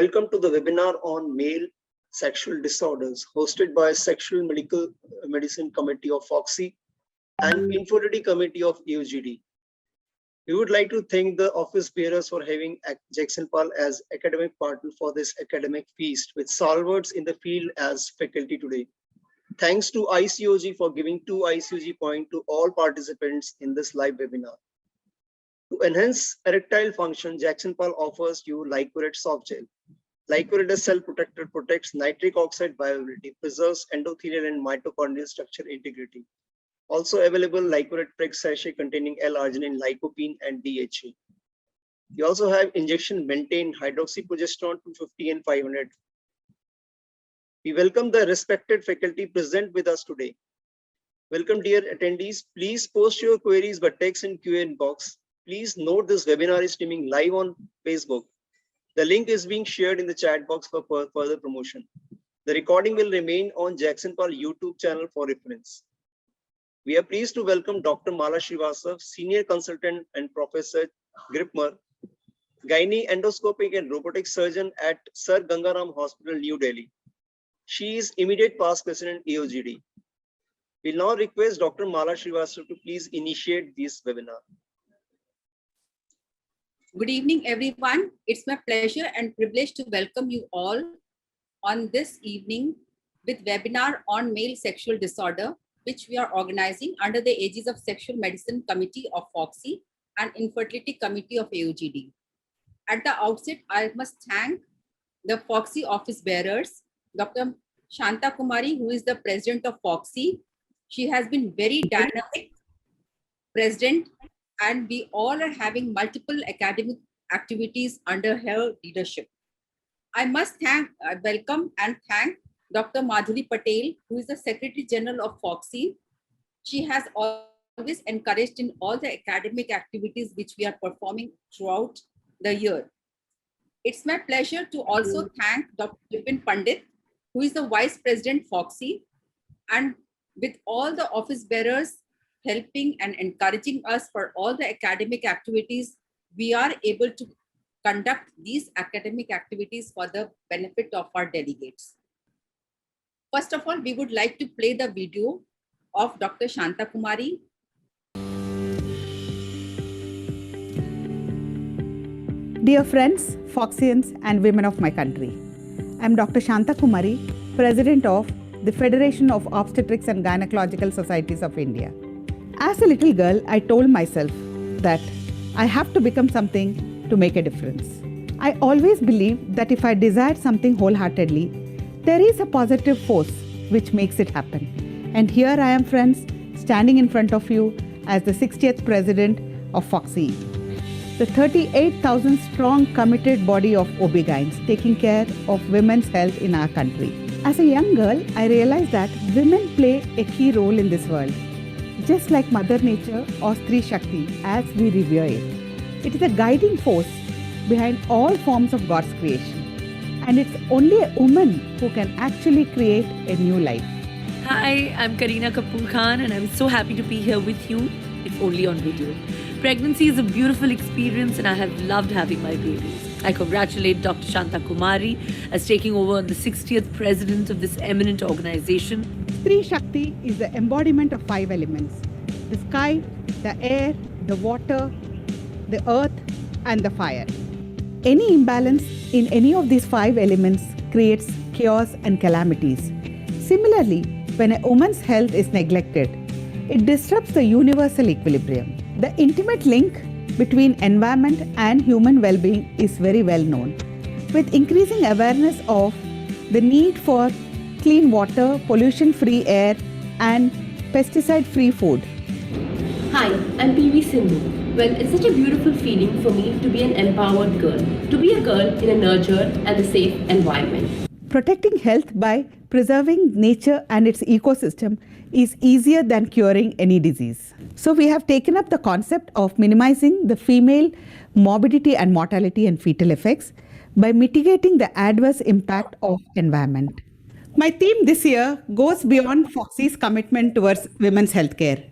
Welcome to the webinar on male sexual disorders hosted by Sexual Medical Medicine Committee of FOGSI and Infertility Committee of AOGD. We would like to thank the office bearers for having Jagsonpal as academic partner for this academic feast with stalwarts in the field as faculty today. Thanks to ICOG for giving 2 ICOG points to all participants in this live webinar. To enhance erectile function, Jagsonpal offers you Lycorate soft gel. Lycorate as cell protector protects nitric oxide viability, preserves endothelial and mitochondrial structure integrity. Also available Lycorate Preg sachet containing L-arginine, lycopene, and DHA. You also have injection maintain hydroxyprogesterone 250 and 500. We welcome the respected faculty present with us today. Welcome dear attendees. Please post your queries by text in Q&A box. Please note this webinar is streaming live on Facebook. The link is being shared in the chat box for further promotion. The recording will remain on Jagsonpal YouTube channel for reference. We are pleased to welcome Dr. Mala Srivastava, Senior Consultant and Professor Gripmer, Gynae Endoscopic and Robotic Surgeon at Sir Gangaram Hospital, New Delhi. She is immediate past president AOGD. We'll now request Dr. Mala Srivastava to please initiate this webinar. Good evening, everyone. It's my pleasure and privilege to welcome you all on this evening with webinar on male sexual disorder, which we are organizing under the aegis of Sexual Medicine Committee of FOGSI and Infertility Committee of AOGD. At the outset, I must thank the FOGSI office bearers, Dr. Shantha Kumari, who is the president of FOGSI. She has been very dynamic president, and we all are having multiple academic activities under her leadership. I must welcome and thank Dr. Madhuri Patel, who is the Secretary General of FOGSI. She has always encouraged in all the academic activities which we are performing throughout the year. It's my pleasure to also thank Dr. Bipin Pandit, who is the Vice President FOGSI, and with all the office bearers helping and encouraging us for all the academic activities, we are able to conduct these academic activities for the benefit of our delegates. First of all, we would like to play the video of Dr. Shantha Kumari. Dear friends, FOGSians and women of my country, I am Dr. Shantha Kumari, President of the Federation of Obstetrics and Gynecological Societies of India. As a little girl, I told myself that I have to become something to make a difference. I always believed that if I desired something wholeheartedly, there is a positive force which makes it happen. And here I am, friends, standing in front of you as the 60th President of FOGSI, the 38,000 strong committed body of OB-GYNs taking care of women's health in our country. As a young girl, I realized that women play a key role in this world, just like Mother Nature or Stri Shakti as we revere it. It is a guiding force behind all forms of God's creation. And it's only a woman who can actually create a new life. Hi, I'm Kareena Kapoor Khan and I'm so happy to be here with you, if only on video. Pregnancy is a beautiful experience and I have loved having my babies. I congratulate Dr. Shantha Kumari as taking over the 60th president of this eminent organization. Stri Shakti is the embodiment of 5 elements: the sky, the air, the water, the earth, and the fire. Any imbalance in any of these 5 elements creates chaos and calamities. Similarly, when a woman's health is neglected, it disrupts the universal equilibrium. The intimate link between environment and human well-being is very well known. With increasing awareness of the need for clean water, pollution-free air, and pesticide-free food. Hi, I'm PV Sindhu. Well, it's such a beautiful feeling for me to be an empowered girl, to be a girl in a nurtured and a safe environment. Protecting health by preserving nature and its ecosystem is easier than curing any disease. So we have taken up the concept of minimizing the female morbidity and mortality and fetal effects by mitigating the adverse impact of environment. My theme this year goes beyond FOGSI's commitment towards women's healthcare.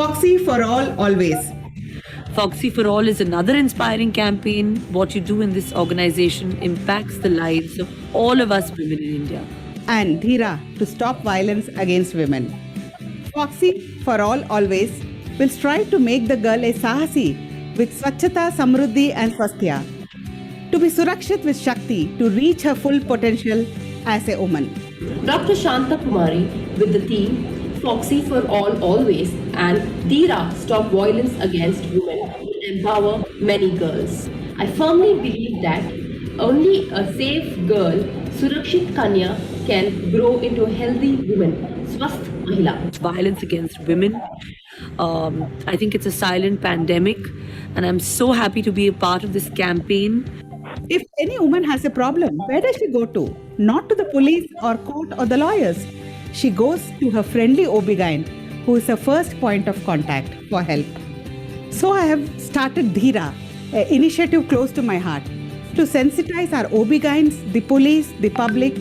FOGSI for all, always. FOGSI for All is another inspiring campaign. What you do in this organization impacts the lives of all of us women in India. And Dhira to stop violence against women. FOGSI for all, always will strive to make the girl a Sahasi with Swachhata, Samruddhi and Swasthya. To be Surakshit with Shakti to reach her full potential as a woman. Dr. Shantha Kumari with the theme FOGSI for all always and Dhira stop violence against women will empower many girls. I firmly believe that only a safe girl, Surakshit Kanya, can grow into a healthy woman, Swasth Mahila. Violence against women. I think it's a silent pandemic, and I'm so happy to be a part of this campaign. If any woman has a problem, where does she go to? Not to the police or court or the lawyers. She goes to her friendly OB-GYN, who is her first point of contact for help. So I have started Dhira, an initiative close to my heart, to sensitize our OB-GYNs, the police, the public,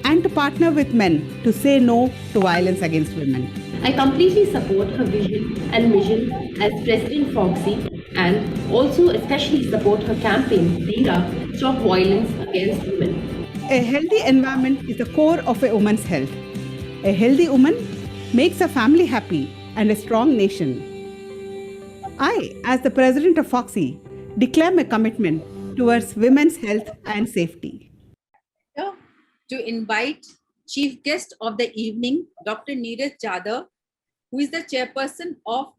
and to partner with men to say no to violence against women. I completely support her vision and mission as President FOGSI and also especially support her campaign, Dhira, Stop Violence Against Women. A healthy environment is the core of a woman's health. A healthy woman makes a family happy and a strong nation. I, as the President of FOGSI, declare my commitment towards women's health and safety. To invite Chief Guest of the evening, Dr. Niraj Jadav, who is the Chairperson of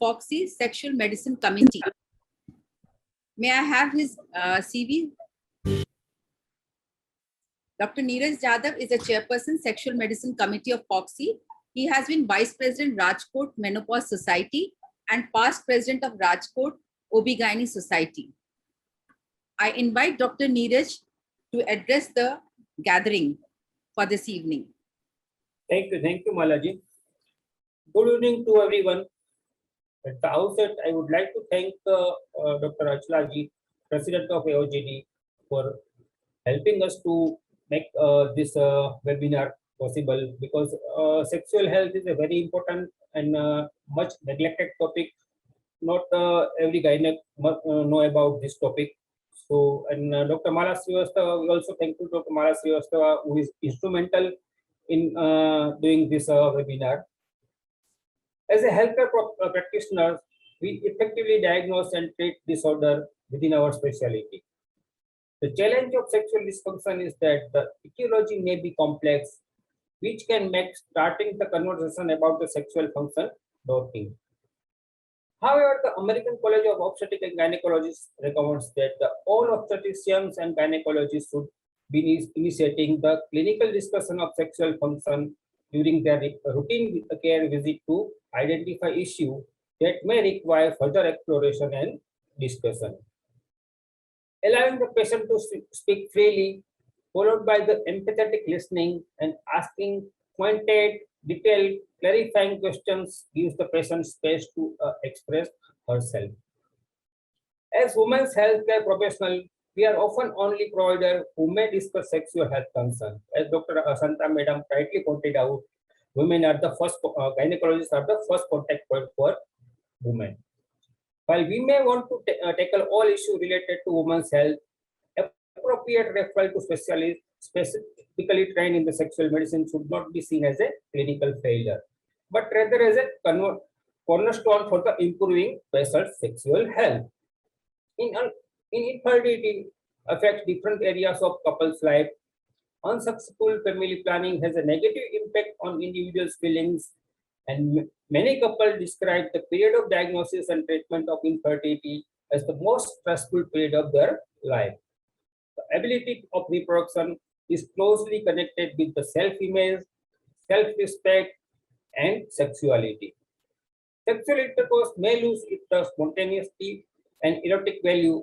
FOGSI Sexual Medicine Committee. May I have his CV? Dr. Niraj Jadav is the Chairperson, Sexual Medicine Committee of FOGSI. He has been Vice President, Rajkot Menopause Society and past President of Rajkot OB-GYN Society. I invite Dr. Niraj to address the gathering for this evening. Thank you, Malaji. Good evening to everyone. At the outset, I would like to thank Dr. Achla ji, President of AOGD, for helping us to make this webinar possible, because sexual health is a very important and much neglected topic. Not every gynaec know about this topic. So, and Dr. Mala Srivastava, we also thank you, Dr. Mala Srivastava, who is instrumental in doing this webinar. As a healthcare practitioner, we effectively diagnose and treat disorder within our specialty. The challenge of sexual dysfunction is that the etiology may be complex, which can make starting the conversation about the sexual function daunting. However, the American College of Obstetrics and Gynecologists recommends that all obstetricians and gynecologists should be initiating the clinical discussion of sexual function during their routine care visit to identify issues that may require further exploration and discussion. Allowing the patient to speak freely, followed by the empathetic listening and asking pointed, detailed, clarifying questions gives the patient space to express herself. As women's healthcare professionals, we are often only provider who may discuss sexual health concerns. As Dr. Shantha Madam rightly pointed out, women are the first, gynecologists are the first contact point for women. While we may want to tackle all issues related to women's health, appropriate referral to specialists specifically trained in the sexual medicine should not be seen as a clinical failure, but rather as a cornerstone for the improving patient's sexual health. Infertility affects different areas of couples' life. Unsuccessful family planning has a negative impact on individuals' feelings, and many couples describe the period of diagnosis and treatment of infertility as the most stressful period of their life. The ability of reproduction is closely connected with the self-image, self-respect, and sexuality. Sexual intercourse may lose its spontaneity and erotic value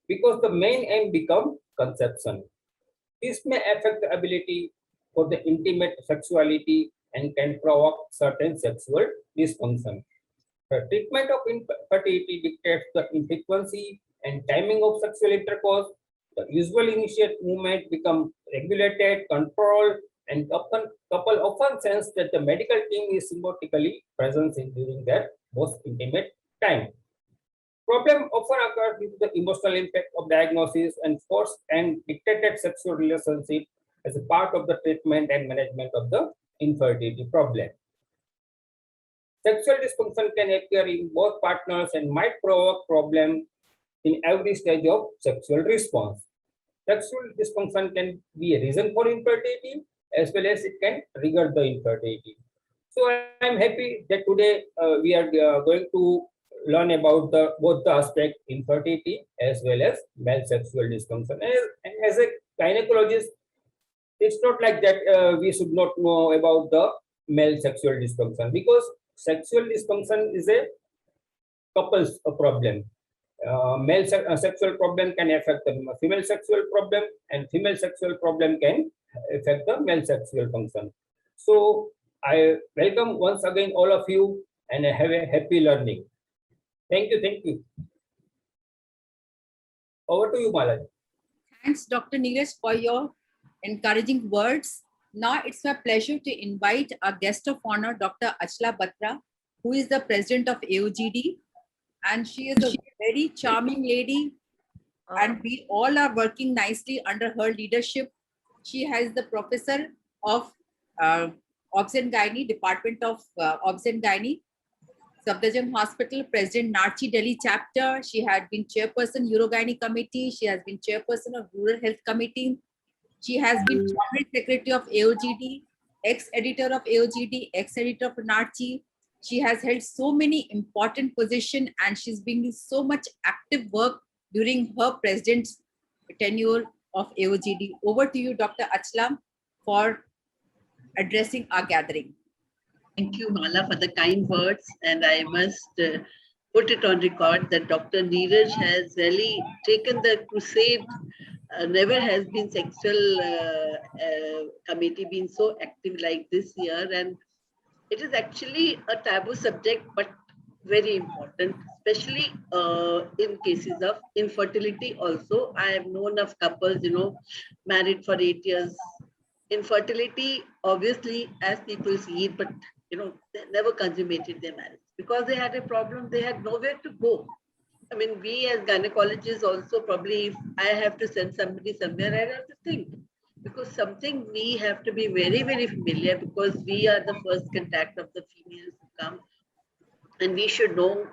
because the main aim becomes conception. This may affect the ability for the intimate sexuality and can provoke certain sexual dysfunction. The treatment of infertility dictates the frequency and timing of sexual intercourse. The usual initiate movement become regulated, controlled, and couple often sense that the medical team is symbiotically present during their most intimate time. Problem often occurs due to the emotional impact of diagnosis and forced and dictated sexual relationship as a part of the treatment and management of the infertility problem. Sexual dysfunction can occur in both partners and might provoke problems in every stage of sexual response. Sexual dysfunction can be a reason for infertility as well as it can trigger the infertility. So I am happy that today we are going to learn about both the aspect infertility as well as male sexual dysfunction. And as a gynecologist, it's not like that we should not know about the male sexual dysfunction, because sexual dysfunction is a couple's problem. Male sexual problem can affect the female sexual problem, and female sexual problem can affect the male sexual function. So I welcome once again all of you and have a happy learning. Thank you. Thank you. Over to you, Malaj. Thanks, Dr. Niraj, for your encouraging words. Now it's my pleasure to invite our guest of honor, Dr. Achla Batra, who is the president of AOGD. And she is a very charming lady, and we all are working nicely under her leadership. She has the professor of Obs and Gynae, Department of Obs and Gynae, Safdarjung Hospital, President Narchi Delhi chapter. She had been chairperson Urogynae Committee. She has been chairperson of Rural Health Committee. She has been Cabinet Secretary of AOGD, ex-editor of AOGD, ex-editor of Narchi. She has held so many important positions, and she's been doing so much active work during her president's tenure of AOGD. Over to you, Dr. Achla, for addressing our gathering. Thank you, Mala, for the kind words. And I must put it on record that Dr. Niraj has really taken the crusade. Never has been sexual committee been so active like this year. And it is actually a taboo subject, but very important, especially in cases of infertility also. I have known of couples, married for 8 years. Infertility, obviously, as people see it, but, they never consummated their marriage because they had a problem. They had nowhere to go. I mean, we as gynecologists also, probably if I have to send somebody somewhere, I have to think. Because something we have to be very, very familiar, because we are the first contact of the females who come, and we should know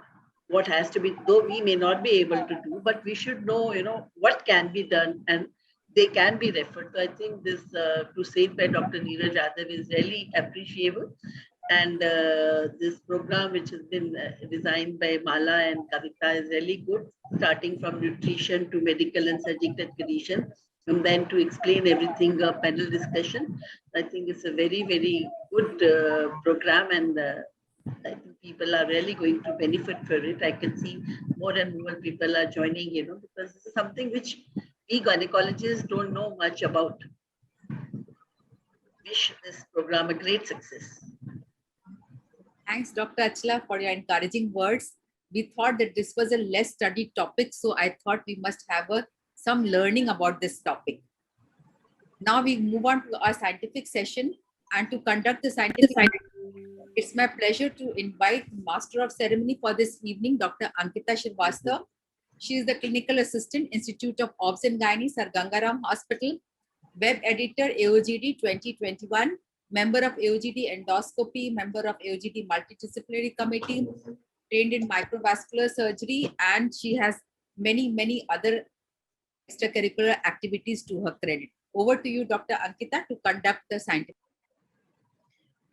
what has to be, though we may not be able to do, but we should know, what can be done, and they can be referred. So I think this crusade by Dr. Niraj Jadav is really appreciable. And this program, which has been designed by Mala and Kavita, is really good, starting from nutrition to medical and surgical condition. And then to explain everything, a panel discussion. I think it's a very, very good program, and I think people are really going to benefit from it. I can see more and more people are joining, because this is something which we gynecologists don't know much about. Wish this program a great success. Thanks, Dr. Achla, for your encouraging words. We thought that this was a less studied topic, so I thought we must have some learning about this topic. Now we move on to our scientific session, and to conduct the scientific session, it's my pleasure to invite Master of Ceremony for this evening, Dr. Ankita Srivastava. She is the Clinical Assistant, Institute of Obs and Gynae, Sir Gangaram Hospital, Web Editor, AOGD 2021, member of AOGD Endoscopy, member of AOGD Multidisciplinary Committee, trained in microvascular surgery, and she has many, many other extracurricular activities to her credit. Over to you, Dr. Ankita, to conduct the scientific.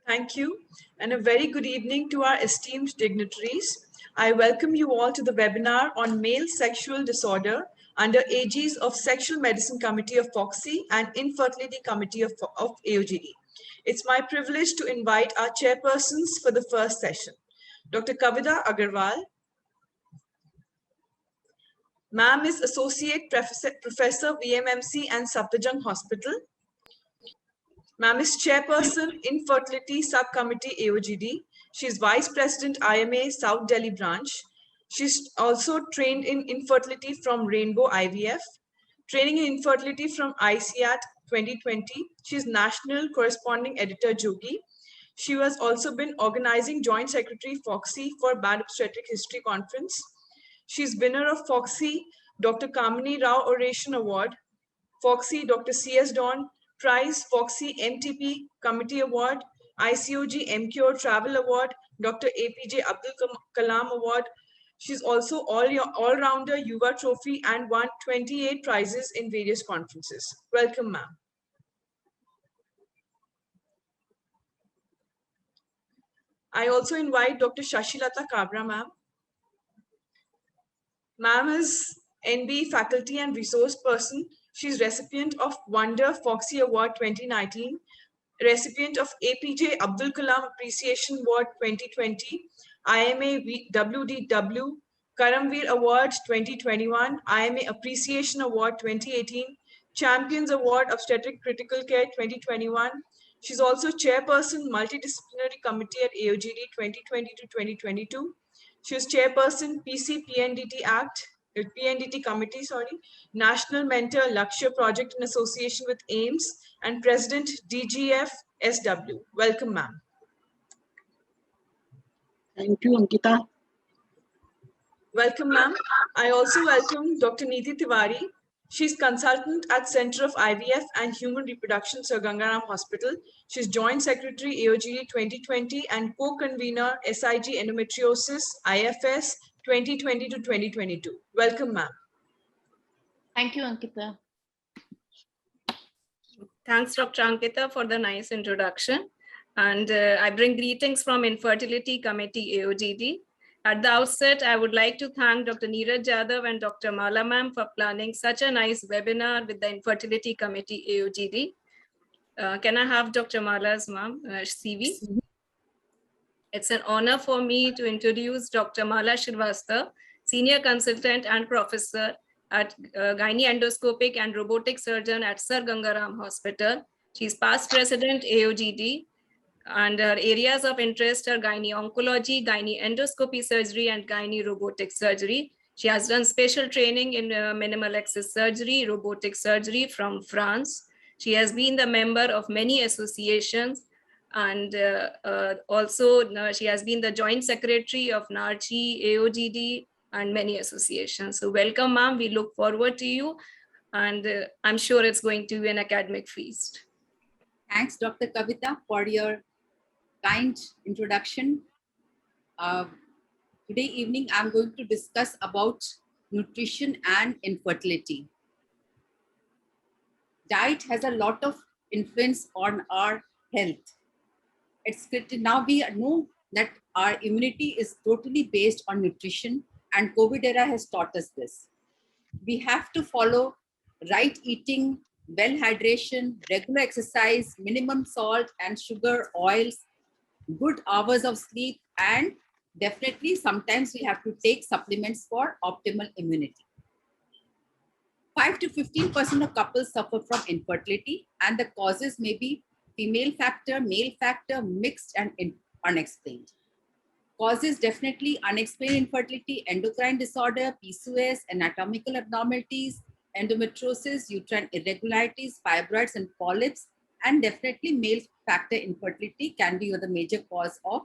Thank you, and a very good evening to our esteemed dignitaries. I welcome you all to the webinar on male sexual disorder under aegis of Sexual Medicine Committee of FOGSI and Infertility Committee of AOGD. It's my privilege to invite our chairpersons for the first session. Dr. Kavita Agarwal. Ma'am is Associate Professor VMMC and Safdarjung Hospital. Ma'am is Chairperson, Infertility Subcommittee AOGD. She's Vice President IMA South Delhi Branch. She's also trained in infertility from Rainbow IVF, training in infertility from ICAT 2020. She's National Corresponding Editor Jogi. She has also been organizing Joint Secretary FOGSI for Bad Obstetric History Conference. She's winner of FOGSI Dr. Kamini Rao Oration Award, FOGSI Dr. C.S. Dawn Prize, FOGSI MTP Committee Award, ICOG MCure Travel Award, Dr. APJ Abdul Kalam Award. She's also all-rounder Yuva Trophy and won 28 prizes in various conferences. Welcome, ma'am. I also invite Dr. Shashi Lata Kabra, ma'am. Ma'am is NB faculty and resource person. She's recipient of Wonder FOGSI Award 2019, recipient of APJ Abdul Kalam Appreciation Award 2020, IMA WDW Karamveer Award 2021, IMA Appreciation Award 2018, Champions Award Obstetric Critical Care 2021. She's also Chairperson Multidisciplinary Committee at AOGD 2020 to 2022. She was Chairperson PNDT Committee, National Mentor Lakshya Project in association with AIMS, and President DGF SW. Welcome, ma'am. Thank you, Ankita. Welcome, ma'am. I also welcome Dr. Niti Tiwari. She's consultant at Center of IVF and Human Reproduction, Sir Gangaram Hospital. She's Joint Secretary AOGD 2020 and co-convener SIG Endometriosis IFS 2020 to 2022. Welcome, ma'am. Thank you, Ankita. Thanks, Dr. Ankita, for the nice introduction. And I bring greetings from Infertility Committee AOGD. At the outset, I would like to thank Dr. Niraj Jadav and Dr. Mala ma'am for planning such a nice webinar with the Infertility Committee AOGD. Can I have Dr. Mala's ma'am CV? It's an honor for me to introduce Dr. Mala Srivastava, Senior Consultant and Professor at Gynae Endoscopic and Robotic Surgeon at Sir Gangaram Hospital. She's past President AOGD, and her areas of interest are gynae oncology, gynae endoscopy surgery, and gynae robotic surgery. She has done special training in minimal access surgery, robotic surgery from France. She has been the member of many associations, and also she has been the Joint Secretary of NARCHI, AOGD, and many associations. So welcome, ma'am. We look forward to you, and I'm sure it's going to be an academic feast. Thanks, Dr. Kavita, for your kind introduction. Today evening, I'm going to discuss about nutrition and infertility. Diet has a lot of influence on our health. It's now we know that our immunity is totally based on nutrition, and COVID era has taught us this. We have to follow right eating, well hydration, regular exercise, minimum salt and sugar, oils, good hours of sleep, and definitely sometimes we have to take supplements for optimal immunity. 5 to 15% of couples suffer from infertility, and the causes may be female factor, male factor, mixed and unexplained. Causes definitely unexplained infertility, endocrine disorder, PCOS, anatomical abnormalities, endometriosis, uterine irregularities, fibroids and polyps, and definitely male factor infertility can be the major cause of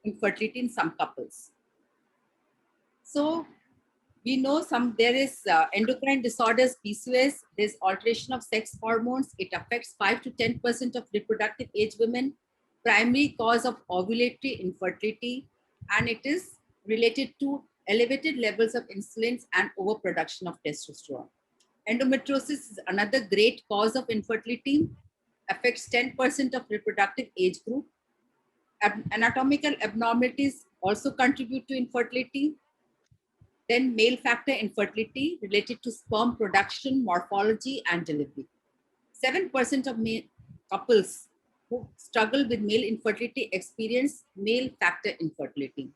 infertility in some couples. So we know there is endocrine disorders, PCOS, there's alteration of sex hormones. It affects 5 to 10% of reproductive age women, primary cause of ovulatory infertility, and it is related to elevated levels of insulin and overproduction of testosterone. Endometriosis is another great cause of infertility, affects 10% of reproductive age group. Anatomical abnormalities also contribute to infertility. Then male factor infertility related to sperm production, morphology, and delivery. 7% of couples who struggle with male infertility experience male factor infertility.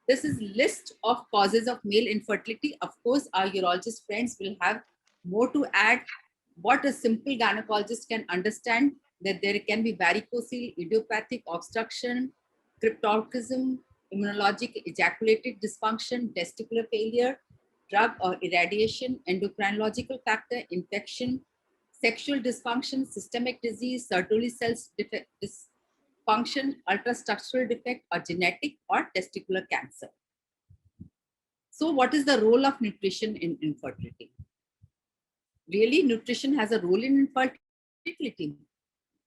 This is list of causes of male infertility. Of course, our urologist friends will have more to add. What a simple gynecologist can understand, that there can be varicocele, idiopathic obstruction, cryptorchism, immunologic ejaculated dysfunction, testicular failure, drug or irradiation, endocrinological factor, infection, sexual dysfunction, systemic disease, Sertoli cells function, ultrastructural defect, or genetic or testicular cancer. So what is the role of nutrition in infertility? Really, nutrition has a role in infertility.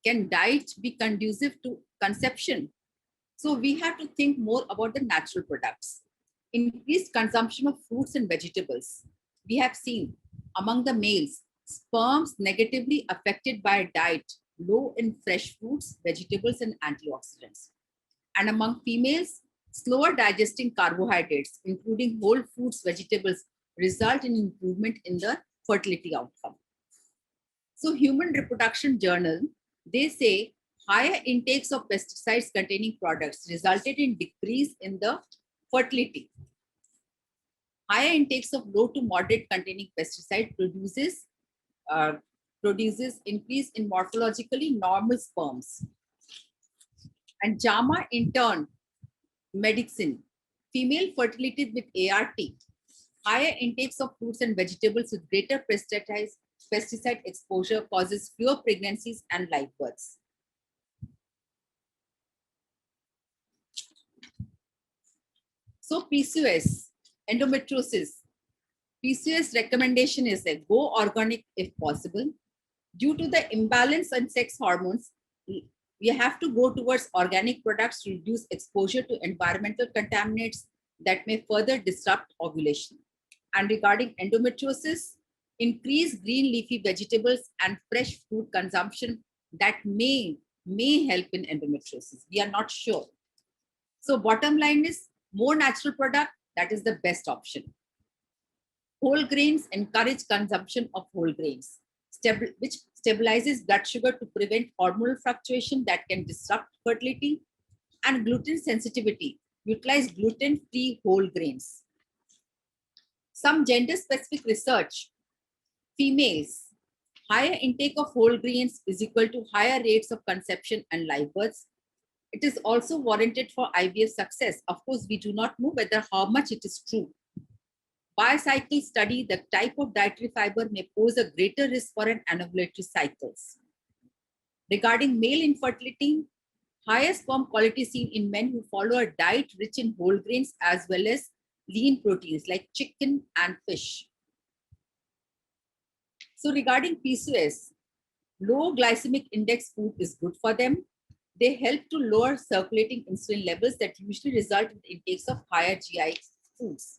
Can diet be conducive to conception? So we have to think more about the natural products. Increased consumption of fruits and vegetables. We have seen among the males, sperms negatively affected by a diet low in fresh fruits, vegetables, and antioxidants. And among females, slower digesting carbohydrates, including whole foods, vegetables, result in improvement in the fertility outcome. So Human Reproduction Journal, they say higher intakes of pesticides containing products resulted in decrease in the fertility. Higher intakes of low to moderate containing pesticide produces increase in morphologically normal sperms. And JAMA in turn, medicine, female fertility with ART, higher intakes of fruits and vegetables with greater pesticide exposure causes fewer pregnancies and live births. So PCOS, endometriosis. PCOS recommendation is that go organic if possible. Due to the imbalance in sex hormones, we have to go towards organic products to reduce exposure to environmental contaminants that may further disrupt ovulation. And regarding endometriosis, increase green leafy vegetables and fresh fruit consumption that may help in endometriosis. We are not sure. So bottom line is more natural product, that is the best option. Whole grains, encourage consumption of whole grains, which stabilizes blood sugar to prevent hormonal fluctuation that can disrupt fertility. And gluten sensitivity, utilize gluten-free whole grains. Some gender-specific research, females, higher intake of whole grains is equal to higher rates of conception and live births. It is also warranted for IVF success. Of course, we do not know whether how much it is true. Biocycle study, the type of dietary fiber may pose a greater risk for an anovulatory cycles. Regarding male infertility, higher sperm quality seen in men who follow a diet rich in whole grains as well as lean proteins like chicken and fish. So regarding PCOS, low glycemic index food is good for them. They help to lower circulating insulin levels that usually result in intakes of higher GI foods.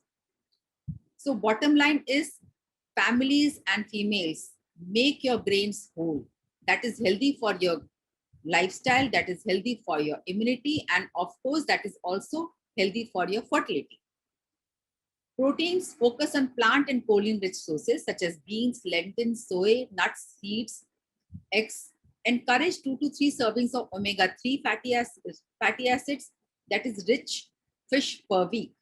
So bottom line is families and females, make your grains whole. That is healthy for your lifestyle, that is healthy for your immunity, and of course, that is also healthy for your fertility. Proteins, focus on plant and choline-rich sources such as beans, lentils, soy, nuts, seeds, eggs. Encourage 2 to 3 servings of omega-3 fatty acids, that is rich fish per week.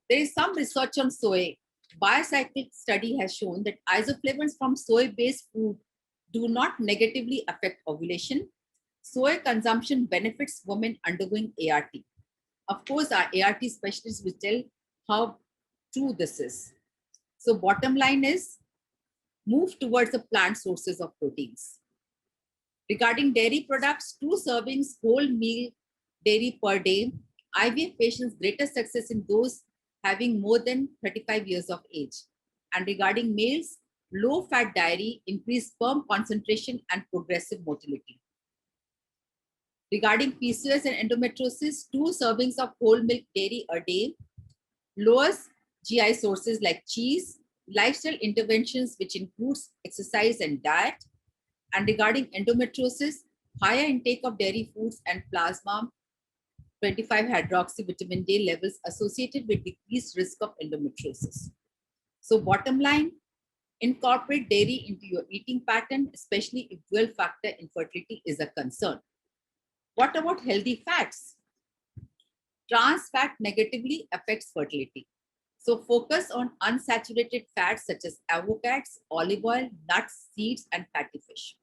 There is some research on soy. Biocyclic study has shown that isoflavones from soy-based food do not negatively affect ovulation. Soy consumption benefits women undergoing ART. Of course, our ART specialists will tell how true this is. So bottom line is, move towards the plant sources of proteins. Regarding dairy products, 2 servings whole meal dairy per day. IVF patients greater success in those having more than 35 years of age. And regarding males, low-fat dairy, increased sperm concentration and progressive motility. Regarding PCOS and endometriosis, 2 servings of whole milk dairy a day, lowers GI sources like cheese, lifestyle interventions which includes exercise and diet. And regarding endometriosis, higher intake of dairy foods and plasma 25-hydroxy vitamin D levels associated with decreased risk of endometriosis. So bottom line, incorporate dairy into your eating pattern, especially if dual factor infertility is a concern. What about healthy fats? Trans fat negatively affects fertility. So focus on unsaturated fats such as avocados, olive oil, nuts, seeds, and fatty fish.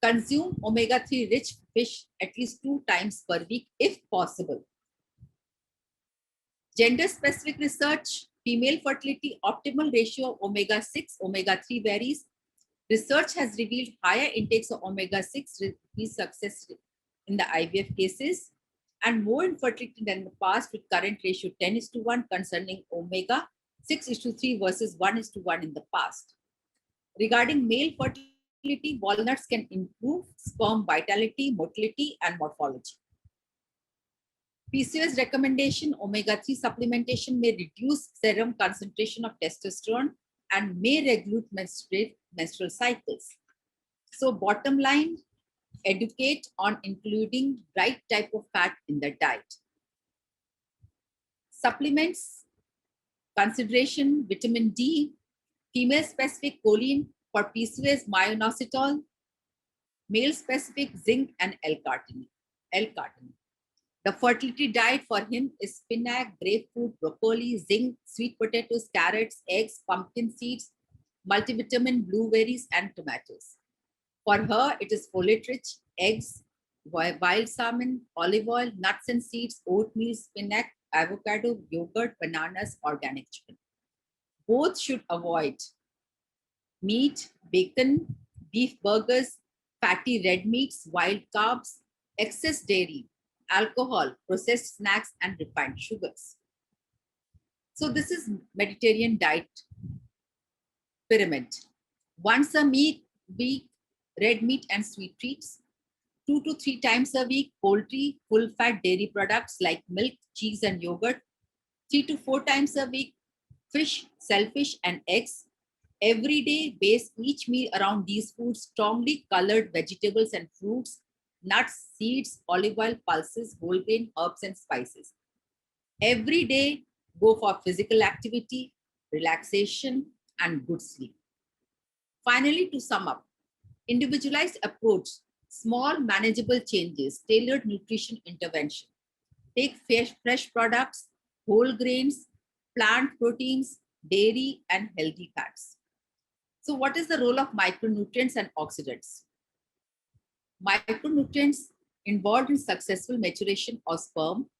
Consume omega-3 rich fish at least 2 times per week if possible. Gender-specific research, female fertility, optimal ratio of omega-6, omega-3 varies. Research has revealed higher intakes of omega-6 increased success rate in the IVF cases and more infertility than the past, with current ratio 10:1 concerning omega, 6:3 versus 1:1 in the past. Regarding male fertility, walnuts can improve sperm vitality, motility, and morphology. PCOS recommendation, omega-3 supplementation may reduce serum concentration of testosterone and may regulate menstrual cycles. So bottom line, educate on including right type of fat in the diet. Supplements, consideration, vitamin D, female-specific choline for PCOS, myo-inositol, male-specific zinc and L-carnitine. The fertility diet for him is spinach, grapefruit, broccoli, zinc, sweet potatoes, carrots, eggs, pumpkin seeds, multivitamin, blueberries, and tomatoes. For her, it is folate-rich eggs, wild salmon, olive oil, nuts and seeds, oatmeal, spinach, avocado, yogurt, bananas, organic chicken. Both should avoid meat, bacon, beef burgers, fatty red meats, wild carbs, excess dairy, alcohol, processed snacks, and refined sugars. So this is Mediterranean diet pyramid. Once a week, red meat and sweet treats. 2 to 3 times a week, poultry, full-fat dairy products like milk, cheese, and yogurt. 3 to 4 times a week, fish, shellfish, and eggs. Every day, base each meal around these foods, strongly colored vegetables and fruits, nuts, seeds, olive oil, pulses, whole grain, herbs, and spices. Every day, go for physical activity, relaxation, and good sleep. Finally, to sum up, individualized approach, small manageable changes, tailored nutrition intervention. Take fresh products, whole grains, plant proteins, dairy, and healthy fats. So what is the role of micronutrients and oxidants? Micronutrients involved in successful maturation of sperm,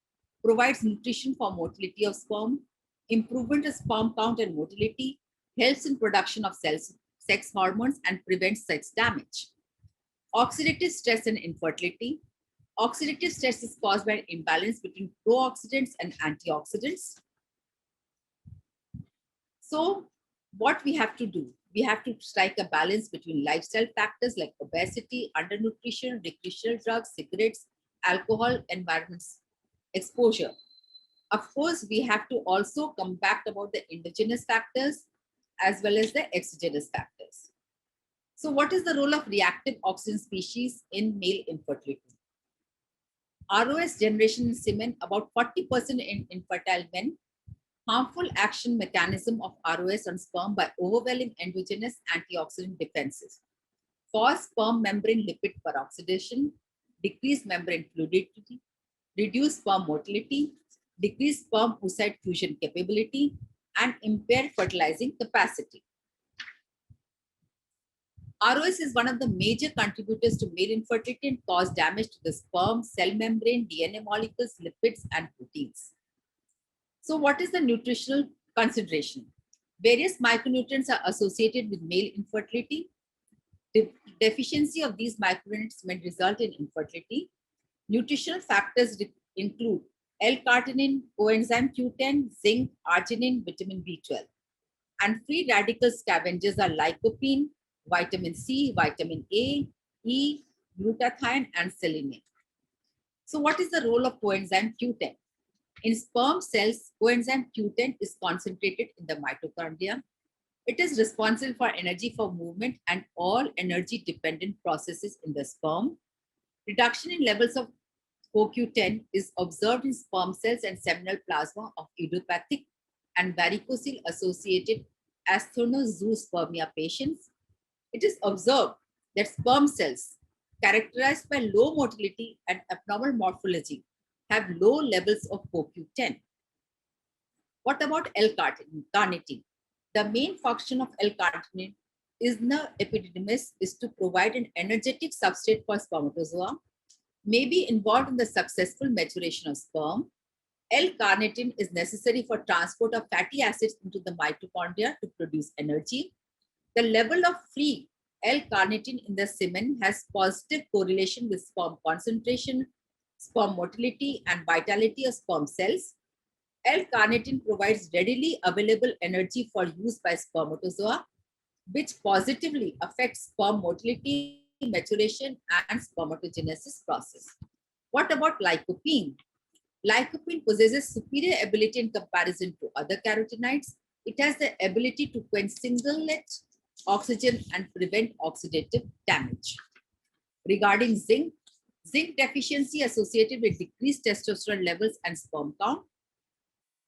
provides nutrition for motility of sperm, improvement of sperm count and motility, helps in production of sex hormones, and prevents sex damage. Oxidative stress and infertility. Oxidative stress is caused by an imbalance between pro-oxidants and antioxidants. So what we have to do? We have to strike a balance between lifestyle factors like obesity, undernutrition, recreational drugs, cigarettes, alcohol, environments, exposure. Of course, we have to also come back about the endogenous factors as well as the exogenous factors. So what is the role of reactive oxygen species in male infertility? ROS generation in semen, about 40% in infertile men. Harmful action mechanism of ROS on sperm by overwhelming endogenous antioxidant defenses. Cause sperm membrane lipid peroxidation, decrease membrane fluidity, reduce sperm motility, decrease sperm oocyte fusion capability, and impair fertilizing capacity. ROS is one of the major contributors to male infertility and cause damage to the sperm, cell membrane, DNA molecules, lipids, and proteins. So what is the nutritional consideration? Various micronutrients are associated with male infertility. The deficiency of these micronutrients may result in infertility. Nutritional factors include L-carnitine, coenzyme Q10, zinc, arginine, vitamin B12. And free radical scavengers are lycopene, vitamin C, vitamin A, E, glutathione, and selenium. So what is the role of coenzyme Q10? In sperm cells, coenzyme Q10 is concentrated in the mitochondria. It is responsible for energy for movement and all energy-dependent processes in the sperm. Reduction in levels of CoQ10 is observed in sperm cells and seminal plasma of idiopathic and varicocele associated asthenozoospermia patients. It is observed that sperm cells characterized by low motility and abnormal morphology have low levels of CoQ10. What about L-carnitine? The main function of L-carnitine in the epididymis is to provide an energetic substrate for spermatozoa, may be involved in the successful maturation of sperm. L-carnitine is necessary for transport of fatty acids into the mitochondria to produce energy. The level of free L-carnitine in the semen has positive correlation with sperm concentration, sperm motility, and vitality of sperm cells. L-carnitine provides readily available energy for use by spermatozoa, which positively affects sperm motility, maturation, and spermatogenesis process. What about lycopene? Lycopene possesses superior ability in comparison to other carotenoids. It has the ability to quench singlet oxygen and prevent oxidative damage. Regarding zinc, zinc deficiency associated with decreased testosterone levels and sperm count.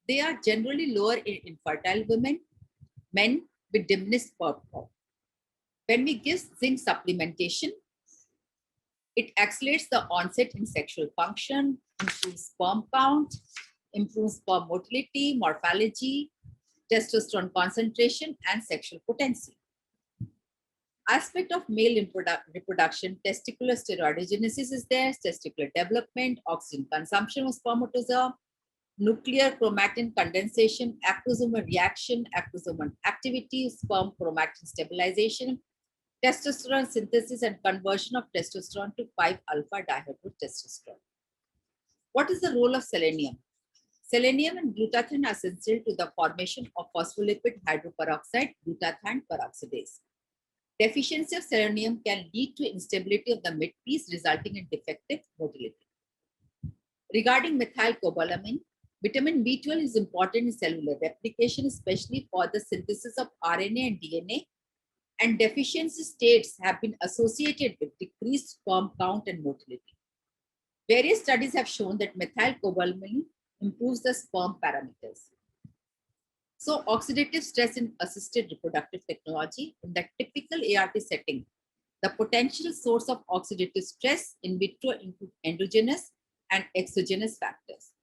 They are generally lower in infertile women, men with diminished sperm count. When we give zinc supplementation, it accelerates the onset in sexual function, improves sperm count, improves sperm motility, morphology, testosterone concentration, and sexual potency. Aspect of male reproduction, testicular steroidogenesis is there, testicular development, oxygen consumption of spermatozoa, nuclear chromatin condensation, actosomal reaction, actosomal activity, sperm chromatin stabilization, testosterone synthesis and conversion of testosterone to 5-alpha dihydrotestosterone. What is the role of selenium? Selenium and glutathione are essential to the formation of phospholipid hydroperoxide glutathione peroxidase. Deficiency of selenium can lead to instability of the midpiece, resulting in defective motility. Regarding methylcobalamin, vitamin B12 is important in cellular replication, especially for the synthesis of RNA and DNA, and deficiency states have been associated with decreased sperm count and motility. Various studies have shown that methylcobalamin improves the sperm parameters. So oxidative stress in assisted reproductive technology, in the typical ART setting, the potential source of oxidative stress in vitro include endogenous and exogenous factors.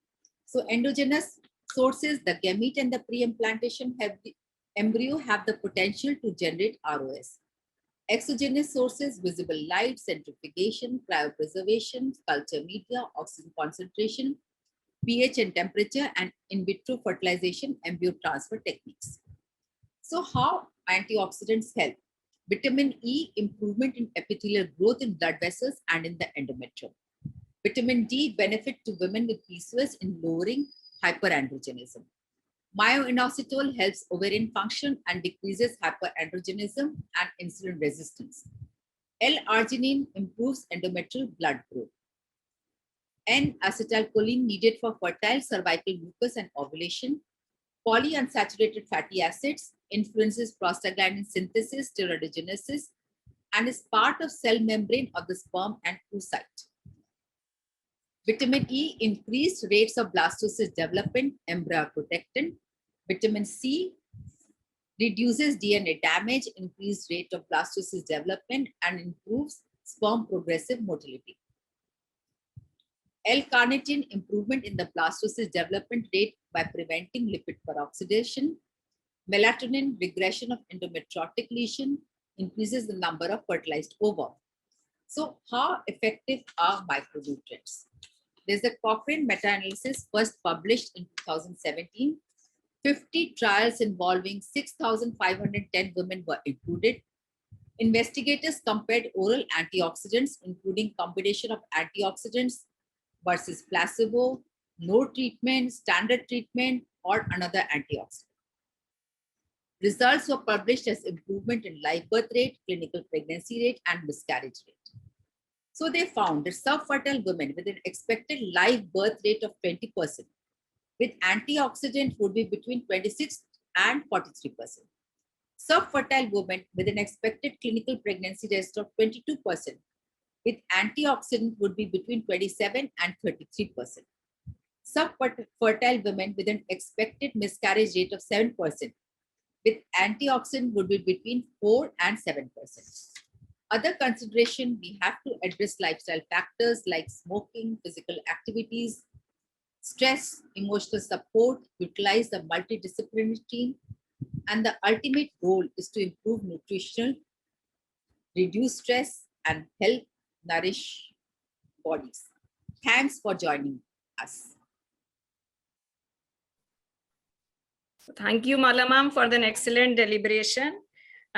So endogenous sources, the gamete and the pre-implantation embryo have the potential to generate ROS. Exogenous sources, visible light, centrifugation, cryopreservation, culture media, oxygen concentration, pH and temperature, and in vitro fertilization, embryo transfer techniques. So how antioxidants help? Vitamin E, improvement in epithelial growth in blood vessels and in the endometrium. Vitamin D, benefit to women with PCOS in lowering hyperandrogenism. Myoinositol helps ovarian function and decreases hyperandrogenism and insulin resistance. L-arginine improves endometrial blood growth. N-acetylcholine needed for fertile cervical mucus and ovulation. Polyunsaturated fatty acids influences prostaglandin synthesis, steroidogenesis, and is part of cell membrane of the sperm and oocyte. Vitamin E, increased rates of blastocyst development, embryo protectant. Vitamin C, reduces DNA damage, increased rate of blastocyst development, and improves sperm progressive motility. L-carnitine, improvement in the blastocyst development rate by preventing lipid peroxidation. Melatonin, regression of endometriotic lesion, increases the number of fertilized ova. So how effective are micronutrients? There's a Cochrane meta-analysis first published in 2017. 50 trials involving 6,510 women were included. Investigators compared oral antioxidants, including combination of antioxidants versus placebo, no treatment, standard treatment, or another antioxidant. Results were published as improvement in live birth rate, clinical pregnancy rate, and miscarriage rate. So they found that subfertile women with an expected live birth rate of 20% with antioxidant would be between 26 and 43%. Subfertile women with an expected clinical pregnancy rate of 22% with antioxidant would be between 27 and 33%. Subfertile women with an expected miscarriage rate of 7% with antioxidant would be between 4 and 7%. Other consideration, we have to address lifestyle factors like smoking, physical activities, stress, emotional support, utilize the multidisciplinary team, and the ultimate goal is to improve nutrition, reduce stress, and help nourish bodies. Thanks for joining us. Thank you, Mala ma'am, for an excellent deliberation.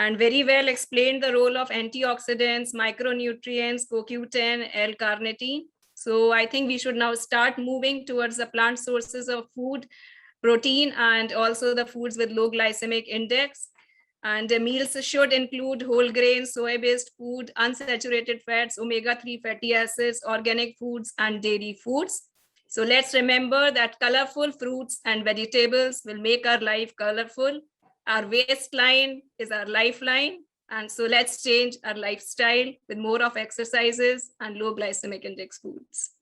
and very well explained the role of antioxidants, micronutrients, CoQ10, L-carnitine. So I think we should now start moving towards the plant sources of food, protein, and also the foods with low glycemic index. And the meals should include whole grains, soy-based food, unsaturated fats, omega-3 fatty acids, organic foods, and dairy foods. So let's remember that colorful fruits and vegetables will make our life colorful. Our waistline is our lifeline. And so let's change our lifestyle with more of exercises and low glycemic index foods.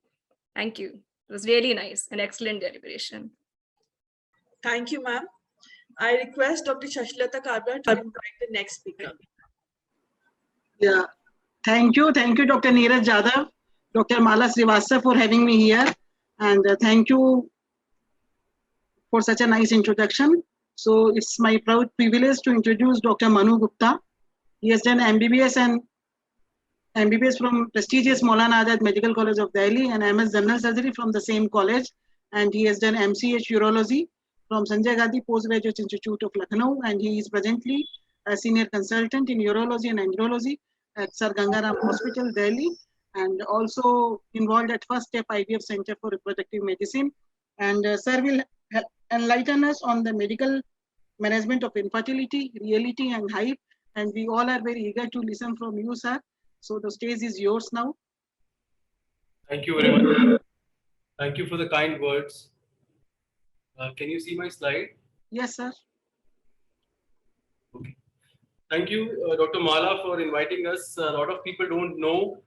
Thank you. It was really nice, an excellent deliberation. Thank you, ma'am. I request Dr. Shashilata Kabra to invite the next speaker. Yeah, thank you, Dr. Niraj Jadav, Dr. Mala Srivastava for having me here, and thank you for such a nice introduction. So it's my proud privilege to introduce Dr. Manu Gupta. He has done MBBS from prestigious Maulana Azad Medical College of Delhi and MS General Surgery from the same college, and he has done MCH Urology from Sanjay Gandhi Postgraduate Institute of Lucknow, and he is presently a senior consultant in urology and andrology at Sir Gangaram Hospital, Delhi, and also involved at First Step IVF Center for Reproductive Medicine. And Sir will enlighten us on the medical management of infertility, reality, and hype. And we all are very eager to listen from you, sir. So the stage is yours now. Thank you very much. Thank you for the kind words. Can you see my slide? Yes, sir. Okay. Thank you, Dr. Mala, for inviting us. A lot of people don't know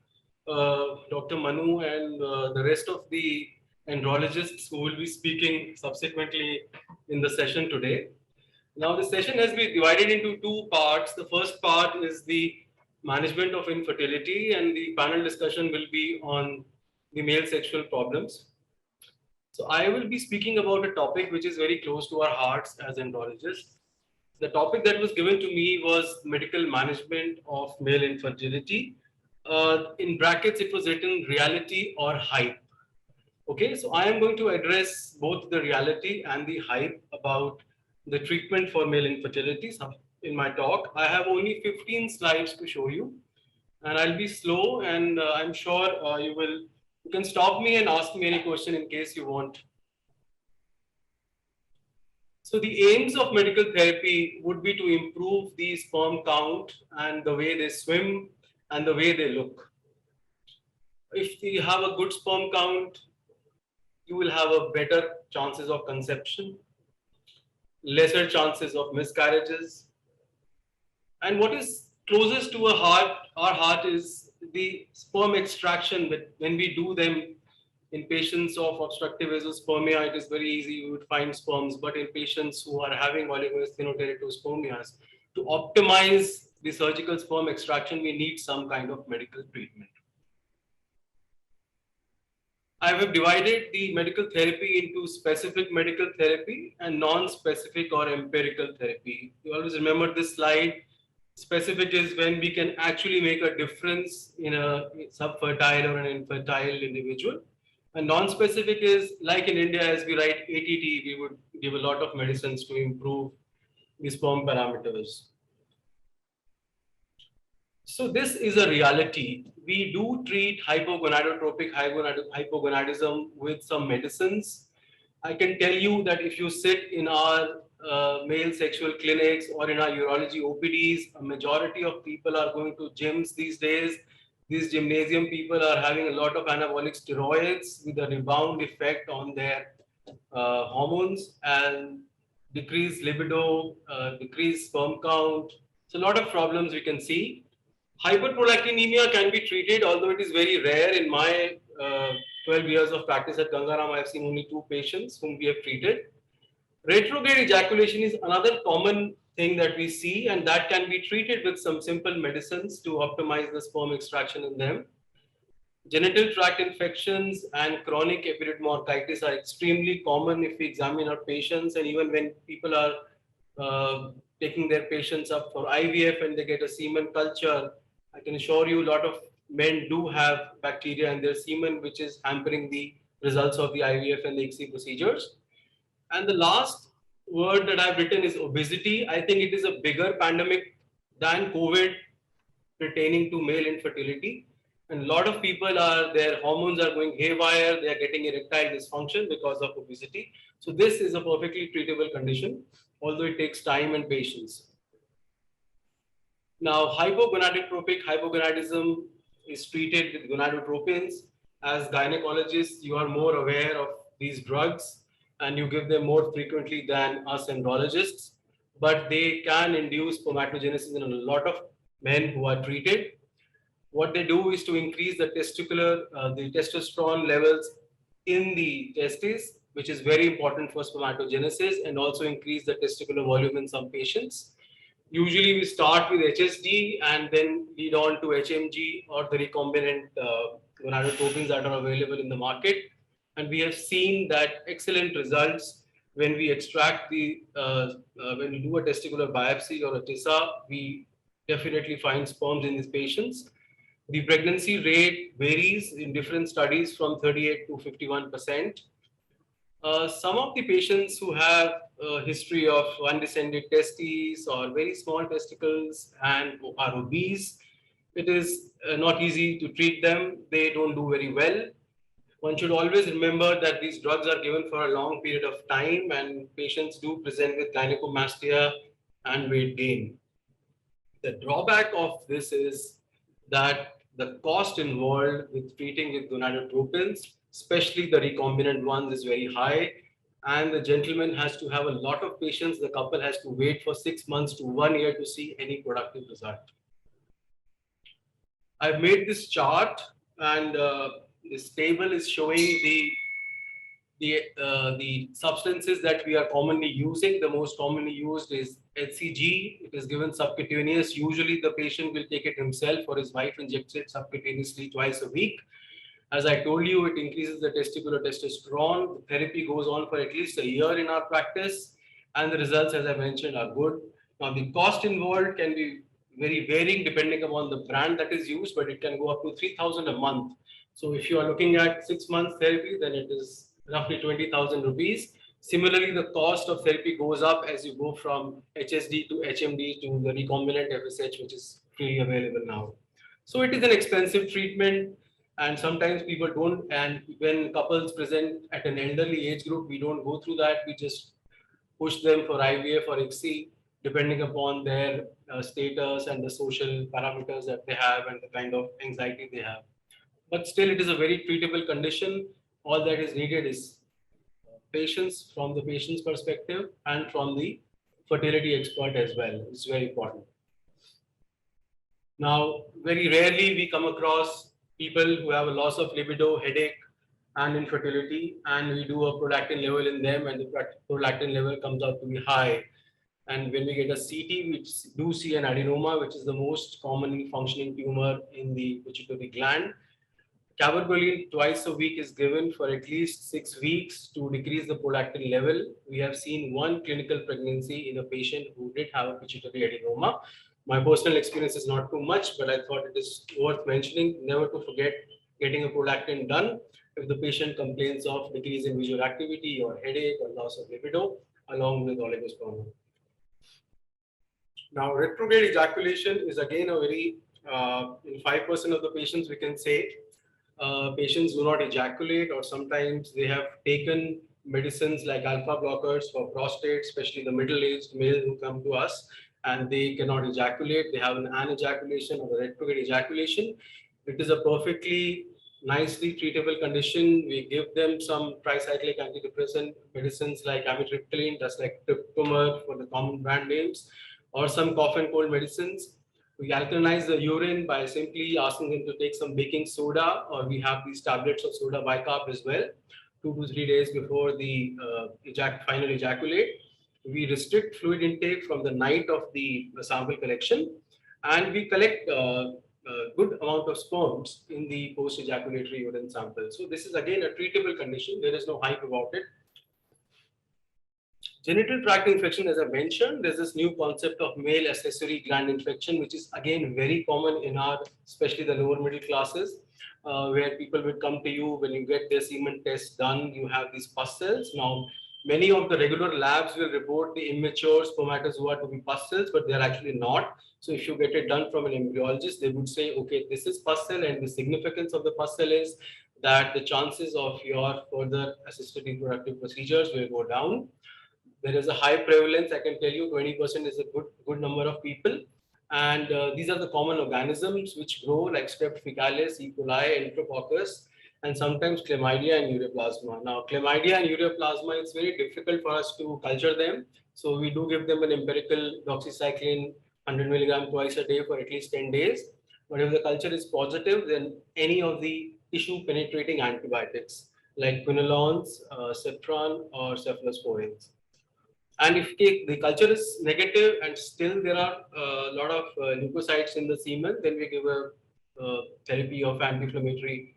Dr. Manu and the rest of the andrologists who will be speaking subsequently in the session today. Now, the session has been divided into two parts. The first part is the management of infertility, and the panel discussion will be on the male sexual problems. So I will be speaking about a topic which is very close to our hearts as andrologists. The topic that was given to me was medical management of male infertility. In brackets, it was written reality or hype. Okay, so I am going to address both the reality and the hype about the treatment for male infertility in my talk. I have only 15 slides to show you, and I'll be slow, and I'm sure you can stop me and ask me any question in case you want. So the aims of medical therapy would be to improve the sperm count and the way they swim and the way they look. If you have a good sperm count, you will have a better chances of conception, lesser chances of miscarriages. And what is closest to our heart is the sperm extraction. When we do them in patients of obstructive azoospermia, it is very easy, you would find sperms, but in patients who are having oligoastheноteratospermias, to optimize the surgical sperm extraction, we need some kind of medical treatment. I have divided the medical therapy into specific medical therapy and non-specific or empirical therapy. You always remember this slide. Specific is when we can actually make a difference in a subfertile or an infertile individual. And non-specific is like in India, as we write ATT, we would give a lot of medicines to improve the sperm parameters. So this is a reality. We do treat hypogonadotropic hypogonadism with some medicines. I can tell you that if you sit in our male sexual clinics or in our urology OPDs, a majority of people are going to gyms these days. These gymnasium people are having a lot of anabolic steroids with a rebound effect on their hormones and decreased libido, decreased sperm count. So a lot of problems we can see. Hyperprolactinemia can be treated, although it is very rare. In my 12 years of practice at Gangaram, I have seen only 2 patients whom we have treated. Retrograde ejaculation is another common thing that we see, and that can be treated with some simple medicines to optimize the sperm extraction in them. Genital tract infections and chronic epididymoarthritis are extremely common if we examine our patients, and even when people are taking their patients up for IVF and they get a semen culture, I can assure you a lot of men do have bacteria in their semen, which is hampering the results of the IVF and the ICSI procedures. And the last word that I've written is obesity. I think it is a bigger pandemic than COVID pertaining to male infertility. And a lot of people their hormones are going haywire, they are getting erectile dysfunction because of obesity. So this is a perfectly treatable condition, although it takes time and patience. Now, hypogonadotropic hypogonadism is treated with gonadotropins. As gynecologists, you are more aware of these drugs and you give them more frequently than us andrologists, but they can induce spermatogenesis in a lot of men who are treated. What they do is to increase the the testosterone levels in the testes, which is very important for spermatogenesis, and also increase the testicular volume in some patients. Usually we start with HSD and then lead on to HMG or the recombinant gonadotropins that are available in the market. And we have seen that excellent results when we extract when we do a testicular biopsy or a TISA, we definitely find sperms in these patients. The pregnancy rate varies in different studies from 38 to 51%. Some of the patients who have a history of undescended testes or very small testicles and are obese, it is not easy to treat them. They don't do very well. One should always remember that these drugs are given for a long period of time and patients do present with gynecomastia and weight gain. The drawback of this is that the cost involved with treating with gonadotropins, especially the recombinant ones, is very high. And the gentleman has to have a lot of patience. The couple has to wait for 6 months to 1 year to see any productive result. I've made this chart, and this table is showing the substances that we are commonly using. The most commonly used is HCG. It is given subcutaneous. Usually the patient will take it himself or his wife injects it subcutaneously twice a week. As I told you, it increases the testicular testosterone. The therapy goes on for at least a year in our practice, and the results, as I mentioned, are good. Now, the cost involved can be very varying depending upon the brand that is used, but it can go up to 3,000 a month. So if you are looking at 6 months therapy, then it is roughly 20,000 rupees. Similarly, the cost of therapy goes up as you go from HSD to HMD to the recombinant FSH, which is freely available now. So it is an expensive treatment, and sometimes people don't. And when couples present at an elderly age group, we don't go through that. We just push them for IVF or FOGSI, depending upon their status and the social parameters that they have and the kind of anxiety they have. But still, it is a very treatable condition. All that is needed is patience from the patient's perspective and from the fertility expert as well. It's very important. Now, very rarely we come across people who have a loss of libido, headache, and infertility, and we do a prolactin level in them, and the prolactin level comes out to be high. And when we get a CT, we do see an adenoma, which is the most commonly functioning tumor in the pituitary gland. Cabergoline twice a week is given for at least 6 weeks to decrease the prolactin level. We have seen one clinical pregnancy in a patient who did have a pituitary adenoma. My personal experience is not too much, but I thought it is worth mentioning, never to forget getting a prolactin done if the patient complains of decrease in visual activity or headache or loss of libido, along with oligospermia. Now, retrograde ejaculation is again a very, in 5% of the patients, we can say, patients do not ejaculate, or sometimes they have taken medicines like alpha blockers for prostate, especially the middle-aged males who come to us, and they cannot ejaculate. They have an anejaculation or a retrograde ejaculation. It is a perfectly nicely treatable condition. We give them some tricyclic antidepressant medicines like amitriptyline, just like Triptomar for the common brand names, or some cough and cold medicines. We alkalinize the urine by simply asking them to take some baking soda, or we have these tablets of soda bicarb as well, 2 to 3 days before the final ejaculate. We restrict fluid intake from the night of the sample collection, and we collect a good amount of sperms in the post-ejaculatory urine sample. So this is again a treatable condition. There is no hype about it. Genital tract infection, as I mentioned, there's this new concept of male accessory gland infection, which is again very common in our, especially the lower middle classes, where people will come to you when you get their semen test done. You have these pus cells. Now, Many of the regular labs will report the immature spermatozoa to be pus cells, but they are actually not. So if you get it done from an embryologist, they would say, okay, this is pus cell, and the significance of the pus cell is that the chances of your further assisted reproductive procedures will go down. There is a high prevalence. I can tell you 20% is a good number of people. And these are the common organisms which grow, like Strep faecalis, E. coli, Enterococcus, and sometimes chlamydia and ureaplasma. Now, chlamydia and ureaplasma, it's very difficult for us to culture them. So we do give them an empirical doxycycline 100 milligram twice a day for at least 10 days. But if the culture is positive, then any of the tissue penetrating antibiotics like quinolones, ceftriaxone, or cephalosporins. And if the culture is negative and still there are a lot of leukocytes in the semen, then we give a therapy of anti-inflammatory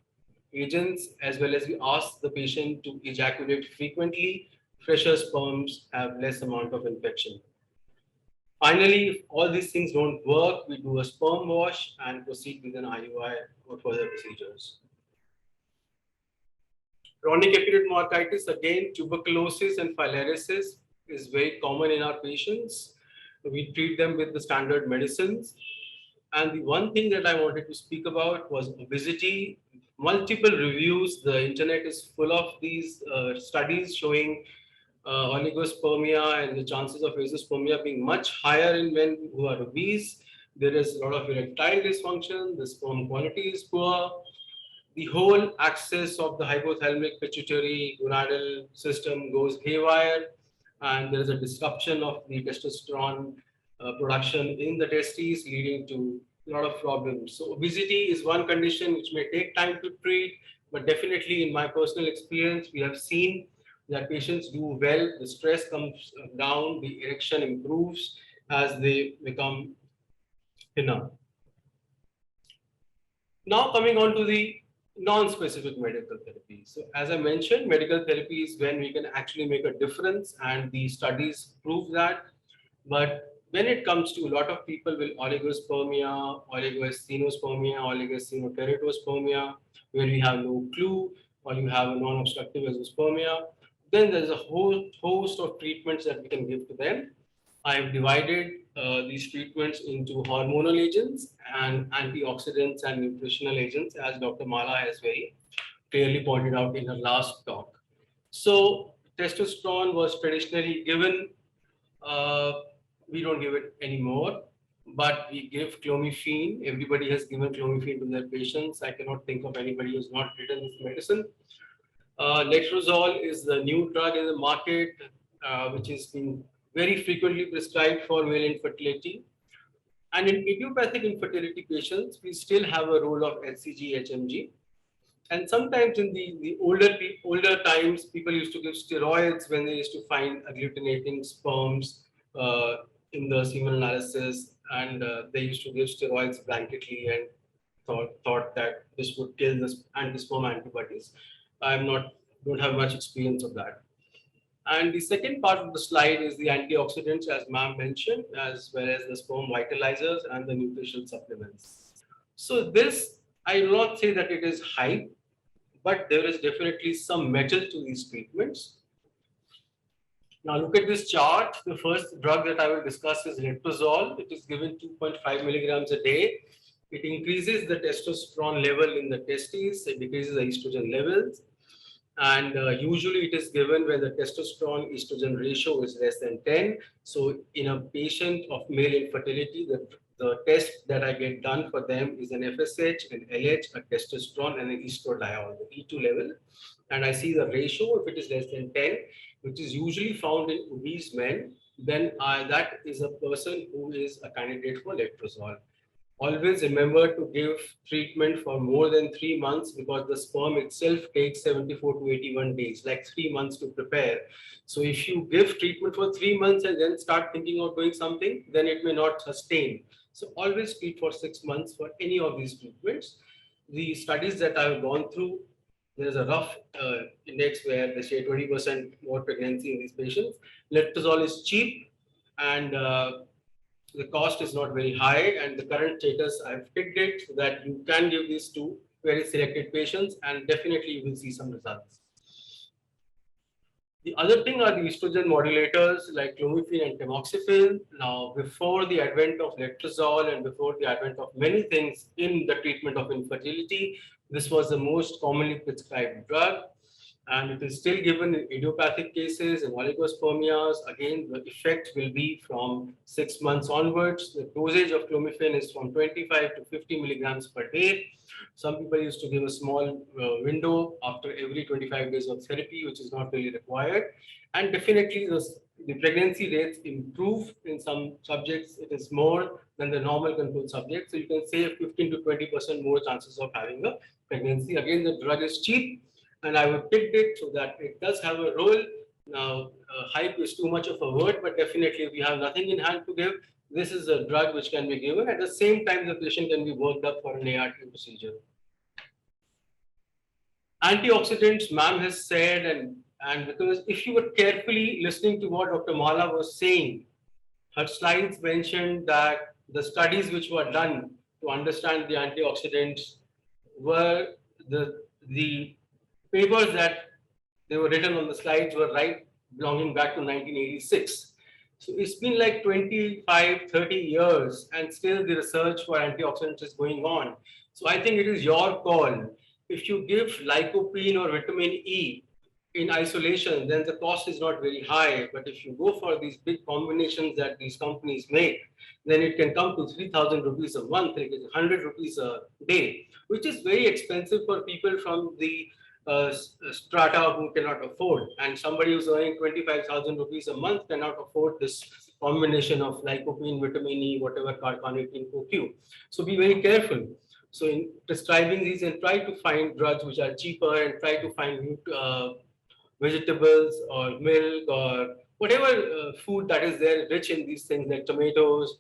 agents, as well as we ask the patient to ejaculate frequently. Fresher sperms have less amount of infection. Finally, if all these things don't work, we do a sperm wash and proceed with an IUI or further procedures. Chronic epididymoarthritis, again, tuberculosis and filariasis is very common in our patients. We treat them with the standard medicines. And the one thing that I wanted to speak about was obesity. Multiple reviews, the internet is full of these studies showing oligospermia and the chances of azoospermia being much higher in men who are obese. There is a lot of erectile dysfunction, the sperm quality is poor. The whole axis of the hypothalamic pituitary gonadal system goes haywire, and there is a disruption of the testosterone production in the testes, leading to a lot of problems. So obesity is one condition which may take time to treat, but definitely in my personal experience, we have seen that patients do well, the stress comes down, the erection improves as they become thinner. Now coming on to the non-specific medical therapy. So as I mentioned, medical therapy is when we can actually make a difference, and the studies prove that. But when it comes to a lot of people with oligospermia, oligoacinospermia, oligocenoteratospermia, where we have no clue, or you have a non-obstructive azoospermia, then there's a whole host of treatments that we can give to them. I have divided these treatments into hormonal agents and antioxidants and nutritional agents, as Dr. Mala has very clearly pointed out in her last talk. So testosterone was traditionally given. We don't give it anymore, but we give clomiphene. Everybody has given clomiphene to their patients. I cannot think of anybody who's not written this medicine. Letrozole is the new drug in the market, which is being very frequently prescribed for male infertility. And in idiopathic infertility patients, we still have a role of HCG, HMG. And sometimes in the older times, people used to give steroids when they used to find agglutinating sperms in the semen analysis, and they used to give steroids blanketly and thought that this would kill the anti-sperm antibodies. Don't have much experience of that. And the second part of the slide is the antioxidants, as ma'am mentioned, as well as the sperm vitalizers and the nutritional supplements. So this, I will not say that it is hype, but there is definitely some metal to these treatments. Now look at this chart. The first drug that I will discuss is letrozole. It is given 2.5 milligrams a day. It increases the testosterone level in the testes. It decreases the estrogen levels. And usually it is given when the testosterone estrogen ratio is less than 10. So in a patient of male infertility, the test that I get done for them is an FSH, an LH, a testosterone, and an estradiol, the E2 level. And I see the ratio, if it is less than 10, which is usually found in obese men, then that is a person who is a candidate for letrozole. Always remember to give treatment for more than 3 months, because the sperm itself takes 74 to 81 days, like 3 months to prepare. So if you give treatment for 3 months and then start thinking of doing something, then it may not sustain. So always treat for 6 months for any of these treatments. The studies that I've gone through, there's a rough index where they say 20% more pregnancy in these patients. Letrozole is cheap, and the cost is not very high, and the current status, I've picked it so that you can give this to very selected patients, and definitely you will see some results. The other thing are the estrogen modulators like clomiphene and tamoxifen. Now, before the advent of letrozole and before the advent of many things in the treatment of infertility, this was the most commonly prescribed drug. And it is still given in idiopathic cases and oligospermias. Again, the effect will be from 6 months onwards. The dosage of clomiphene is from 25 to 50 milligrams per day. Some people used to give a small window after every 25 days of therapy, which is not really required. And definitely the pregnancy rates improve in some subjects. It is more than the normal control subject. So you can say 15 to 20% more chances of having a pregnancy. Again, the drug is cheap. And I would pick it so that it does have a role. Now, hype is too much of a word, but definitely if you have nothing in hand to give, this is a drug which can be given. At the same time, the patient can be worked up for an ART procedure. Antioxidants, ma'am has said, and because if you were carefully listening to what Dr. Mala was saying, her slides mentioned that the studies which were done to understand the antioxidants were the papers that they were written on the slides were belonging back to 1986. So it's been like 25, 30 years and still the research for antioxidants is going on. So I think it is your call. If you give lycopene or vitamin E in isolation, then the cost is not very high. But if you go for these big combinations that these companies make, then it can come to 3,000 rupees a month, it is 100 rupees a day, which is very expensive for people from the strata who cannot afford, and somebody who's earning 25,000 rupees a month cannot afford this combination of lycopene, vitamin E, whatever, carnitine, CoQ. So be very careful. So in prescribing these, and try to find drugs which are cheaper, and try to find vegetables or milk or whatever food that is there rich in these things like tomatoes.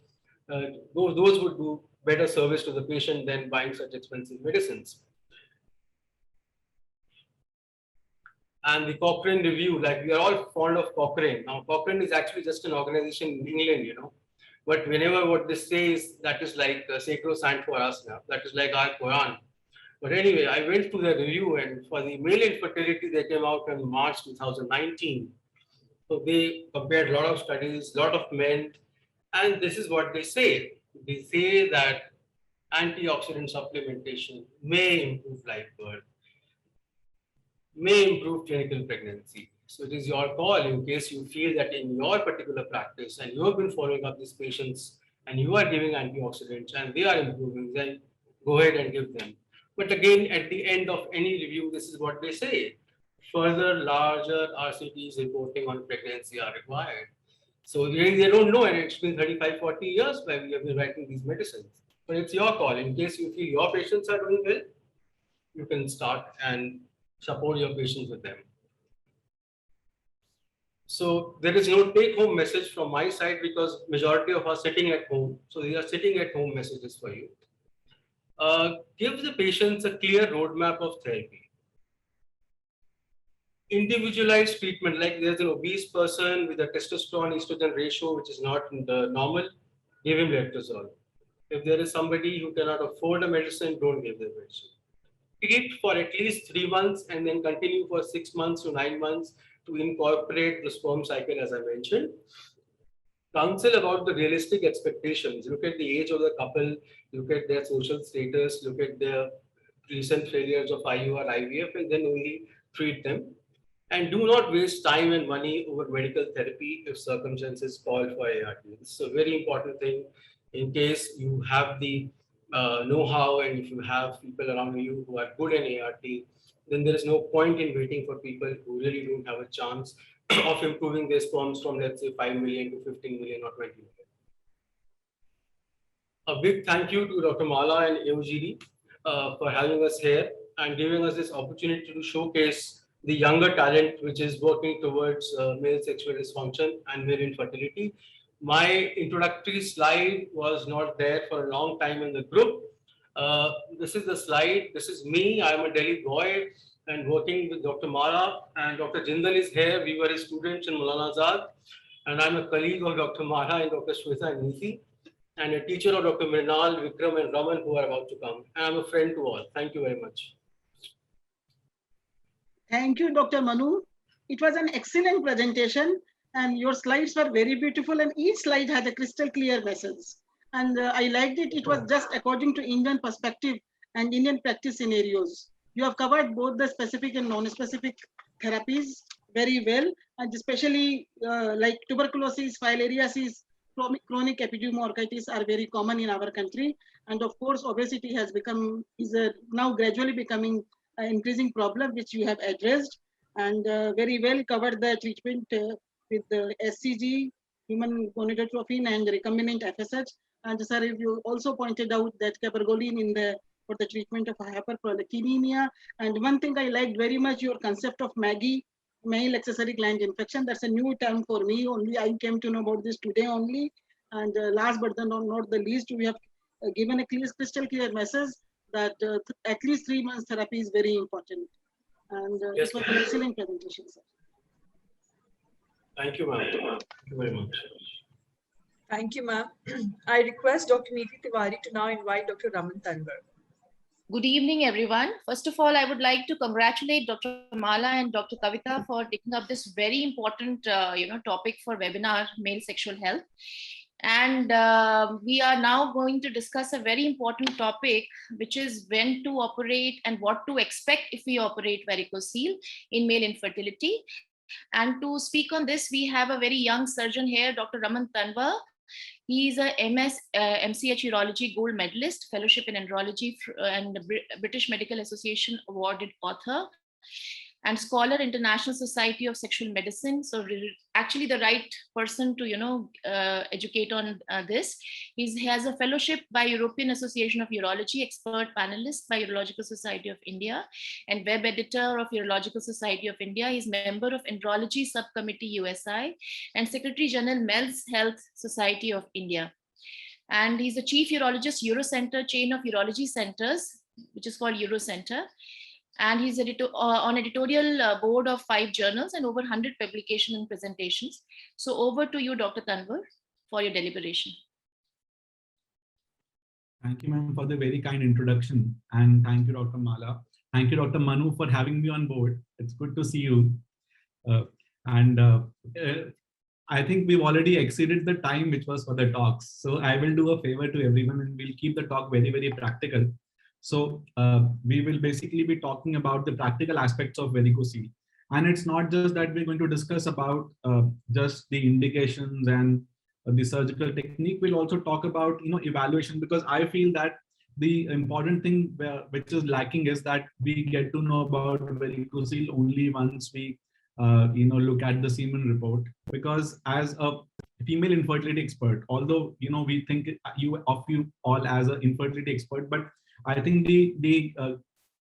Those would do better service to the patient than buying such expensive medicines. And the Cochrane review, like we are all fond of Cochrane. Now, Cochrane is actually just an organization in England, you know. But whenever what they say is that is like sacrosanct for us now, that is like our Quran. But anyway, I went through the review, and for the male infertility, they came out in March 2019. So they compared a lot of studies, a lot of men, and this is what they say. They say that antioxidant supplementation may improve live birth, may improve clinical pregnancy. So it is your call in case you feel that in your particular practice and you have been following up these patients and you are giving antioxidants and they are improving, then go ahead and give them. But again, at the end of any review, this is what they say. Further larger RCTs reporting on pregnancy are required. So really they don't know, and it's been 35, 40 years where we have been writing these medicines. But it's your call. In case you feel your patients are doing well, you can start and support your patients with them. So there is no take-home message from my side because majority of us are sitting at home. So these are sitting at home messages for you. Give the patients a clear roadmap of therapy. Individualized treatment, like there's an obese person with a testosterone estrogen ratio which is not normal, give him letrozole. If there is somebody who cannot afford a medicine, don't give them medicine. Treat for at least 3 months and then continue for 6 months to 9 months to incorporate the sperm cycle, as I mentioned. Counsel about the realistic expectations. Look at the age of the couple, look at their social status, look at their recent failures of IU or IVF, and then only treat them. And do not waste time and money over medical therapy if circumstances call for ART. This is a very important thing in case you have the know-how and if you have people around you who are good in ART, then there is no point in waiting for people who really don't have a chance of improving their sperms from, let's say, 5 million to 15 million or 20 million. A big thank you to Dr. Mala and AOGD for having us here and giving us this opportunity to showcase the younger talent which is working towards male sexual dysfunction and male infertility. My introductory slide was not there for a long time in the group. This is the slide. This is me. I'm a Delhi boy and working with Dr. Mara, and Dr. Jindal is here. We were his students in Maulana Azad, and I'm a colleague of Dr. Mara and Dr. Shweta and Niti, and a teacher of Dr. Mrinal, Vikram and Raman who are about to come. And I'm a friend to all. Thank you very much. Thank you, Dr. Manu. It was an excellent presentation, and your slides were very beautiful, and each slide had a crystal clear message. And I liked it. It was just according to Indian perspective and Indian practice scenarios. You have covered both the specific and non-specific therapies very well, and especially like tuberculosis, filariasis, chronic epidemiorchitis are very common in our country. And of course, obesity has become, now gradually becoming an increasing problem, which you have addressed, and very well covered the treatment with the SCG, human gonadotrophin, and recombinant FSH. And sir, you also pointed out that cabergoline for the treatment of hyperprolactinemia. And one thing I liked very much, your concept of MAGI, male accessory gland infection. That's a new term for me. Only I came to know about this today only. And last but not the least, we have given a crystal clear message that at least 3 months therapy is very important. And yes, it was an excellent presentation, sir. Thank you, ma'am. Thank you very much. Thank you, ma'am. I request Dr. Niti Tiwari to now invite Dr. Raman Tanwar. Good evening, everyone. First of all, I would like to congratulate Dr. Mala and Dr. Kavita for taking up this very important topic for webinar, male sexual health. And we are now going to discuss a very important topic, which is when to operate and what to expect if we operate varicocele in male infertility. And to speak on this, we have a very young surgeon here, Dr. Raman Tanwar. He is a MS MCH Urology Gold Medalist, Fellowship in Andrology and British Medical Association awarded author, and scholar, International Society of Sexual Medicine. So actually the right person to, educate on this. He has a fellowship by European Association of Urology, expert panelist by Urological Society of India, and web editor of Urological Society of India. He's member of Andrology Subcommittee USI and Secretary General Men's Health Society of India. And he's the Chief Urologist, Eurocenter chain of urology centers, which is called Eurocenter. And he's on editorial board of 5 journals and over 100 publications and presentations. So over to you, Dr. Tanwar, for your deliberation. Thank you, ma'am, for the very kind introduction. And thank you, Dr. Mala. Thank you, Dr. Manu, for having me on board. It's good to see you. I think we've already exceeded the time which was for the talks. So I will do a favor to everyone and we'll keep the talk very, very practical. So we will basically be talking about the practical aspects of varicocele. And it's not just that we're going to discuss about just the indications and the surgical technique. We'll also talk about evaluation, because I feel that the important thing which is lacking is that we get to know about varicocele only once we look at the semen report. Because as a female infertility expert, although we think of you all as an infertility expert, but I think the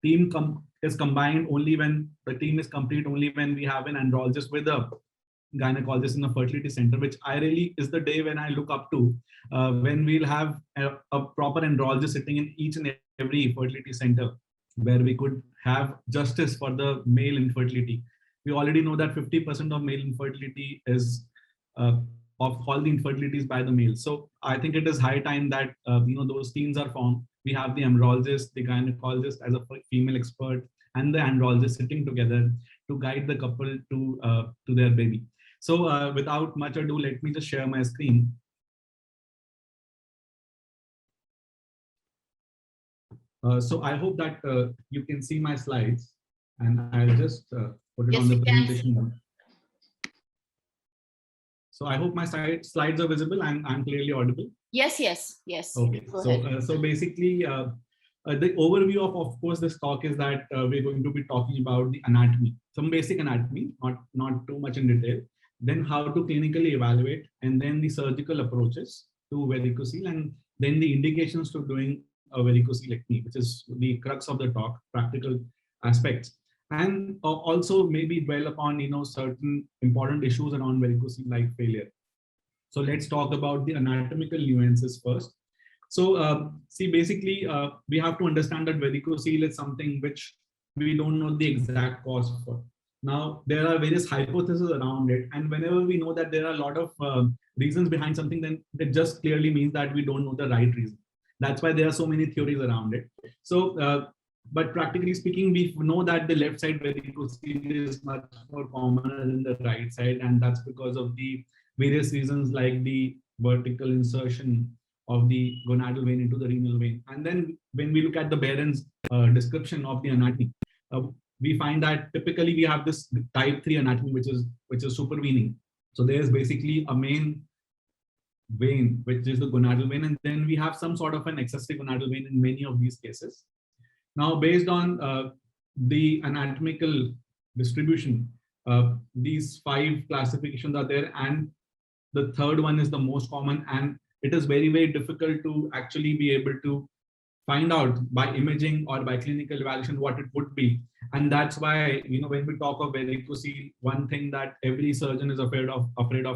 team is combined only when the team is complete only when we have an andrologist with a gynecologist in a fertility center, which I really is the day when I look up to, when we'll have a proper andrologist sitting in each and every fertility center, where we could have justice for the male infertility. We already know that 50% of male infertility is of all the infertilities by the male. So I think it is high time that those teams are formed. We have the andrologist, the gynecologist as a female expert, and the andrologist sitting together to guide the couple to their baby. So without much ado, let me just share my screen. So I hope that you can see my slides, and I'll just put it on the presentation mode. So I hope my slides are visible and I'm clearly audible. Yes. Okay. So basically, the overview of course, this talk is that we're going to be talking about the anatomy, some basic anatomy, not too much in detail. Then how to clinically evaluate, and then the surgical approaches to varicocele, and then the indications to doing a varicocelectomy, which is the crux of the talk, practical aspects. And also maybe dwell upon certain important issues around varicocele like failure. So let's talk about the anatomical nuances first. So see, basically we have to understand that varicocele is something which we don't know the exact cause for. Now there are various hypotheses around it, and whenever we know that there are a lot of reasons behind something, then it just clearly means that we don't know the right reason. That's why there are so many theories around it. So But practically speaking, we know that the left side varicocele is much more common than the right side, and that's because of the various reasons like the vertical insertion of the gonadal vein into the renal vein. And then when we look at the Behrens description of the anatomy, we find that typically we have this type 3 anatomy, which is supervening. So there's basically a main vein, which is the gonadal vein, and then we have some sort of an accessory gonadal vein in many of these cases. Now, based on the anatomical distribution, these 5 classifications are there, and the third one is the most common, and it is very, very difficult to actually be able to find out by imaging or by clinical evaluation what it would be. And that's why, when we talk of varicocele, one thing that every surgeon is afraid of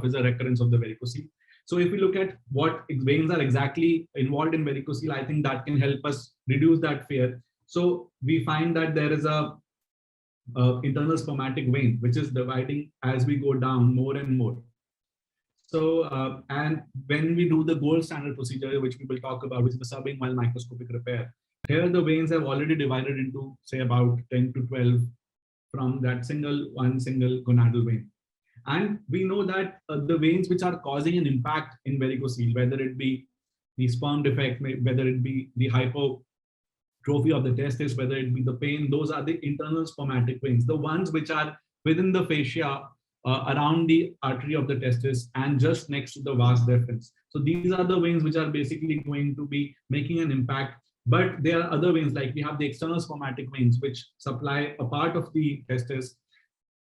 is a recurrence of the varicocele. So if we look at what veins are exactly involved in varicocele, I think that can help us reduce that fear. So we find that there is a internal spermatic vein, which is dividing as we go down more and more. So, and when we do the gold standard procedure, which we will talk about, which is the subinguinal microscopic repair, here the veins have already divided into, say, about 10 to 12 from that one single gonadal vein. And we know that the veins which are causing an impact in varicocele, whether it be the sperm defect, whether it be the hypertrophy of the testis, whether it be the pain, those are the internal spermatic veins, the ones which are within the fascia around the artery of the testis and just next to the vas deferens. So these are the veins which are basically going to be making an impact. But there are other veins, like we have the external spermatic veins, which supply a part of the testis.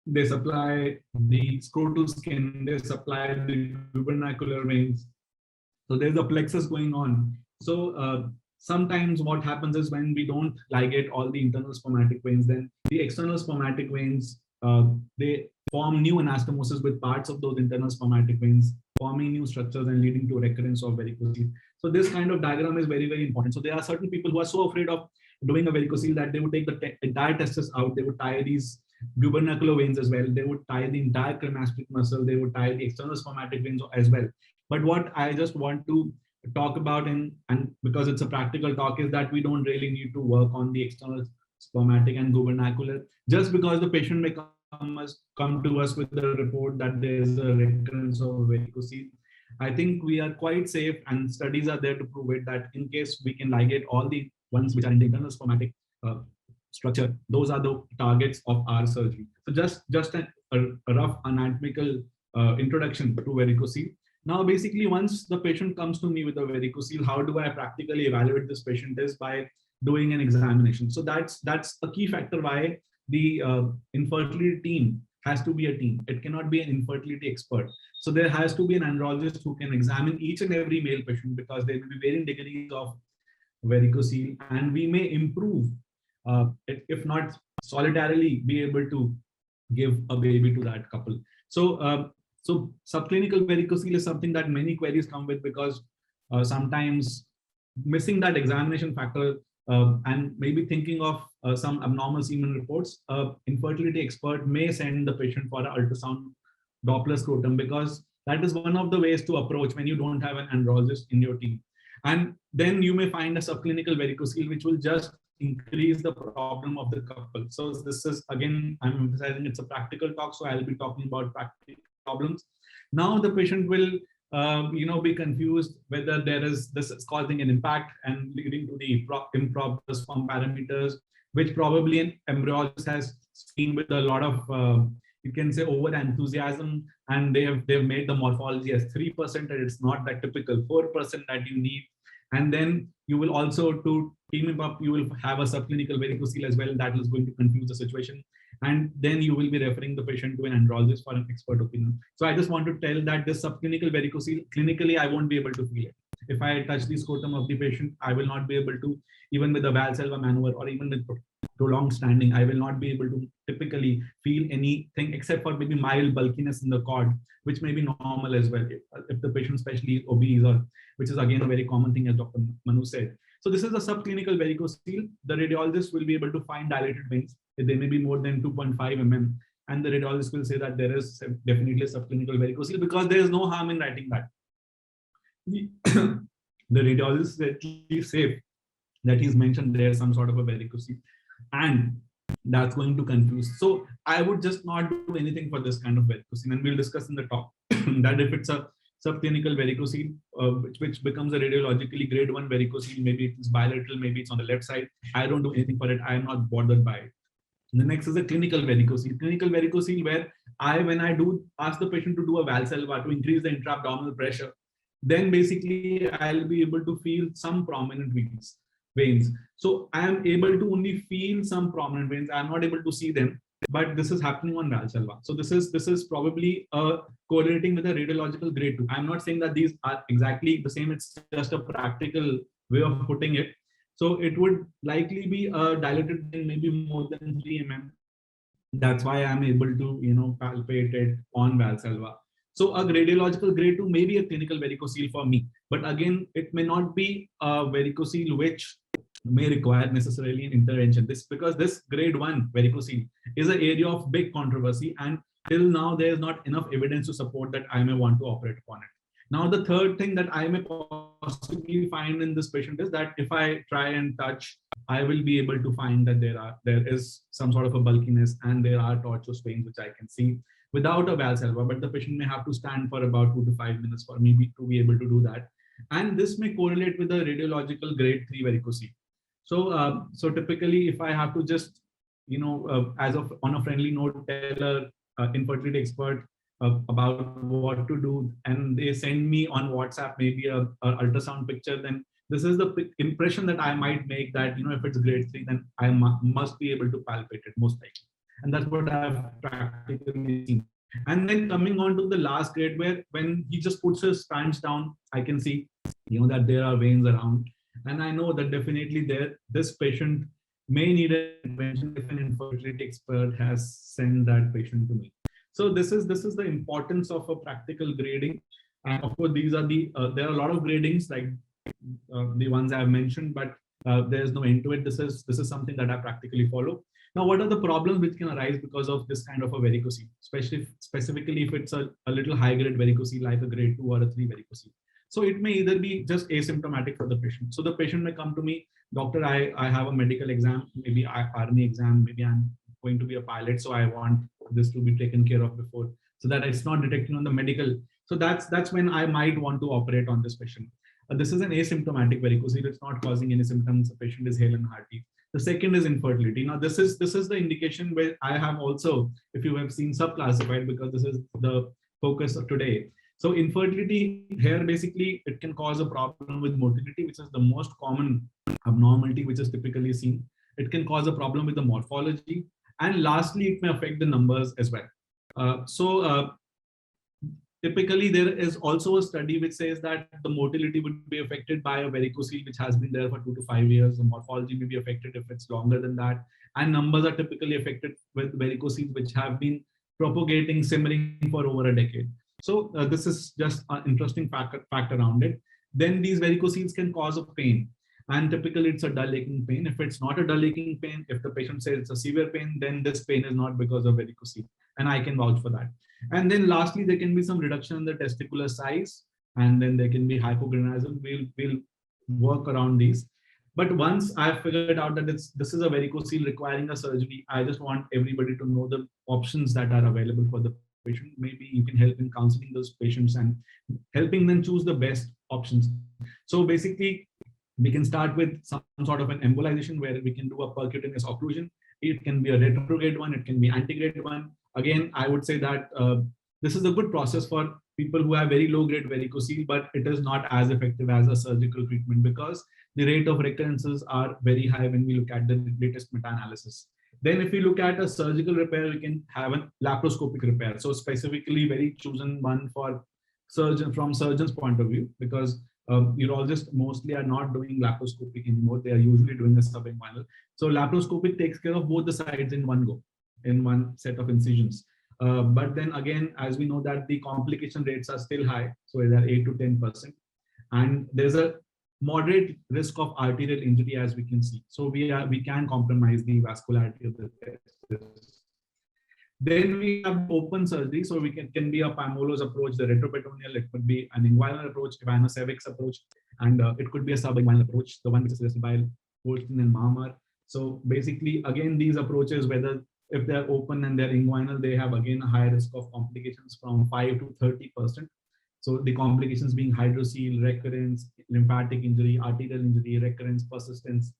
They supply the scrotal skin, they supply the gubernacular veins. So there's a plexus going on. So sometimes what happens is when we don't ligate all the internal spermatic veins, then the external spermatic veins, they form new anastomosis with parts of those internal spermatic veins, forming new structures and leading to recurrence of varicocele. So this kind of diagram is very, very important. So there are certain people who are so afraid of doing a varicocele that they would take the entire testis out, they would tie these gubernacular veins as well, they would tie the entire cremasteric muscle, they would tie the external spermatic veins as well. But what I just want to talk about, and because it's a practical talk, is that we don't really need to work on the external spermatic and gubernacular just because the patient may come to us with a report that there is a recurrence of varicocele. I think we are quite safe, and studies are there to prove it, that in case we can ligate all the ones which are in the internal spermatic structure, those are the targets of our surgery. So just a rough anatomical introduction to varicocele. Now, basically, once the patient comes to me with a varicocele, how do I practically evaluate this patient is by doing an examination. So that's a key factor why the infertility team has to be a team. It cannot be an infertility expert. So there has to be an andrologist who can examine each and every male patient, because there will be varying degrees of varicocele, and we may improve, if not solidarily, be able to give a baby to that couple. So so subclinical varicocele is something that many queries come with, because sometimes missing that examination factor and maybe thinking of some abnormal semen reports, infertility expert may send the patient for an ultrasound Doppler scrotum, because that is one of the ways to approach when you don't have an andrologist in your team. And then you may find a subclinical varicocele, which will just increase the problem of the couple. So this is, again, I'm emphasizing it's a practical talk, so I'll be talking about practical problems. Now the patient will be confused whether this is causing an impact and leading to the improper sperm parameters, which probably an embryologist has seen with a lot of you can say over enthusiasm, and they've made the morphology as 3%, and it's not that typical 4% that you need. And then you will also, to team him up, you will have a subclinical varicocele as well. That is going to confuse the situation. And then you will be referring the patient to an andrologist for an expert opinion. So I just want to tell that this subclinical varicocele, clinically, I won't be able to feel it. If I touch the scrotum of the patient, I will not be able to, even with a Valsalva maneuver or even with prolonged standing, I will not be able to typically feel anything except for maybe mild bulkiness in the cord, which may be normal as well if the patient especially obese, or which is again a very common thing, as Dr. Manu said. So this is a subclinical varicocele. The radiologist will be able to find dilated veins. They may be more than 2.5 mm, and the radiologist will say that there is definitely a subclinical varicocele, because there is no harm in writing that. The radiologist is at least safe that he's mentioned there's some sort of a varicocele, and that's going to confuse. So I would just not do anything for this kind of varicocele, and we'll discuss in the talk that if it's a subclinical varicocele, which becomes a radiologically grade 1 varicocele, maybe it's bilateral, maybe it's on the left side, I don't do anything for it. I am not bothered by it. And the next is a clinical varicocele. Clinical varicocele, where when I do ask the patient to do a valsalva to increase the intra-abdominal pressure, then basically I'll be able to feel some prominent veins. So I am able to only feel some prominent veins. I'm not able to see them, but this is happening on valsalva. So this is probably correlating with a radiological grade 2. I'm not saying that these are exactly the same. It's just a practical way of putting it. So it would likely be dilated in maybe more than 3 mm. That's why I'm able to, palpate it on valsalva. So a radiological grade 2 may be a clinical varicocele for me, but again, it may not be a varicocele which may require necessarily an intervention. Because this grade 1 varicocele is an area of big controversy, and till now there is not enough evidence to support that I may want to operate upon it. Now, the third thing that I may possibly find in this patient is that if I try and touch, I will be able to find that there is some sort of a bulkiness, and there are tortuous veins which I can see without a valsalva, but the patient may have to stand for about 2 to 5 minutes for me to be able to do that. And this may correlate with a radiological grade 3 varicocele. So, so typically, if I have to just, on a friendly note, tell an infertility expert about what to do, and they send me on WhatsApp maybe a ultrasound picture, then this is the impression that I might make that, if it's grade 3, then I must be able to palpate it most likely. And that's what I've practically seen. And then coming on to the last grade, where when he just puts his pants down, I can see, that there are veins around. And I know that definitely this patient may need an intervention if an infertility expert has sent that patient to me. So this is the importance of a practical grading. And of course, these are there are a lot of gradings like the ones I've mentioned, but there's no end to it. This is something that I practically follow. Now, what are the problems which can arise because of this kind of a varicocele, specifically if it's a little high grade varicocele like a grade 2 or a 3 varicocele? So it may either be just asymptomatic for the patient. So the patient may come to me, doctor, I have a medical exam, maybe army exam, maybe I'm going to be a pilot, so I want this to be taken care of before, so that it's not detected on the medical. So that's when I might want to operate on this patient. This is an asymptomatic varicocele. It's not causing any symptoms. The patient is hale and hearty. The second is infertility. Now, this is the indication where I have also, if you have seen, subclassified, because this is the focus of today. So infertility here, basically, it can cause a problem with motility, which is the most common abnormality which is typically seen. It can cause a problem with the morphology. And lastly, it may affect the numbers as well. Typically, there is also a study which says that the motility would be affected by a varicocele which has been there for 2 to 5 years. The morphology may be affected if it's longer than that. And numbers are typically affected with varicoceles which have been propagating, simmering for over a decade. So this is just an interesting fact around it. Then these varicoceles can cause a pain. And typically it's a dull aching pain. If it's not a dull aching pain, if the patient says it's a severe pain, then this pain is not because of varicocele. And I can vouch for that. And then lastly, there can be some reduction in the testicular size, and then there can be hypogonadism. We'll work around these. But once I've figured out that this is a varicocele requiring a surgery, I just want everybody to know the options that are available for the patient. Maybe you can help in counseling those patients and helping them choose the best options. So basically, we can start with some sort of an embolization where we can do a percutaneous occlusion. It can be a retrograde one, it can be antegrade one. Again, I would say that this is a good process for people who have very low grade varicocele, but it is not as effective as a surgical treatment because the rate of recurrences are very high when we look at the latest meta-analysis. Then if we look at a surgical repair, we can have a laparoscopic repair. So specifically very chosen one for from surgeon's point of view, because urologists mostly are not doing laparoscopic anymore. They are usually doing a subinguinal. So laparoscopic takes care of both the sides in one go, in one set of incisions. But then again, as we know that the complication rates are still high, so they are 8 to 10%. And there's a moderate risk of arterial injury, as we can see. So we can compromise the vascularity of the testis. Then we have open surgery. So we can be a Pamolo's approach, the retroperitoneal, it could be an inguinal approach, Ivanosevics approach, and it could be a subinguinal approach, the one which is suggested by Holstein and Mahamar. So basically, again, these approaches, whether if they're open and they're inguinal, they have again a high risk of complications from 5 to 30%. So the complications being hydrocele, recurrence, lymphatic injury, arterial injury, recurrence, persistence.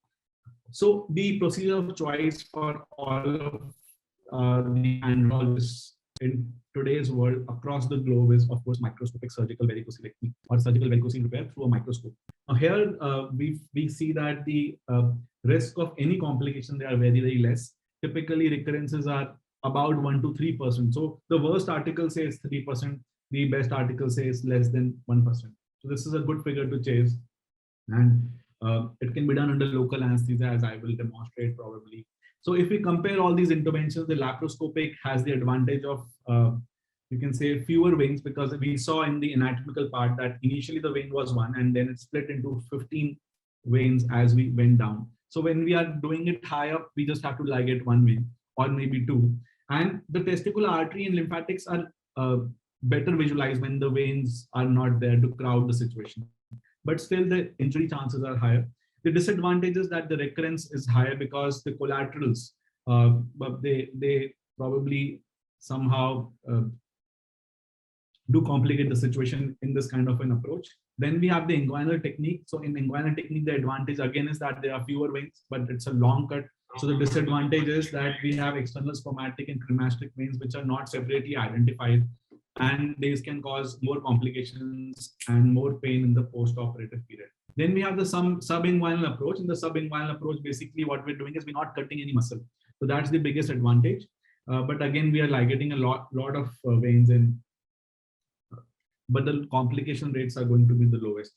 So the procedure of choice for all of the andrologists in today's world across the globe is, of course, microscopic surgical varicocelectomy or surgical varicocele repair through a microscope. Now here we see that the risk of any complication, they are very, very less. Typically recurrences are about 1 to 3%. So the worst article says 3%, the best article says less than 1%. So this is a good figure to chase. And it can be done under local anesthesia, as I will demonstrate probably. So if we compare all these interventions, the laparoscopic has the advantage of, you can say, fewer veins, because we saw in the anatomical part that initially the vein was 1 and then it split into 15 veins as we went down. So when we are doing it high up, we just have to ligate 1 vein or maybe 2. And the testicular artery and lymphatics are better visualized when the veins are not there to crowd the situation. But still the injury chances are higher. The disadvantage is that the recurrence is higher because the collaterals, but they probably somehow do complicate the situation in this kind of an approach. Then we have the inguinal technique. So in inguinal technique, the advantage again is that there are fewer veins, but it's a long cut. So the disadvantage is that we have external spermatic and cremasteric veins, which are not separately identified. And these can cause more complications and more pain in the post-operative period. Then we have the subinguinal approach. In the subinguinal approach, basically what we're doing is we're not cutting any muscle. So that's the biggest advantage. But again, we are ligating a lot of veins in, but the complication rates are going to be the lowest.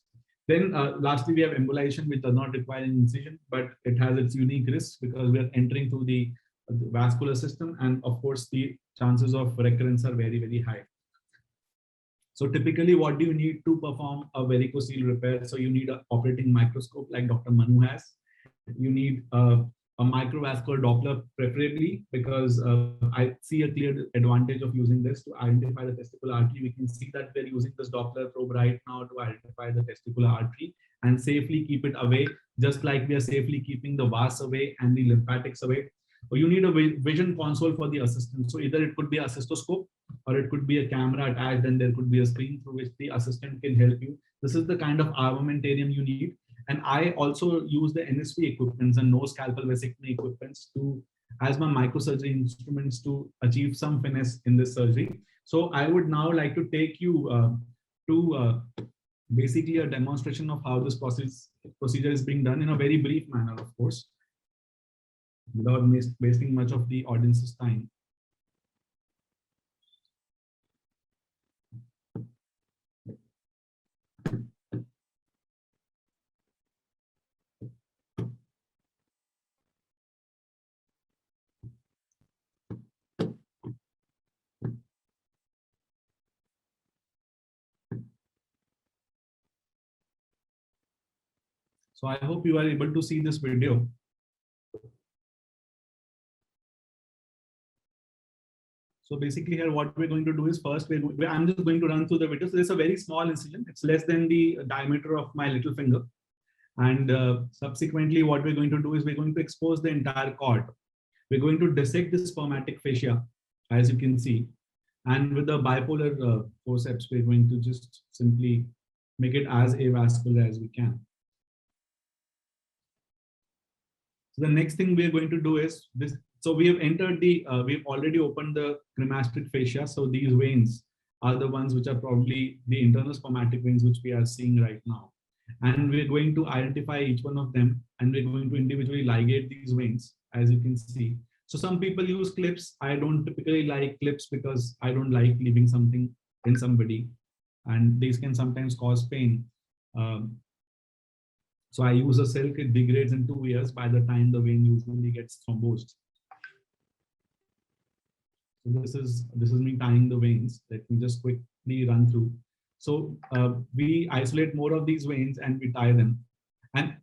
Then lastly, we have embolization, which does not require an incision, but it has its unique risks because we are entering through the vascular system. And of course, the chances of recurrence are very, very high. So typically, what do you need to perform a varicocele repair? So you need an operating microscope like Dr. Manu has. You need a microvascular Doppler preferably, because I see a clear advantage of using this to identify the testicular artery. We can see that we're using this Doppler probe right now to identify the testicular artery and safely keep it away, just like we are safely keeping the vas away and the lymphatics away. Or you need a vision console for the assistant. So either it could be a cystoscope or it could be a camera attached, and there could be a screen through which the assistant can help you. This is the kind of armamentarium you need. And I also use the NSV equipments and no scalpel vasectomy equipments to, as my microsurgery instruments to achieve some finesse in this surgery. So I would now like to take you to basically a demonstration of how this procedure is being done in a very brief manner, of course, without wasting much of the audience's time. So I hope you are able to see this video. So basically here, what we're going to do is first, I'm just going to run through the video. So there's a very small incision. It's less than the diameter of my little finger. And subsequently, what we're going to do is we're going to expose the entire cord. We're going to dissect the spermatic fascia, as you can see. And with the bipolar forceps, we're going to just simply make it as avascular as we can. So the next thing we're going to do is this. So we have entered we've already opened the cremasteric fascia. So these veins are the ones which are probably the internal spermatic veins, which we are seeing right now. And we're going to identify each one of them, and we're going to individually ligate these veins, as you can see. So some people use clips. I don't typically like clips because I don't like leaving something in somebody, and these can sometimes cause pain. So I use a silk. It degrades in 2 years by the time the vein usually gets thrombosed. So this is me tying the veins. Let me just quickly run through. So we isolate more of these veins and we tie them. And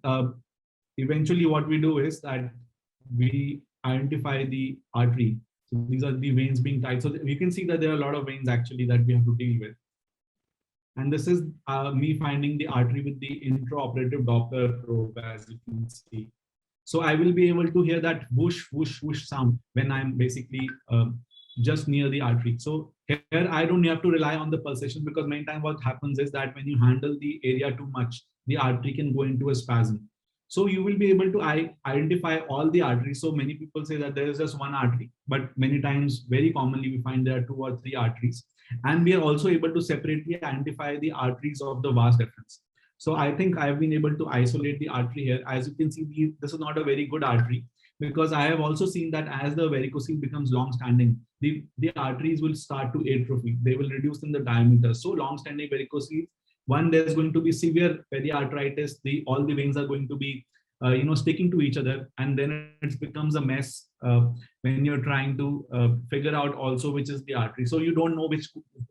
eventually what we do is that we identify the artery. So these are the veins being tied. So you can see that there are a lot of veins actually that we have to deal with. And this is me finding the artery with the intraoperative Doppler probe, as you can see. So I will be able to hear that whoosh, whoosh, whoosh sound when I'm basically just near the artery. So here I don't have to rely on the pulsation, because many times what happens is that when you handle the area too much, the artery can go into a spasm. So you will be able to identify all the arteries. So many people say that there is just one artery, but many times, very commonly, we find there are 2 or 3 arteries. And we are also able to separately identify the arteries of the vas deferens. So I think I've been able to isolate the artery here. As you can see, this is not a very good artery, because I have also seen that as the varicocele becomes long-standing, the arteries will start to atrophy. They will reduce in the diameter. So long-standing varicocele, one, there's going to be severe periarteritis. All the veins are going to be sticking to each other, and then it becomes a mess when you're trying to figure out also which is the artery. So you don't know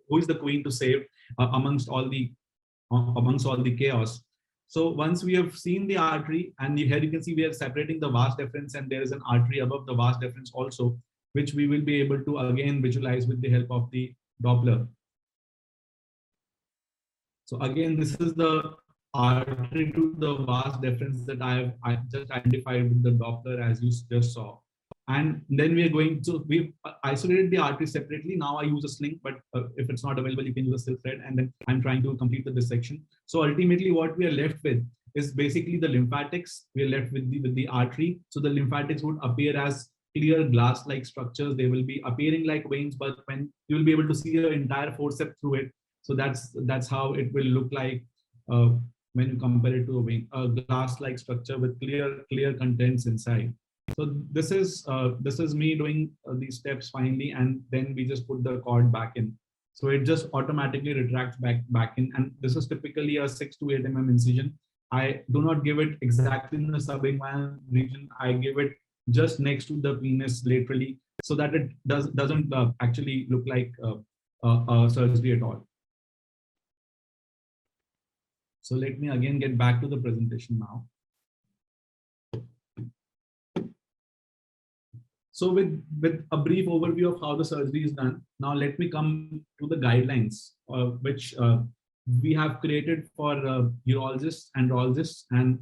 who is the queen to save amongst all the chaos. So once we have seen the artery, and here you can see we are separating the vas deferens, and there is an artery above the vas deferens also, which we will be able to again visualize with the help of the Doppler. So again, this is the artery to the vas deferens that I just identified with the Doppler, as you just saw. And then we are going to, we've isolated the artery separately. Now I use a sling, but if it's not available, you can use a silk thread. And then I'm trying to complete the dissection. So ultimately what we are left with is basically the lymphatics. We are left with the artery. So the lymphatics would appear as clear glass-like structures. They will be appearing like veins, but when you will be able to see the entire forceps through it. So that's how it will look like when you compare it to a vein, a glass-like structure with clear contents inside. So this is me doing these steps finally, and then we just put the cord back in. So it just automatically retracts back in, and this is typically a 6 to 8 mm incision. I do not give it exactly in the subinguinal region. I give it just next to the penis laterally, so that it doesn't actually look like surgery at all. So let me again get back to the presentation now. So with a brief overview of how the surgery is done, now let me come to the guidelines, which we have created for urologists, andrologists, and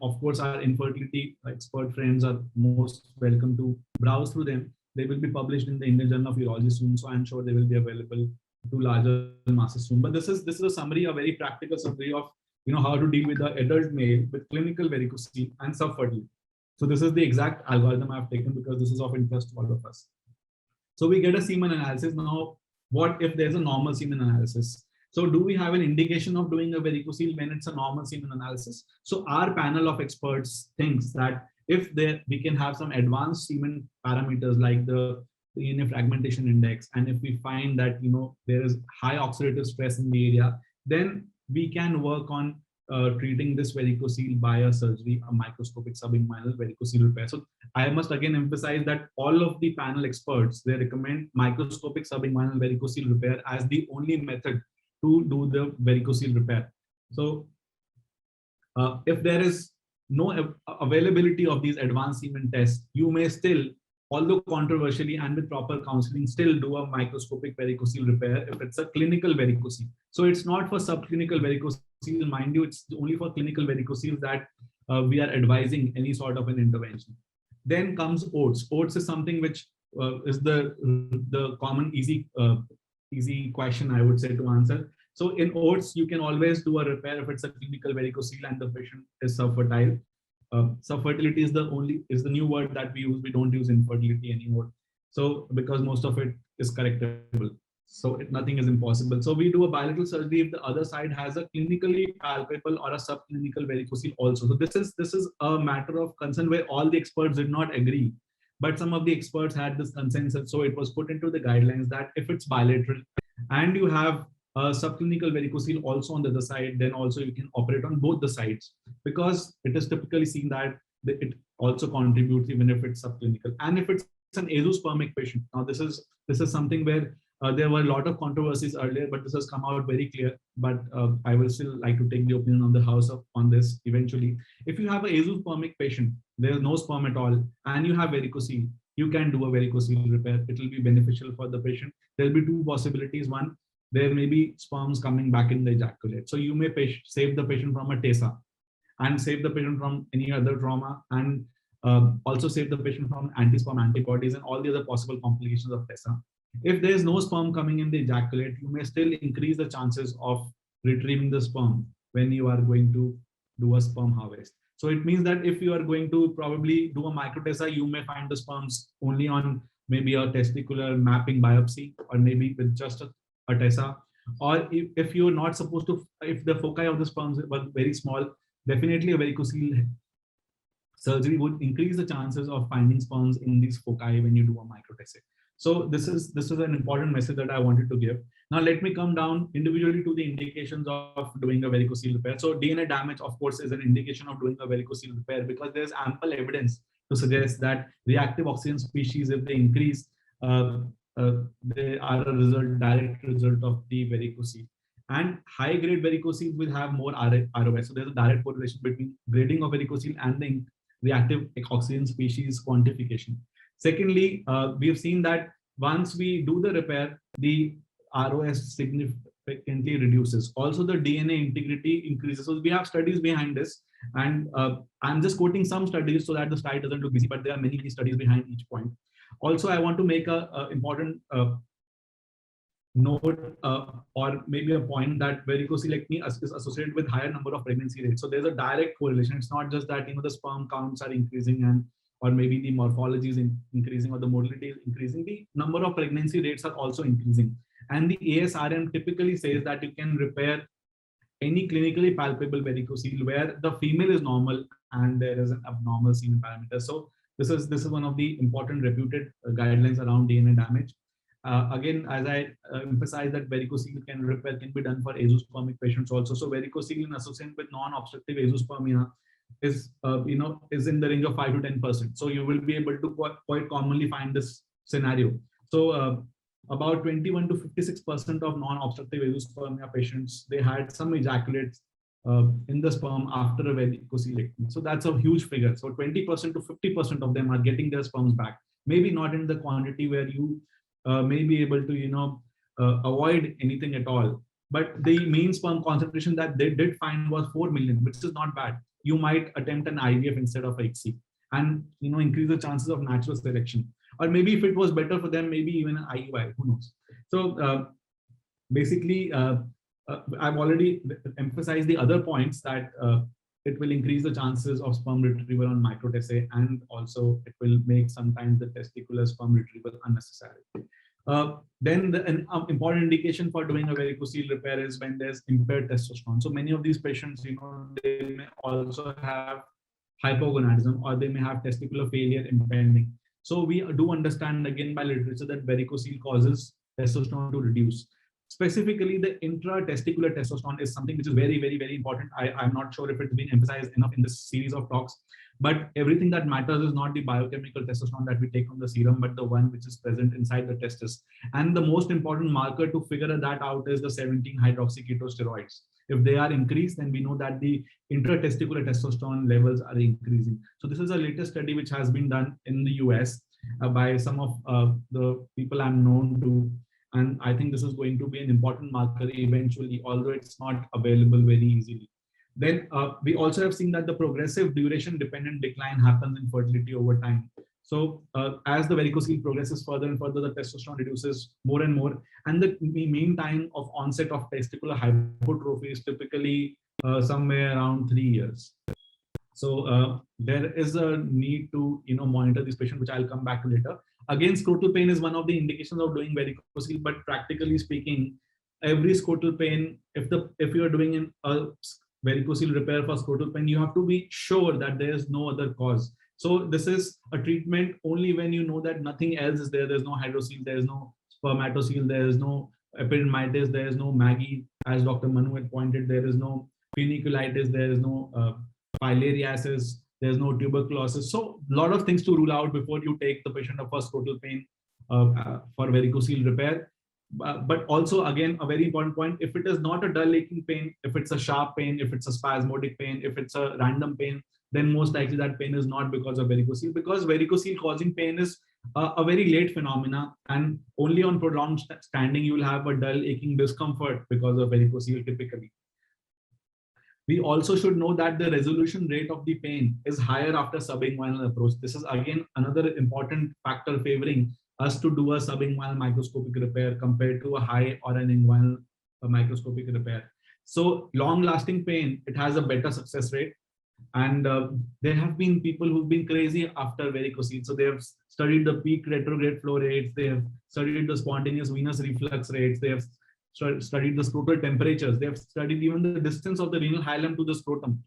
of course our infertility expert friends are most welcome to browse through them. They will be published in the Indian Journal of Urology soon, so I'm sure they will be available to larger masses soon. But this is a summary, a very practical summary of how to deal with the adult male with clinical varicocele and subfertility. So this is the exact algorithm I've taken because this is of interest to all of us. So we get a semen analysis. Now, what if there's a normal semen analysis? So do we have an indication of doing a varicocele when it's a normal semen analysis? So our panel of experts thinks that if we can have some advanced semen parameters like the DNA fragmentation index, and if we find that there is high oxidative stress in the area, then we can work on treating this varicocele by a surgery, a microscopic subinguinal varicocele repair. So I must again emphasize that all of the panel experts, they recommend microscopic subinguinal varicocele repair as the only method to do the varicocele repair. So if there is no availability of these advanced semen tests, you may still, although controversially and with proper counseling, still do a microscopic varicocele repair if it's a clinical varicocele. So it's not for subclinical varicocele, mind you, it's only for clinical varicocele that we are advising any sort of an intervention. Then comes oats. Oats is something which is the common easy question I would say to answer. So in oats, you can always do a repair if it's a clinical varicocele and the patient is subfertile. Subfertility is the new word that we use. We don't use infertility anymore. So because most of it is correctable. So nothing is impossible. So we do a bilateral surgery if the other side has a clinically palpable or a subclinical varicocele also. So this is a matter of concern where all the experts did not agree, but some of the experts had this consensus. So it was put into the guidelines that if it's bilateral and you have a subclinical varicocele also on the other side, then also you can operate on both the sides, because it is typically seen that it also contributes even if it's subclinical. And if it's an azoospermic patient, now this is something where there were a lot of controversies earlier, but this has come out very clear. But I will still like to take the opinion of the house on this eventually. If you have an azoospermic patient, there is no sperm at all, and you have varicocele, you can do a varicocele repair. It will be beneficial for the patient. There will be two possibilities. One, there may be sperms coming back in the ejaculate. So you may save the patient from a TESA. and save the patient from any other trauma, and also save the patient from anti-sperm antibodies and all the other possible complications of TESA. If there is no sperm coming in the ejaculate, you may still increase the chances of retrieving the sperm when you are going to do a sperm harvest. So it means that if you are going to probably do a micro TESA, you may find the sperms only on maybe a testicular mapping biopsy, or maybe with just a TESA. Or if you're not supposed to, if the foci of the sperms were very small, definitely a varicocele surgery would increase the chances of finding sperms in these foci when you do a micro TESA. So this is an important message that I wanted to give. Now let me come down individually to the indications of doing a varicocele repair. So DNA damage, of course, is an indication of doing a varicocele repair, because there's ample evidence to suggest that reactive oxygen species, if they increase, they are a direct result of the varicocele. And high-grade varicocele will have more ROS. So there's a direct correlation between grading of varicocele and the reactive oxygen species quantification. Secondly, we have seen that once we do the repair, the ROS significantly reduces. Also, the DNA integrity increases. So we have studies behind this, and I'm just quoting some studies so that the slide doesn't look busy, but there are many, many studies behind each point. Also, I want to make a important note or maybe a point that varicocelectomy is associated with higher number of pregnancy rates. So there's a direct correlation. It's not just that the sperm counts are increasing and or maybe the morphology is increasing or the motility is increasing. The number of pregnancy rates are also increasing. And the ASRM typically says that you can repair any clinically palpable varicocele where the female is normal and there is an abnormal semen parameter. So this is one of the important reputed guidelines around DNA damage. Again, as I emphasize that varicocele repair can be done for azoospermic patients also. So varicocele in association with non-obstructive azoospermia is in the range of 5 to 10%. So you will be able to quite commonly find this scenario. So about 21 to 56% of non-obstructive azoospermia patients, they had some ejaculates in the sperm after a varicocelectomy. So that's a huge figure. So 20% to 50% of them are getting their sperms back. Maybe not in the quantity where you may be able to avoid anything at all. But the mean sperm concentration that they did find was 4 million, which is not bad. You might attempt an IVF instead of FOGSI and increase the chances of natural selection. Or maybe if it was better for them, maybe even an IUI, who knows. So basically, I've already emphasized the other points that it will increase the chances of sperm retrieval on micro-TESA, and also it will make sometimes the testicular sperm retrieval unnecessary. Then an important indication for doing a varicocele repair is when there's impaired testosterone. So many of these patients, they may also have hypogonadism or they may have testicular failure impending. So we do understand again by literature that varicocele causes testosterone to reduce. Specifically, the intratesticular testosterone is something which is very, very, very important. I'm not sure if it's been emphasized enough in this series of talks, but everything that matters is not the biochemical testosterone that we take from the serum, but the one which is present inside the testis. And the most important marker to figure that out is the 17-hydroxyketosteroids. If they are increased, then we know that the intratesticular testosterone levels are increasing. So this is a latest study which has been done in the US by some of the people I'm known to. And I think this is going to be an important marker eventually, although it's not available very easily. Then we also have seen that the progressive duration-dependent decline happens in fertility over time. So as the varicocele progresses further and further, the testosterone reduces more and more. And the mean time of onset of testicular hypertrophy is typically somewhere around 3 years. So there is a need to monitor this patient, which I'll come back to later. Again, scrotal pain is one of the indications of doing varicocele, but practically speaking, every scrotal pain, if you're doing a varicocele repair for scrotal pain, you have to be sure that there is no other cause. So this is a treatment only when you know that nothing else is there. There's no hydrocele, there is no spermatocele, there is no epidermitis, there is no Maggie, as Dr. Manu had pointed, there is no funiculitis, there is no filariasis, there's no tuberculosis. So a lot of things to rule out before you take the patient up for scrotal pain for varicocele repair. But also, again, a very important point, if it is not a dull aching pain, if it's a sharp pain, if it's a spasmodic pain, if it's a random pain, then most likely that pain is not because of varicocele, because varicocele causing pain is a very late phenomena, and only on prolonged standing you will have a dull aching discomfort because of varicocele typically. We also should know that the resolution rate of the pain is higher after subinguinal approach. This is again another important factor favoring us to do a subinguinal microscopic repair compared to a high or an inguinal microscopic repair. So long-lasting pain, it has a better success rate. And there have been people who've been crazy after varicocele. So they have studied the peak retrograde flow rates, they have studied the spontaneous venous reflux rates, they have studied the scrotal temperatures, they have studied even the distance of the renal hilum to the scrotum,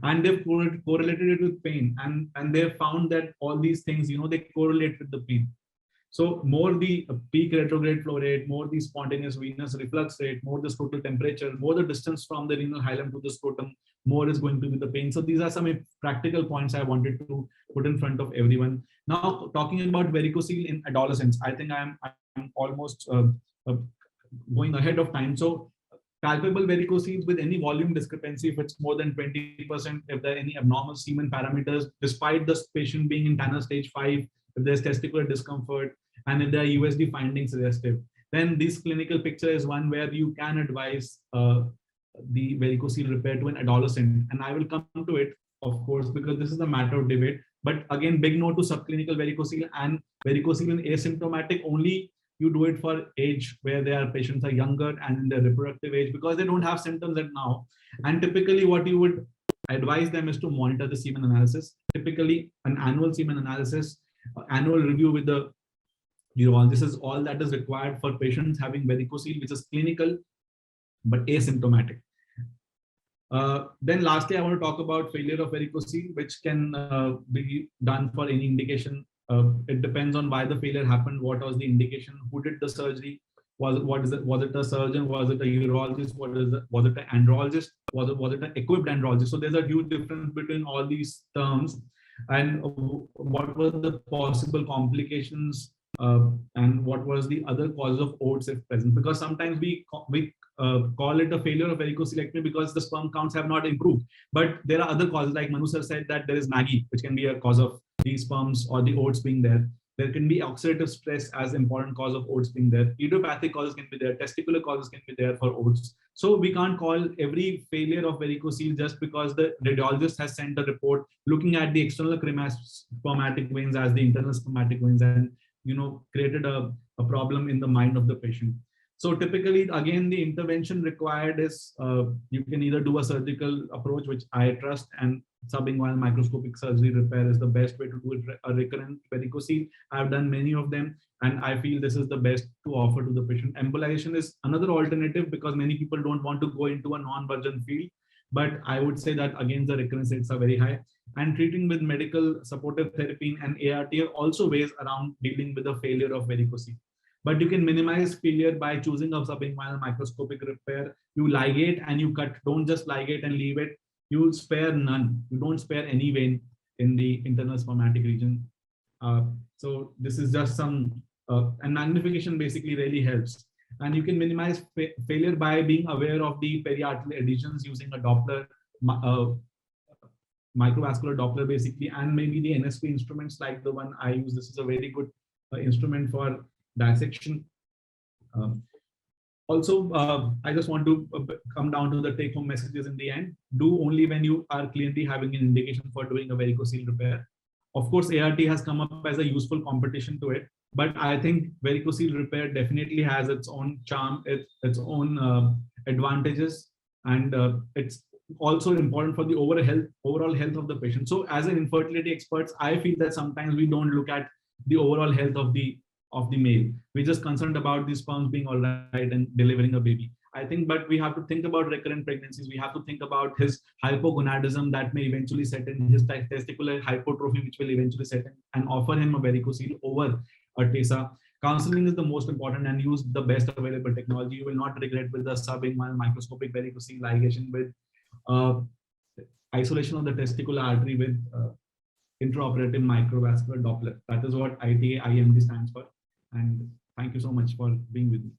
and they've correlated it with pain, and they have found that all these things, they correlate with the pain. So more the peak retrograde flow rate, more the spontaneous venous reflux rate, more the scrotal temperature, more the distance from the renal hilum to the scrotum, more is going to be the pain. So these are some practical points I wanted to put in front of everyone. Now, talking about varicocele in adolescents, I think I'm almost going ahead of time. So palpable varicoceles with any volume discrepancy, if it's more than 20%, if there are any abnormal semen parameters, despite the patient being in Tanner stage 5, if there's testicular discomfort, and if there are USD findings suggestive, then this clinical picture is one where you can advise the varicocele repair to an adolescent. And I will come to it, of course, because this is a matter of debate. But again, big no to subclinical varicocele, and varicocele in asymptomatic only. You do it for age where their patients are younger and in their reproductive age, because they don't have symptoms at now. And typically what you would advise them is to monitor the semen analysis, typically an annual semen analysis, annual review with the urologist. This is all that is required for patients having varicocele, which is clinical but asymptomatic. Then lastly, I want to talk about failure of varicocele, which can be done for any indication. It depends on why the failure happened, what was the indication, who did the surgery, was it a surgeon, was it a urologist, was it an andrologist, was it an equipped andrologist? So there's a huge difference between all these terms, and what were the possible complications, and what was the other cause of OATS if present, because sometimes we call it a failure of varicocelectomy because the sperm counts have not improved, but there are other causes, like Manu sir said that there is Maggie, which can be a cause of these sperms or the OATS being there. There can be oxidative stress as important cause of OATS being there. Idiopathic causes can be there. Testicular causes can be there for OATS. So we can't call every failure of varicocele just because the radiologist has sent a report looking at the external spermatic veins as the internal spermatic veins, and created a problem in the mind of the patient. So typically, again, the intervention required is you can either do a surgical approach, which I trust, and subinguinal microscopic surgery repair is the best way to do it. A recurrent varicocele, I've done many of them, and I feel this is the best to offer to the patient. Embolization is another alternative because many people don't want to go into a non-virgin field, but I would say that again, the recurrence rates are very high. And treating with medical supportive therapy and ART are also ways around dealing with the failure of varicocele. But you can minimize failure by choosing a subinguinal microscopic repair. You ligate and you cut. Don't just ligate and leave it. You spare none. You don't spare any vein in the internal spermatic region. So this is just some, and magnification basically really helps. And you can minimize failure by being aware of the periarterial adhesions using a Doppler, microvascular Doppler basically, and maybe the NSP instruments like the one I use. This is a very good instrument for dissection. Also, I just want to come down to the take-home messages in the end. Do only when you are clearly having an indication for doing a varicocele repair. Of course, ART has come up as a useful competition to it, but I think varicocele repair definitely has its own charm, its own advantages, and it's also important for the overall health of the patient. So as an infertility experts, I feel that sometimes we don't look at the overall health of the male. We're just concerned about the sperms being all right and delivering a baby. I think, but we have to think about recurrent pregnancies. We have to think about his hypogonadism that may eventually set in, his testicular hypertrophy, which will eventually set in, and offer him a varicocele over a TESA. Counseling is the most important, and use the best available technology. You will not regret with the subinguinal microscopic varicocele ligation with isolation of the testicular artery with intraoperative microvascular Doppler. That is what ITA-IMD stands for. And thank you so much for being with me.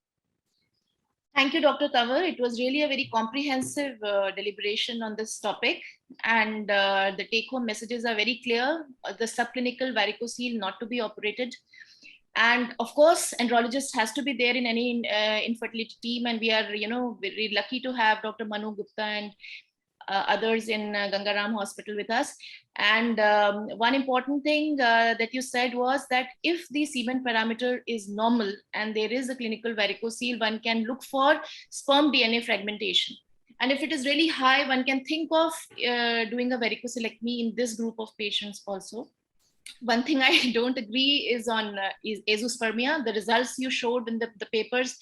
Thank you, Dr. Tanwar. It was really a very comprehensive deliberation on this topic, and the take-home messages are very clear. The subclinical varicocele not to be operated, and of course, andrologist has to be there in any infertility team. And we are, very lucky to have Dr. Manu Gupta and others in Gangaram Hospital with us. And one important thing that you said was that if the semen parameter is normal and there is a clinical varicocele, one can look for sperm DNA fragmentation. And if it is really high, one can think of doing a varicocelectomy in this group of patients also. One thing I don't agree is on is azoospermia. The results you showed in the papers,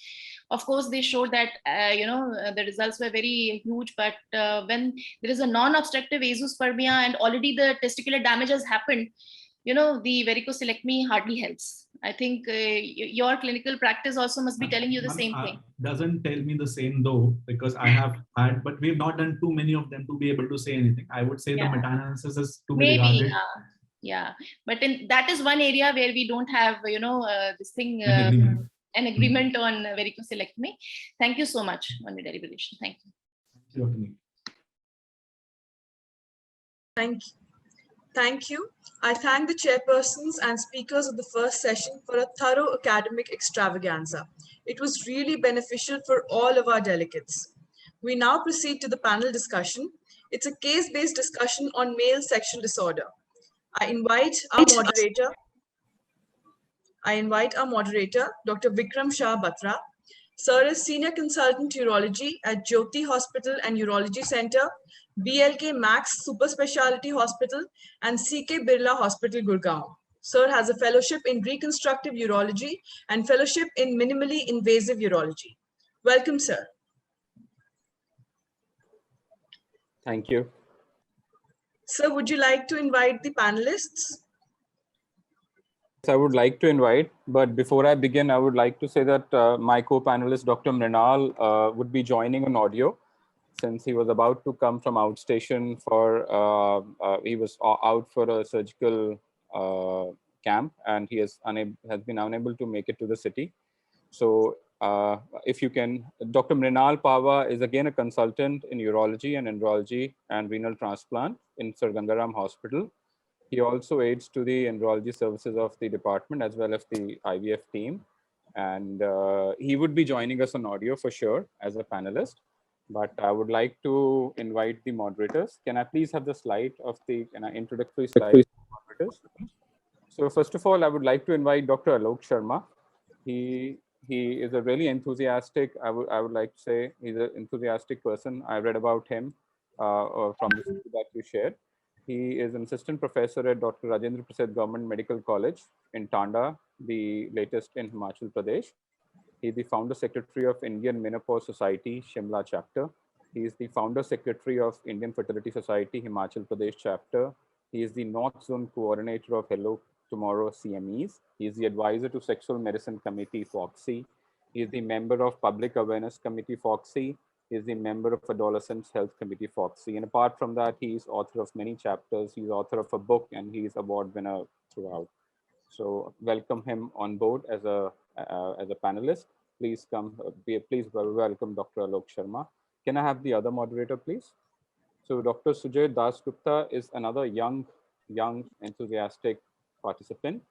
of course, they showed that, the results were very huge, but when there is a non-obstructive azoospermia and already the testicular damage has happened, the varicocelectomy hardly helps. I think your clinical practice also must be telling you the same thing. Doesn't tell me the same though, because I have had, but we've not done too many of them to be able to say anything. I would say the meta-analysis is to be regarded. Yeah, but that is one area where we don't have, this thing, an agreement on varicocelectomy. Thank you so much on your deliberation. Thank you. Thank you. I thank the chairpersons and speakers of the first session for a thorough academic extravaganza. It was really beneficial for all of our delegates. We now proceed to the panel discussion. It's a case-based discussion on male sexual disorder. I invite our moderator, Dr. Vikram Shah Batra. Sir is Senior Consultant Urology at Jyoti Hospital and Urology Center, BLK Max Super Speciality Hospital, and CK Birla Hospital, Gurgaon. Sir has a fellowship in reconstructive urology and fellowship in minimally invasive urology. Welcome, sir. Thank you. Sir, would you like to invite the panelists? I would like to invite, but before I begin, I would like to say that my co-panelist, Dr. Mrinal, would be joining on audio since he was about to come from outstation for, he was out for a surgical camp and he has been unable to make it to the city. So if you can, Dr. Mrinal Pava is again a consultant in urology and andrology and renal transplant in Sir Gangaram Hospital. He also aids to the andrology services of the department as well as the IVF team. And he would be joining us on audio for sure as a panelist. But I would like to invite the moderators. Can I please have the slide of the introductory slide of the moderators? So first of all, I would like to invite Dr. Alok Sharma. He is a really enthusiastic, I would like to say, he's an enthusiastic person. I read about him from the study that you shared. He is an assistant professor at Dr. Rajendra Prasad Government Medical College in Tanda, the latest in Himachal Pradesh. He is the founder secretary of Indian Menopause Society, Shimla chapter. He is the founder secretary of Indian Fertility Society, Himachal Pradesh chapter. He is the North Zone coordinator of Hello Tomorrow CMEs. He is the advisor to Sexual Medicine Committee, FOGSI. He is the member of Public Awareness Committee, FOGSI. He is the member of Adolescents Health Committee, FOGSI. And apart from that, he is author of many chapters. He's author of a book and he is award winner throughout. So welcome him on board as a panelist. Please welcome Dr. Alok Sharma. Can I have the other moderator, please? So Dr. Sujay Das Gupta is another young, enthusiastic participant.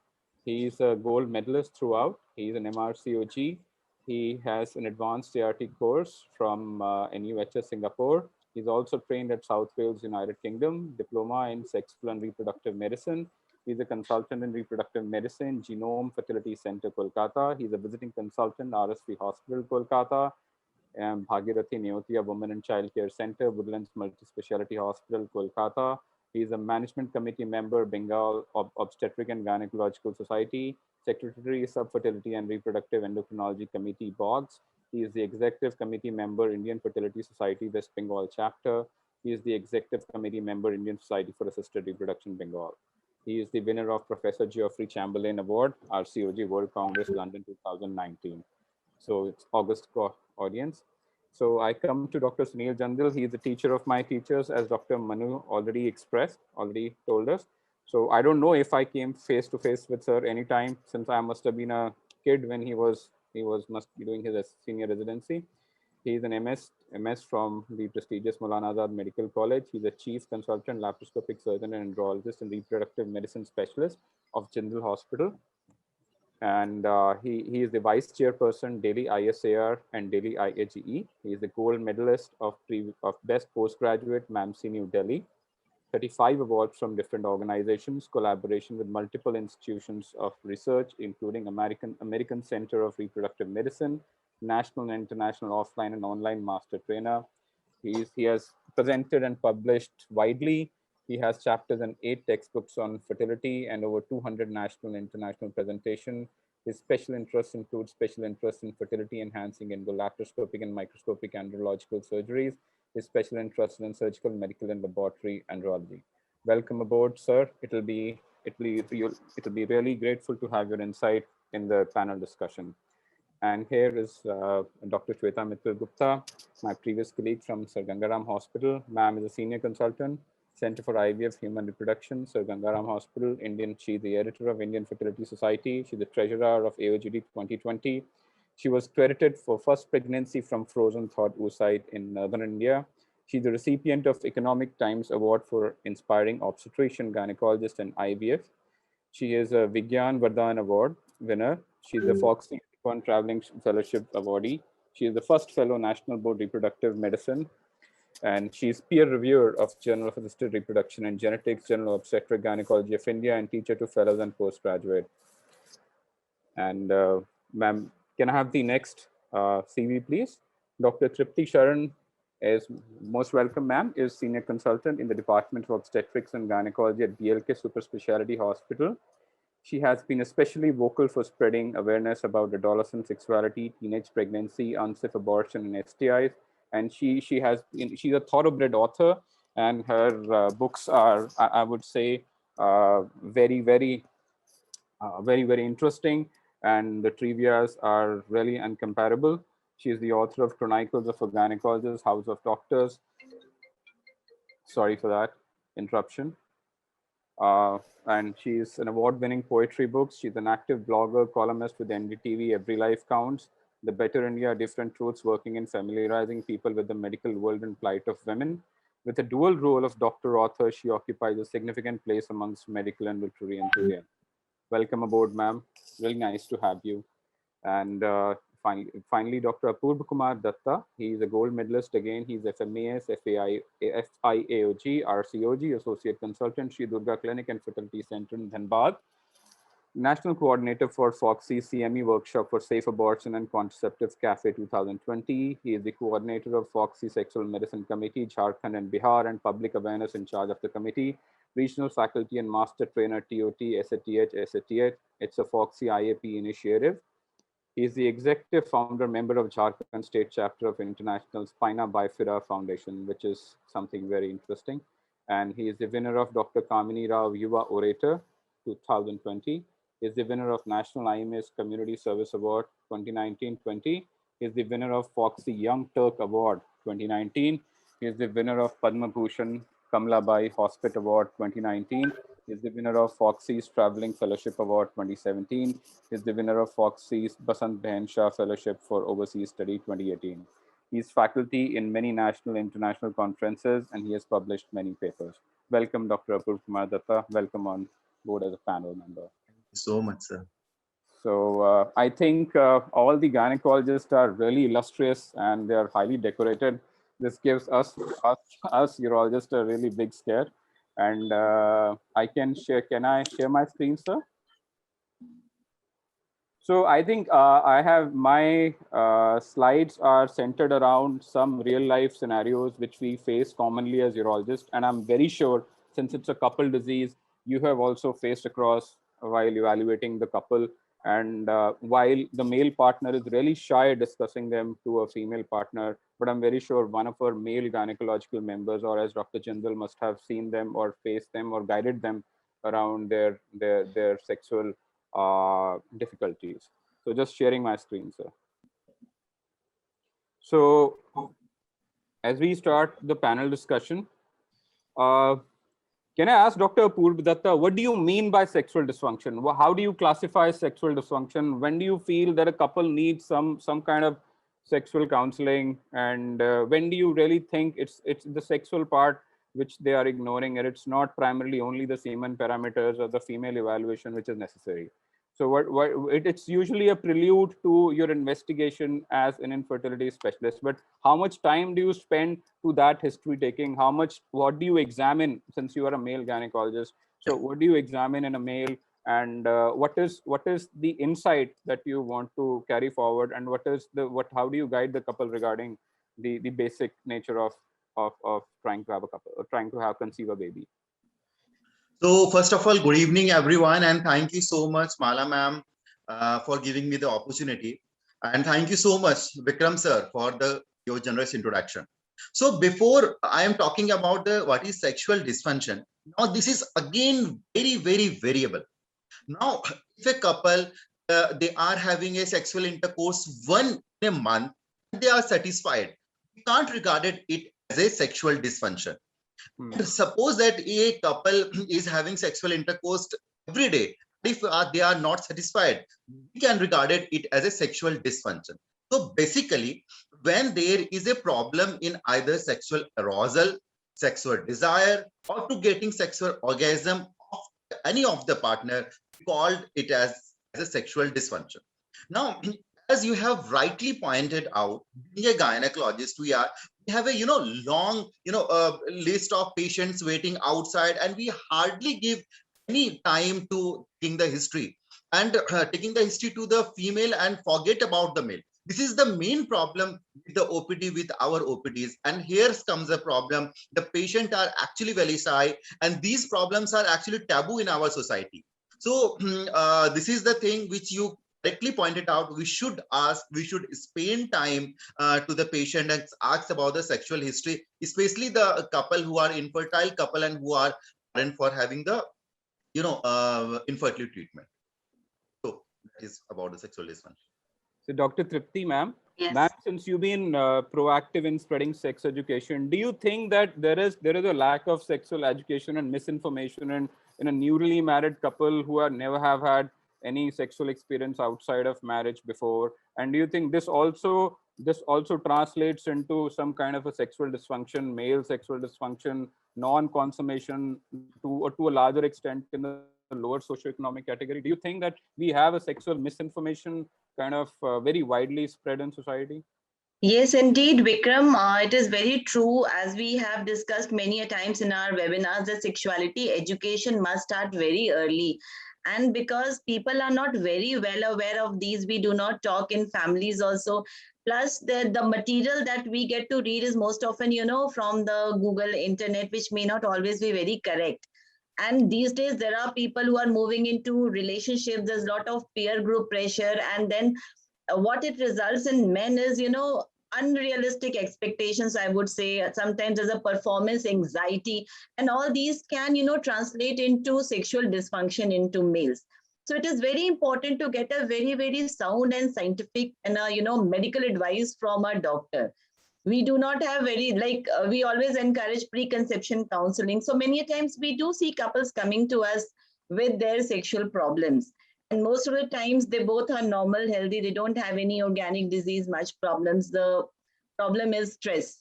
He is a gold medalist throughout. He is an MRCOG. He has an advanced CRT course from NUHS Singapore. He's also trained at South Wales, United Kingdom, diploma in sexual and reproductive medicine. He's a consultant in reproductive medicine, Genome Fertility Center, Kolkata. He's a visiting consultant, RSV Hospital, Kolkata, and Bhagirathi Neotia Women and Child Care Center, Woodlands Multi-Speciality Hospital, Kolkata. He's a management committee member, Bengal Obstetric and Gynecological Society, secretary, Subfertility and Reproductive Endocrinology Committee, BOGS. He is the executive committee member, Indian Fertility Society, West Bengal chapter. He is the executive committee member, Indian Society for Assisted Reproduction, Bengal. He is the winner of Professor Geoffrey Chamberlain Award, RCOG World Congress, London 2019. So it's August audience. So I come to Dr. Sunil Jandal. He is a teacher of my teachers, as Dr. Manu already told us. So I don't know if I came face to face with sir anytime, since I must have been a kid when he must be doing his senior residency. He is an MS from the prestigious Maulana Azad Medical College. He's a chief consultant, laparoscopic surgeon and andrologist and reproductive medicine specialist of Jindal Hospital. And he is the Vice Chairperson, Delhi ISAR and Delhi IAGE. He is the gold medalist of Best Postgraduate, MAMC New Delhi. 35 awards from different organizations, collaboration with multiple institutions of research, including American Center of Reproductive Medicine, national and international offline and online master trainer. He has presented and published widely. He has chapters in 8 textbooks on fertility and over 200 national and international presentations. His special interests include special interest in fertility enhancing endolaparoscopic and microscopic andrological surgeries. His special interest in surgical, medical, and laboratory andrology. Welcome aboard, sir. It'll be really grateful to have your insight in the panel discussion. And here is Dr. Manu Gupta, my previous colleague from Sir Gangaram Hospital. Ma'am is a senior consultant, Center for IVF Human Reproduction, Sir Gangaram Hospital, Indian. She's the editor of Indian Fertility Society. She's the treasurer of AOGD 2020. She was credited for first pregnancy from frozen thawed oocyte in northern India. She's the recipient of Economic Times Award for Inspiring Obstetrician Gynecologist and IVF. She is a Vigyan Vardhan Award winner. She's the FOGSI Traveling Fellowship awardee. She is the first fellow National Board Reproductive Medicine, and she's peer reviewer of Journal of Assisted Reproduction and Genetics, Journal of Obstetric Gynecology of India, and teacher to fellows and postgraduate. And ma'am, can I have the next CV, please? Dr. Tripti Sharan is most welcome, ma'am, is senior consultant in the Department of Obstetrics and Gynecology at BLK Super Speciality Hospital. She has been especially vocal for spreading awareness about adolescent sexuality, teenage pregnancy, unsafe abortion, and STIs. And she's a thoroughbred author, and her books are, I would say, very, very interesting, and the trivias are really incomparable. She is the author of Chronicles of a Gynecologist, House of Doctors. Sorry for that interruption. And she's an award-winning poetry books. She's an active blogger, columnist with NDTV, Every Life Counts, The Better India, Different Truths, working in familiarizing people with the medical world and plight of women. With a dual role of doctor-author, she occupies a significant place amongst medical and literary enthusiasts. Welcome aboard, ma'am. Really nice to have you. And finally, Dr. Apurva Kumar Datta. He's a gold medalist again. He's FMAS, FIAOG, RCOG, Associate Consultant, Sri Durga Clinic and Fertility Center in Dhanbad. National Coordinator for FOGSI CME Workshop for Safe Abortion and Contraceptives Cafe 2020. He is the coordinator of FOGSI Sexual Medicine Committee, Jharkhand and Bihar, and Public Awareness in charge of the committee. Regional Faculty and Master Trainer, TOT, SATH. It's a FOGSI IAP initiative. He is the executive founder member of Jharkhand State Chapter of International Spina Bifida Foundation, which is something very interesting. And he is the winner of Dr. Kamini Rao Yuva Orator 2020. He is the winner of National IMS Community Service Award 2019-20. He is the winner of FOGSI Young Turk Award 2019. He is the winner of Padma Bhushan Kamlabai Hospital Award 2019. He is the winner of FOGSI's Traveling Fellowship Award 2017. He is the winner of FOGSI's Basant Behan Shah Fellowship for Overseas Study 2018. He is faculty in many national and international conferences, and he has published many papers. Welcome, Dr. Apurva Kumar Datta. Welcome on board as a panel member. Thank you so much, sir. So I think all the gynecologists are really illustrious and they are highly decorated. This gives us urologists a really big scare. And can I share my screen, sir? So I think I have my slides are centered around some real life scenarios which we face commonly as urologists. And I'm very sure, since it's a couple disease, you have also faced across while evaluating the couple. And while the male partner is really shy discussing them to a female partner, but I'm very sure one of our male gynecological members, or as Dr. Jindal, must have seen them or faced them or guided them around their sexual difficulties. So just sharing my screen, sir. So as we start the panel discussion, can I ask Dr. Apurva Datta, what do you mean by sexual dysfunction? How do you classify sexual dysfunction? When do you feel that a couple needs some kind of sexual counseling? And when do you really think it's the sexual part which they are ignoring, and it's not primarily only the semen parameters or the female evaluation which is necessary? So it's usually a prelude to your investigation as an infertility specialist. But how much time do you spend to that history taking? What do you examine, since you are a male gynecologist? So what do you examine in a male, and what is the insight that you want to carry forward, and how do you guide the couple regarding the basic nature of trying to have conceive a baby? So first of all, good evening, everyone. And thank you so much, Mala ma'am, for giving me the opportunity. And thank you so much, Vikram sir, for your generous introduction. So before I am talking about what is sexual dysfunction, now this is again very, very variable. Now, if a couple, they are having a sexual intercourse once in a month, they are satisfied, we can't regard it as a sexual dysfunction. Suppose that a couple is having sexual intercourse every day. If they are not satisfied, we can regard it as a sexual dysfunction. So basically, when there is a problem in either sexual arousal, sexual desire, or to getting sexual orgasm of any of the partner, we called it as a sexual dysfunction. Now, as you have rightly pointed out, being a gynecologist, we have a long list of patients waiting outside, and we hardly give any time to taking the history to the female and forget about the male. This is the main problem with the OPD, with our OPDs. And here comes the problem. The patients are actually very shy, and these problems are actually taboo in our society. So this is the thing which you correctly pointed out. We should spend time to the patient and ask about the sexual history, especially the couple who are infertile couple and who are for having the infertility treatment. So that is about the sexual dysfunction. So Dr. Tripti ma'am, Yes. ma'am, since you've been proactive in spreading sex education, do you think that there is a lack of sexual education and misinformation in a newly married couple who never have had any sexual experience outside of marriage before? And do you think this also translates into some kind of a sexual dysfunction, male sexual dysfunction, non-consummation to a larger extent in the lower socioeconomic category? Do you think that we have a sexual misinformation kind of very widely spread in society? Yes, indeed, Vikram. It is very true. As we have discussed many a times in our webinars, that sexuality education must start very early. And because people are not very well aware of these, we do not talk in families also. Plus, the material that we get to read is most often, from the Google internet, which may not always be very correct. And these days, there are people who are moving into relationships. There's a lot of peer group pressure. And then what it results in men is, unrealistic expectations, I would say. Sometimes there's a performance anxiety, and all these can, translate into sexual dysfunction into males. So it is very important to get a very, very sound and scientific and, medical advice from a doctor. We do not have we always encourage preconception counseling. So many times we do see couples coming to us with their sexual problems. And most of the times they both are normal, healthy. They don't have any organic disease, much problems. The problem is stress.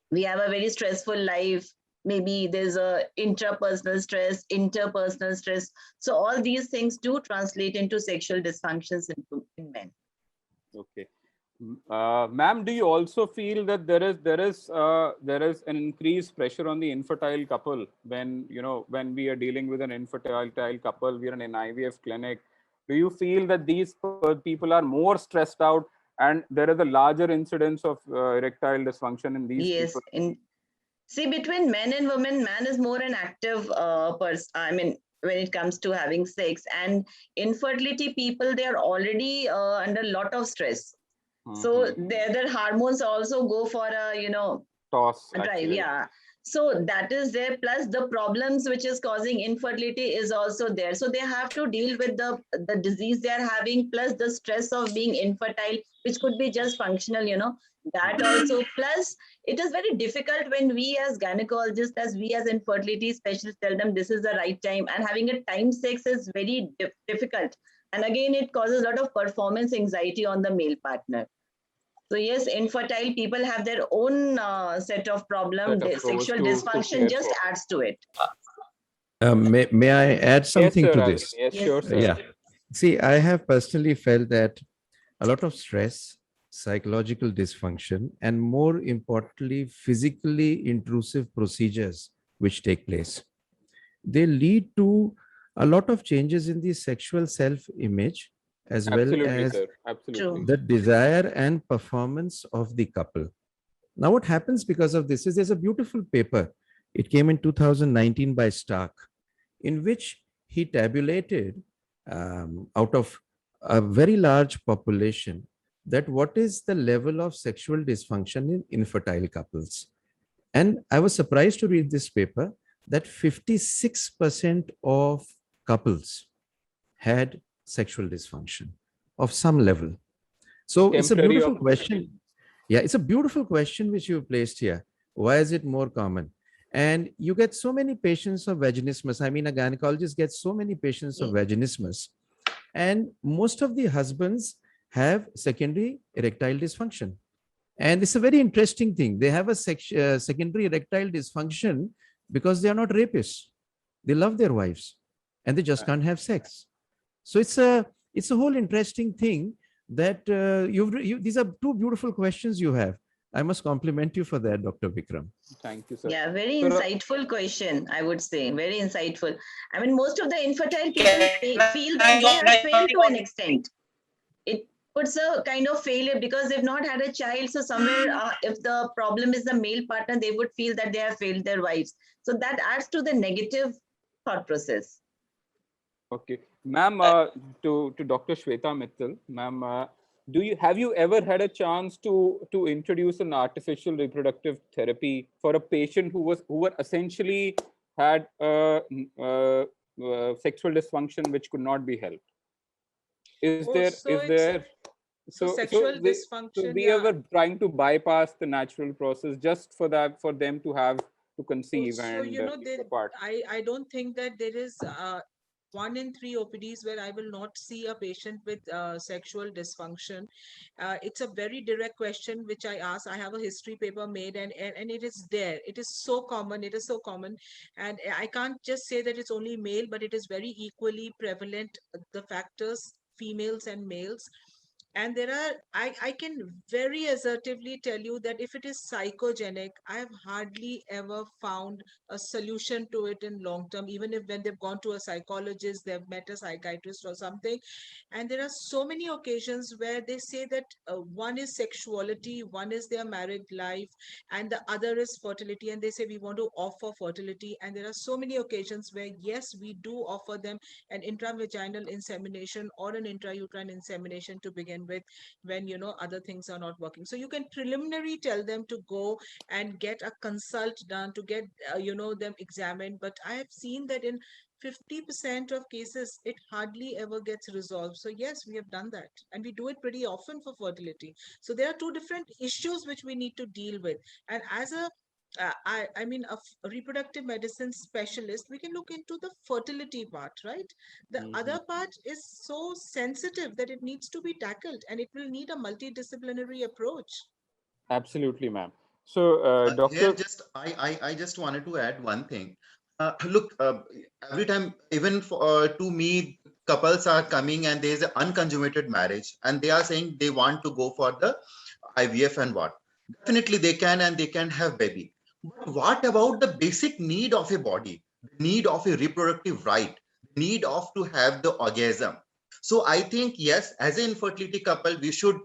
We have a very stressful life. Maybe there's a intrapersonal stress, interpersonal stress. So all these things do translate into sexual dysfunctions in men. Okay. Ma'am, do you also feel that there is an increased pressure on the infertile couple when we are dealing with an infertile couple, we are in an IVF clinic? Do you feel that these people are more stressed out and there is a larger incidence of erectile dysfunction in these people? See, between men and women, man is more an active person. I mean, when it comes to having sex, and infertility people, they are already under a lot of stress. So their hormones also go for a, toss, drive. Actually. Yeah. So that is there. Plus the problems which is causing infertility is also there. So they have to deal with the disease they are having, plus the stress of being infertile, which could be just functional, that also. Plus it is very difficult when we as gynecologists, as we as infertility specialists tell them this is the right time, and having a time sex is very difficult. And again, it causes a lot of performance anxiety on the male partner. So yes, infertile people have their own set of problems. Sexual dysfunction just adds to it. May I add something yes, sir, to this? Yes, sure, sir. Yeah. See, I have personally felt that a lot of stress, psychological dysfunction, and more importantly, physically intrusive procedures which take place, they lead to a lot of changes in the sexual self-image as well Absolutely, as sir. Absolutely. the desire and performance of the couple. Now, what happens because of this is there's a beautiful paper. It came in 2019 by Stark, in which he tabulated out of a very large population that what is the level of sexual dysfunction in infertile couples. And I was surprised to read this paper that 56% of couples had sexual dysfunction of some level. So it's a Temporary beautiful or question. Yeah, it's a beautiful question which you placed here. Why is it more common? And you get so many patients of vaginismus. I mean, a gynecologist gets so many patients of vaginismus. And most of the husbands have secondary erectile dysfunction. And it's a very interesting thing. They have a secondary erectile dysfunction because they are not rapists. They love their wives and they just can't have sex. So it's a whole interesting thing that these are two beautiful questions you have. I must compliment you for that, Dr. Vikram. Thank you, sir. Yeah, very So, insightful question, I would say. Very insightful. I mean, most of the infertile people feel that they have failed to an extent. It puts a kind of failure because they've not had a child. So somewhere, if the problem is the male partner, they would feel that they have failed their wives. So that adds to the negative thought process. okay, ma'am, to Dr. Shweta Mittal, ma'am, have you ever had a chance to introduce an artificial reproductive therapy for a patient who were essentially had sexual dysfunction which could not be helped? Is there sexual dysfunction? we ever trying to bypass the natural process just for them to have to conceive and apart? I don't think that there is 1 in 3 OPDs where I will not see a patient with sexual dysfunction. It's a very direct question which I ask. I have a history paper made and it is there. It is so common. It is so common. And I can't just say that it's only male, but it is very equally prevalent, the factors, females and males. And there are, I can very assertively tell you that if it is psychogenic, I have hardly ever found a solution to it in long term, even if when they've gone to a psychologist, they've met a psychiatrist or something. And there are so many occasions where they say that one is sexuality, one is their married life, and the other is fertility. And they say, we want to offer fertility. And there are so many occasions where, yes, we do offer them an intravaginal insemination or an intrauterine insemination to begin with when other things are not working. So you can preliminarily tell them to go and get a consult done to get them examined, but I have seen that in 50% of cases it hardly ever gets resolved. So yes, we have done that and we do it pretty often for fertility. So there are two different issues which we need to deal with, and as a I mean, a reproductive medicine specialist, we can look into the fertility part, right? The other part is so sensitive that it needs to be tackled and it will need a multidisciplinary approach. Absolutely, ma'am. So, Doctor, I just wanted to add one thing. Look, every time, even to me, couples are coming and there's an unconsummated marriage and they are saying they want to go for the IVF and what. Definitely they can and they can have baby. But what about the basic need of a body, the need of a reproductive right, the need of to have the orgasm? So I think, yes, as an infertility couple, we should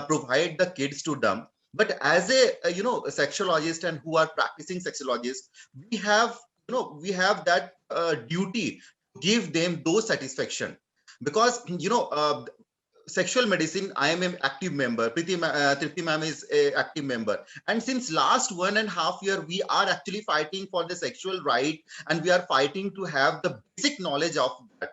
provide the kids to them. But as a a sexologist and who are practicing sexologists, we have that duty to give them those satisfaction, because sexual medicine, I am an active member. Tripti ma'am is an active member. And since last 1.5 years, we are actually fighting for the sexual right and we are fighting to have the basic knowledge of that.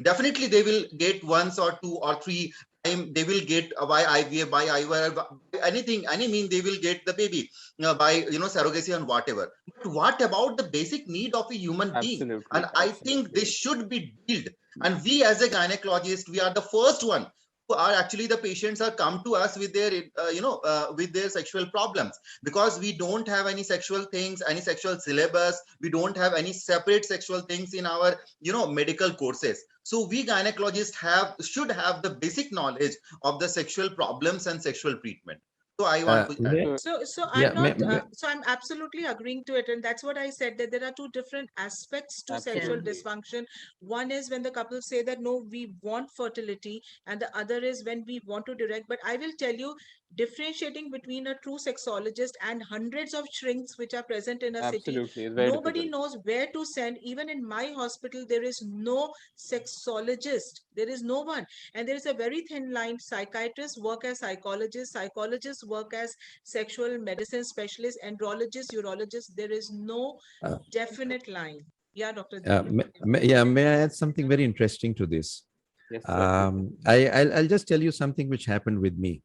Definitely they will get once or two or three time, they will get by IVF, by IVF, anything, any mean they will get the baby by surrogacy and whatever. But what about the basic need of a human being? And I think this should be dealt. And we as a gynecologist, we are the first one are actually the patients are come to us with their with their sexual problems, because we don't have any sexual things, any sexual syllabus, we don't have any separate sexual things in our medical courses. So we gynecologists should have the basic knowledge of the sexual problems and sexual treatment. So I want to So yeah, I'm not so I'm absolutely agreeing to it, and that's what I said, that there are two different aspects to sexual Absolutely. dysfunction. One is when the couple say that no, we want fertility, and the other is when we want to direct. But I will tell you, differentiating between a true sexologist and hundreds of shrinks which are present in a city, Absolutely, it's very nobody difficult. knows where to send. Even in my hospital, there is no sexologist. There is no one, and there is a very thin line. Psychiatrists work as psychologists, psychologists work as sexual medicine specialists, andrologists, urologists. There is no definite line. Yeah, Dr. May I add something very interesting to this? Yes, sir. I'll just tell you something which happened with me.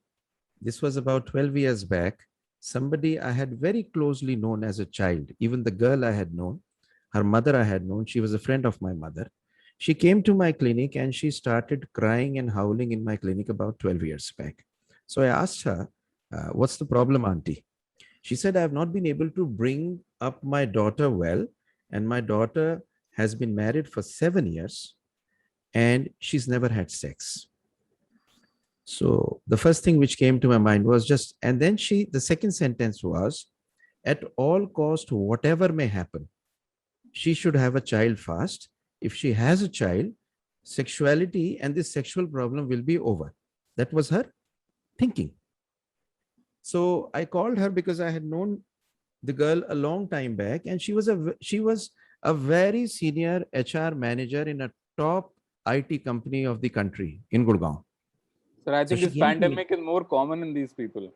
This was about 12 years back. Somebody I had very closely known as a child, even the girl I had known, her mother I had known, she was a friend of my mother. She came to my clinic and she started crying and howling in my clinic about 12 years back. So I asked her, what's the problem, auntie? She said, I have not been able to bring up my daughter well, and my daughter has been married for 7 years and she's never had sex. So the first thing which came to my mind was just, and then the second sentence was, at all cost, whatever may happen, she should have a child fast. If she has a child, sexuality and this sexual problem will be over. That was her thinking. So I called her because I had known the girl a long time back, and she was a very senior HR manager in a top IT company of the country in Gurgaon. Sir, I think this pandemic is more common in these people.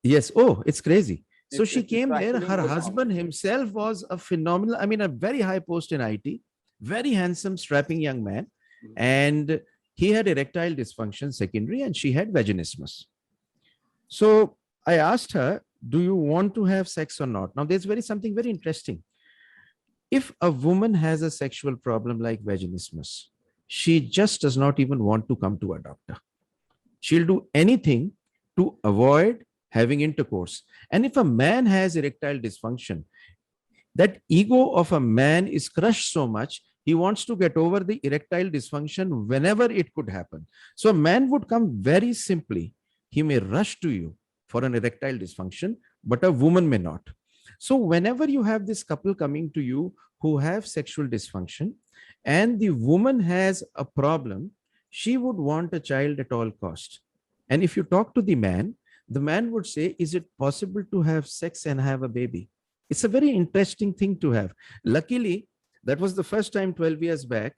Yes. Oh, it's crazy. So It's she came there. actually Her more husband himself was a phenomenal, I mean, a very high post in IT, very handsome, strapping young man. And he had erectile dysfunction secondary and she had vaginismus. So I asked her, do you want to have sex or not? Now there's something very interesting. If a woman has a sexual problem like vaginismus, she just does not even want to come to a doctor. She'll do anything to avoid having intercourse. And if a man has erectile dysfunction, that ego of a man is crushed so much, he wants to get over the erectile dysfunction whenever it could happen. So a man would come very simply. He may rush to you for an erectile dysfunction, but a woman may not. So whenever you have this couple coming to you who have sexual dysfunction and the woman has a problem, she would want a child at all cost. And if you talk to the man would say, is it possible to have sex and have a baby? It's a very interesting thing to have. Luckily, that was the first time 12 years back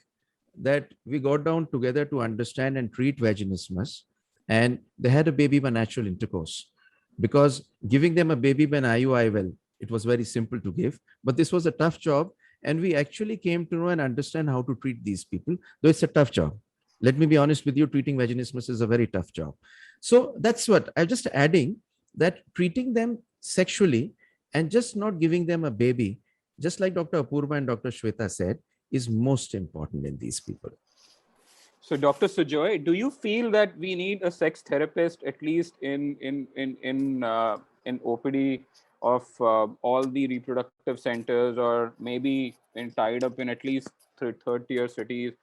that we got down together to understand and treat vaginismus. And they had a baby by natural intercourse. Because giving them a baby by an IUI, it was very simple to give. But this was a tough job. And we actually came to know and understand how to treat these people, though it's a tough job. Let me be honest with you, treating vaginismus is a very tough job. So that's what I'm just adding, that treating them sexually and just not giving them a baby, just like Dr. Apurva and Dr. Shweta said, is most important in these people. So Dr. Sujoy, do you feel that we need a sex therapist at least in OPD of all the reproductive centers, or maybe tied up in at least third tier cities,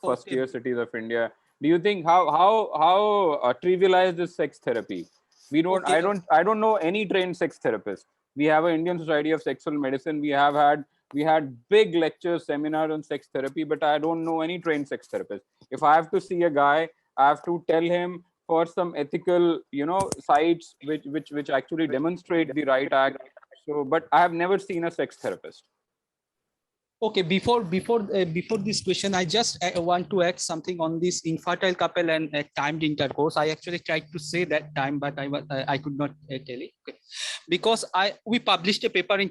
first tier cities of India? Do you think how trivial is this sex therapy? We don't. Okay. I don't know any trained sex therapist. We have an Indian Society of Sexual Medicine. We had big lectures, seminars on sex therapy, but I don't know any trained sex therapist. If I have to see a guy, I have to tell him for some ethical, sites which actually demonstrate the right act. So, but I have never seen a sex therapist. Okay, before this question, I just want to add something on this infertile couple and timed intercourse. I actually tried to say that time, but I could not tell it. Okay. Because we published a paper in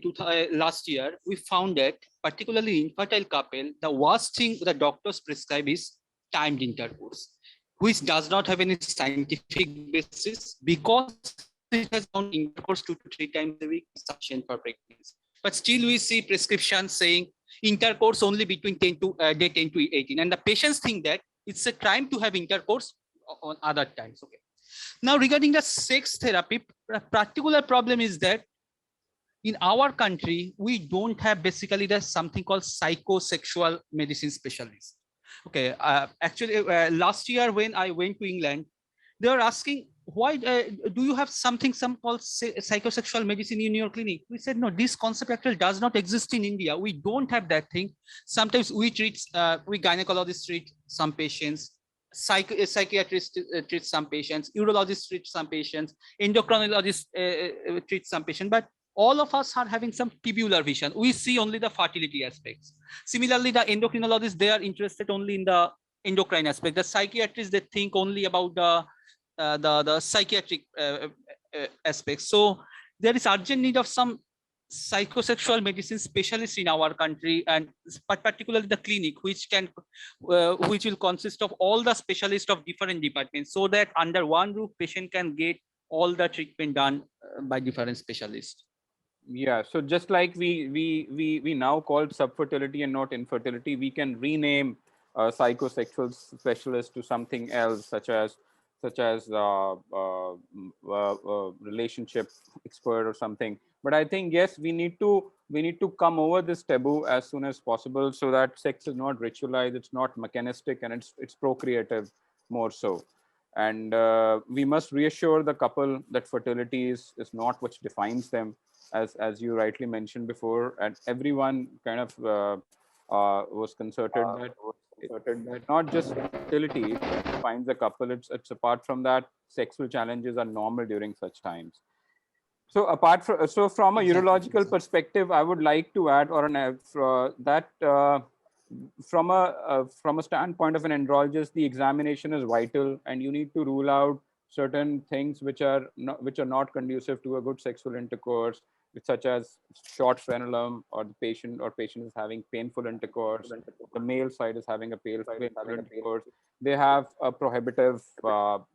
last year. We found that particularly infertile couple, the worst thing the doctors prescribe is timed intercourse, which does not have any scientific basis, because it has found intercourse 2 to 3 times a week sufficient for pregnancy. But still we see prescriptions saying intercourse only between day 10 to 18. And the patients think that it's a crime to have intercourse on other times. Okay. Now regarding the sex therapy, particular problem is that in our country, we don't have basically the something called psychosexual medicine specialist. Okay, actually last year when I went to England, they were asking, why do you have some called psychosexual medicine in your clinic? We said, no, this concept actually does not exist in India. We don't have that thing. Sometimes we gynecologists treat some patients, psychiatrists treat some patients, urologists treat some patients, endocrinologists treat some patients, but all of us are having some tubular vision. We see only the fertility aspects. Similarly, the endocrinologists, they are interested only in the endocrine aspect. The psychiatrists, they think only about the psychiatric aspects. So there is urgent need of some psychosexual medicine specialists in our country, and particularly the clinic, which will consist of all the specialists of different departments, so that under one roof patient can get all the treatment done by different specialists. Yeah, so just like we now called subfertility and not infertility, we can rename psychosexual specialist to something else, such as relationship expert or something. But I think, yes, we need to come over this taboo as soon as possible, so that sex is not ritualized, it's not mechanistic, and it's procreative more so. And we must reassure the couple that fertility is not what defines them, as you rightly mentioned before, and everyone kind of was concerted that not just fertility defines a couple. It's apart from that, sexual challenges are normal during such times. So from a urological perspective, I would like to add, from a standpoint of an andrologist, the examination is vital, and you need to rule out certain things which are not conducive to a good sexual intercourse, such as short frenulum, or the patient is having painful intercourse. The male side is having a painful intercourse. They have a prohibitive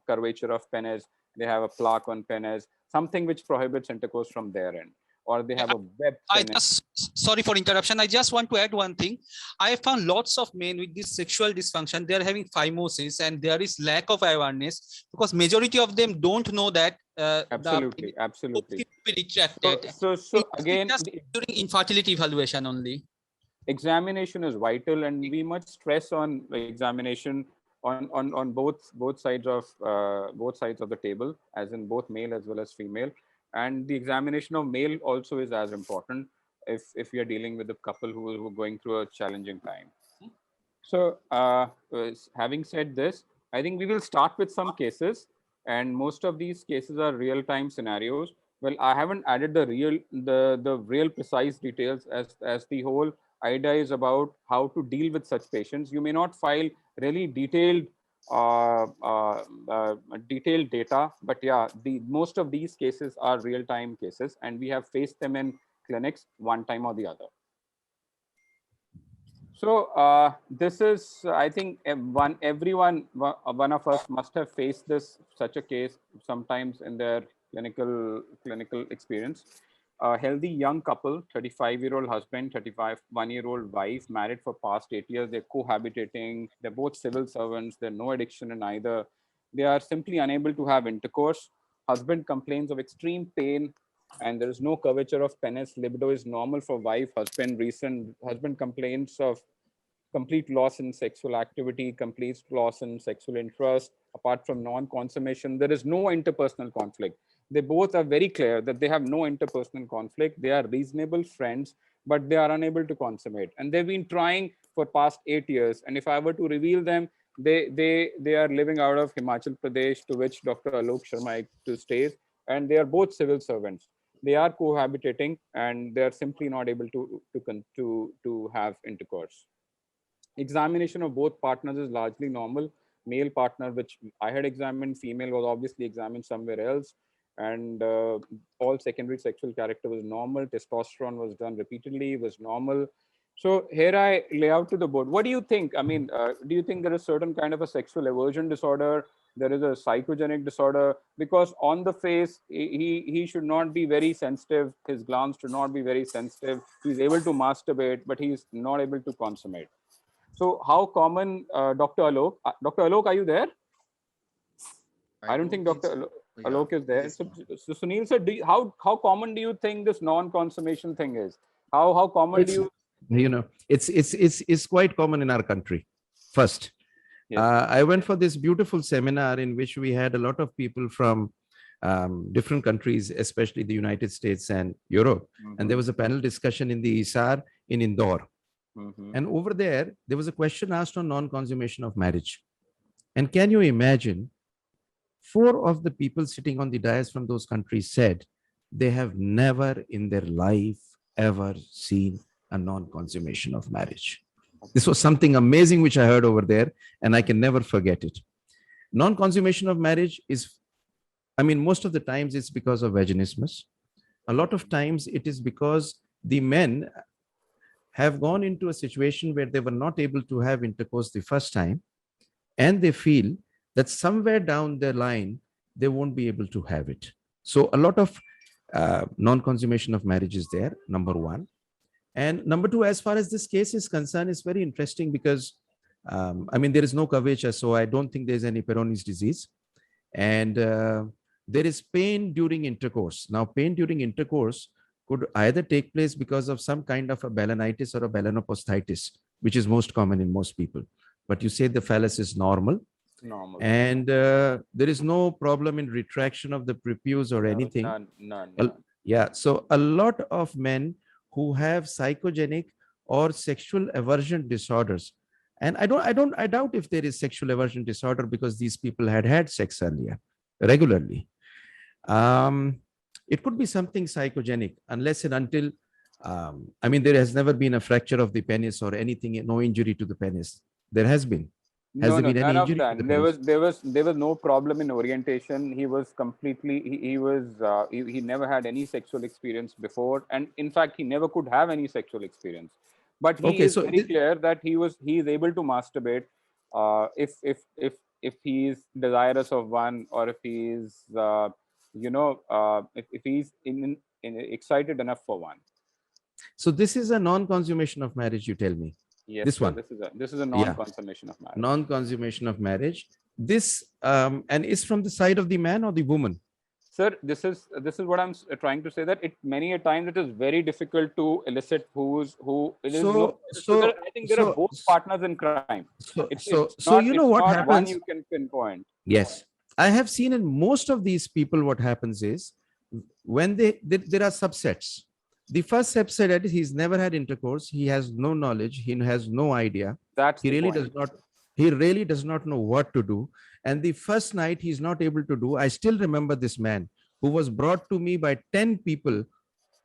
curvature of penis. They have a plaque on penis, something which prohibits intercourse from their end, or they have a web penis. Sorry for interruption. I just want to add one thing. I found lots of men with this sexual dysfunction, they are having phimosis, and there is lack of awareness, because majority of them don't know that absolutely. Be retracted. So again, during infertility evaluation only. Examination is vital, and we must stress on examination on both sides of the table, as in both male as well as female. And the examination of male also is as important if we are dealing with a couple who are going through a challenging time. So having said this, I think we will start with some cases, and most of these cases are real-time scenarios. Well, I haven't added the real precise details, as the whole idea is about how to deal with such patients. You may not file really detailed data, but yeah, most of these cases are real-time cases, and we have faced them in clinics one time or the other. So this is, I think, one of us must have faced such a case sometimes in their clinical experience. A healthy young couple, 35-year-old husband, 31-year-old wife, married for past 8 years. They're cohabitating. They're both civil servants. There's no addiction in either. They are simply unable to have intercourse. Husband complains of extreme pain, and there is no curvature of penis. Libido is normal for wife. Husband complains of complete loss in sexual activity, complete loss in sexual interest. Apart from non-consummation, there is no interpersonal conflict. They both are very clear that they have no interpersonal conflict. They are reasonable friends, but they are unable to consummate. And they've been trying for past 8 years. And if I were to reveal them, they are living out of Himachal Pradesh, to which Dr. Alok Sharma stays, and they are both civil servants. They are cohabitating, and they are simply not able to have intercourse. Examination of both partners is largely normal. Male partner, which I had examined, female was obviously examined somewhere else, and all secondary sexual character was normal. Testosterone was done repeatedly, was normal. So here I lay out to the board. What do you think? I mean, do you think there is certain kind of a sexual aversion disorder? There is a psychogenic disorder? Because on the face, he should not be very sensitive. His glands should not be very sensitive. He's able to masturbate, but he's not able to consummate. So how common, Dr. Alok? Dr. Alok, are you there? I don't think Dr. Alok is there. Yes. So Sunil sir, how common do you think this non-consummation thing is? How common do you? It's quite common in our country. First, Yes. I went for this beautiful seminar in which we had a lot of people from different countries, especially the United States and Europe. And there was a panel discussion in the ISAR in Indore. And over there was a question asked on non-consummation of marriage. And can you imagine, 4 of the people sitting on the dais from those countries said they have never in their life ever seen a non-consummation of marriage. This was something amazing which I heard over there, and I can never forget it. Non-consummation of marriage is, most of the times it's because of vaginismus. A lot of times it is because the men have gone into a situation where they were not able to have intercourse the first time, and they feel that somewhere down the line, they won't be able to have it. So a lot of non-consummation of marriage is there, number one. And number two, as far as this case is concerned, is very interesting because, there is no Kavita, so I don't think there's any Peyronie's disease. And there is pain during intercourse. Now, pain during intercourse could either take place because of some kind of a balanitis or a balanoposthitis, which is most common in most people. But you say the phallus is normal. Normal. And there is no problem in retraction of the prepuce or anything. None. Yeah. So a lot of men who have psychogenic or sexual aversion disorders, and I doubt if there is sexual aversion disorder because these people had sex earlier, regularly. It could be something psychogenic unless and until, there has never been a fracture of the penis or anything, no injury to the penis. There has been. Has there been any injury to the penis? There was no problem in orientation. He was completely, he never had any sexual experience before. And in fact, he never could have any sexual experience. But he is very clear that he is able to masturbate if he is desirous of one, or if he is, if he's excited enough for one. So this is a non-consummation of marriage, you tell me. Yes, this sir, one. This is a non-consummation of marriage. Non-consummation of marriage. This and is from the side of the man or the woman? Sir, this is what I'm trying to say, that many a times it is very difficult to elicit who. I think there are both partners in crime. So you know what happens? One you can pinpoint. Yes, I have seen in most of these people what happens is when there are subsets. The first subset is he's never had intercourse. He has no knowledge. He has no idea. He really does not know what to do. And the first night he's not able to do. I still remember this man who was brought to me by 10 people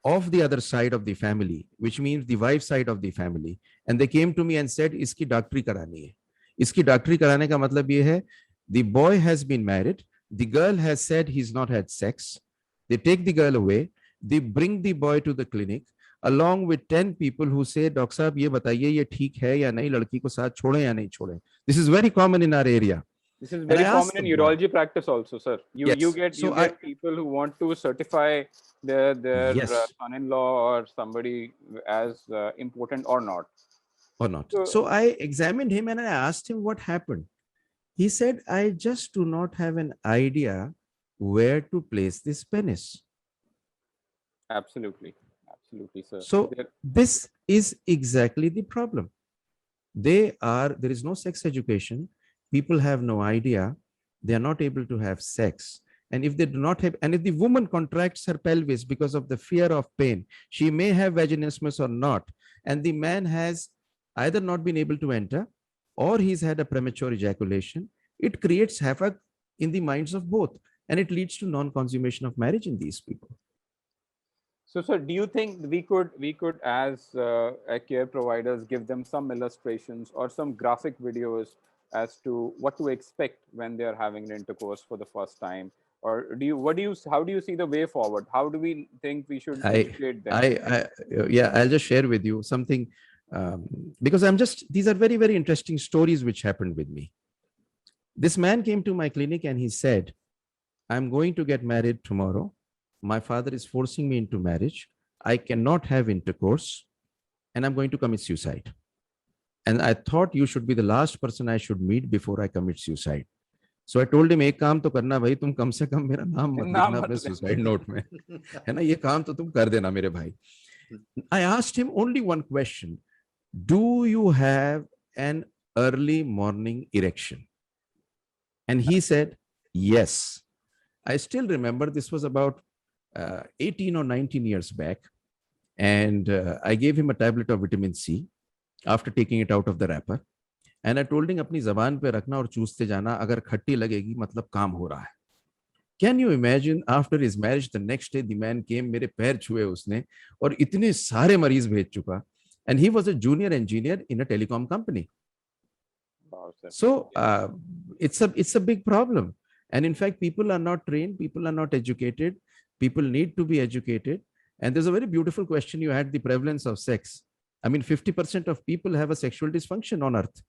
of the other side of the family, which means the wife side of the family. And they came to me and said, "Iski doctory karani hai." Iski doctory karane ka matlab ye hai, the boy has been married. The girl has said he's not had sex. They take the girl away. They bring the boy to the clinic along with 10 people who say, "Doctor Sahab, ye bataiye, ye theek hai ya nahi, ladki ko saath chhode ya nahi chhode." This is very common in our area. This is very common in urology practice also, sir. You get people who want to certify their son-in-law or somebody as important or not. So I examined him and I asked him what happened. He said, "I just do not have an idea where to place this penis." Absolutely, sir. So this is exactly the problem. There is no sex education. People have no idea. They are not able to have sex. And if they do not have, and if the woman contracts her pelvis because of the fear of pain, she may have vaginismus or not. And the man has either not been able to enter or he's had a premature ejaculation. It creates havoc in the minds of both. And it leads to non-consummation of marriage in these people. So, sir, do you think we could as care providers give them some illustrations or some graphic videos as to what to expect when they are having an intercourse for the first time? Or how do you see the way forward? How do we think we should educate them? I'll just share with you something because these are very, very interesting stories which happened with me. This man came to my clinic and he said, "I'm going to get married tomorrow. My father is forcing me into marriage. I cannot have intercourse and I'm going to commit suicide. And I thought you should be the last person I should meet before I commit suicide." So I told him, एक काम तो करना भाई, तुम कम से कम मेरा नाम मत लिखना अपने suicide note में, है ना, ये काम तो तुम कर देना मेरे भाई. I asked him only one question: do you have an early morning erection? And he said, yes. I still remember this was about 18 or 19 years back. And I gave him a tablet of vitamin C after taking it out of the wrapper. And I told him, अपनी ज़बान पे रखना और चूसते जाना, अगर खट्टी लगेगी मतलब काम हो रहा है. Can you imagine, after his marriage, the next day the man came, मेरे पैर छुए उसने और इतने सारे मरीज भेज चुका. And he was a junior engineer in a telecom company. So it's a big problem. And in fact, people are not trained, people are not educated, people need to be educated. And there's a very beautiful question you had, the prevalence of sex. I mean, 50% of people have a sexual dysfunction on earth.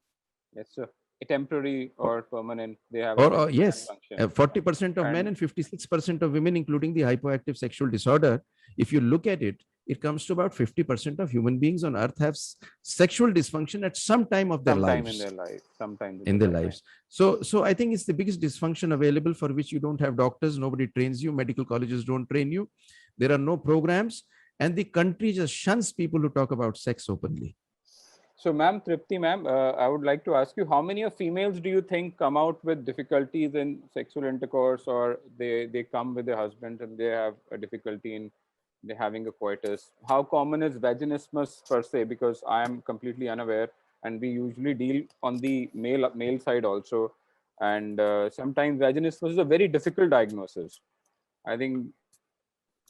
Yes, sir. Temporary or permanent, they have Or yes, 40% of men and 56% of women, including the hypoactive sexual disorder. If you look at it, it comes to about 50% of human beings on earth have sexual dysfunction at some time of their lives. Sometime in their lives. So I think it's the biggest dysfunction available, for which you don't have doctors, nobody trains you, medical colleges don't train you. There are no programs, and the country just shuns people who talk about sex openly. So, ma'am, Tripti, ma'am, I would like to ask you, how many of females do you think come out with difficulties in sexual intercourse, or they come with their husband and they have a difficulty in having a coitus? How common is vaginismus per se? Because I am completely unaware, and we usually deal on the male side also. And sometimes vaginismus is a very difficult diagnosis. I think,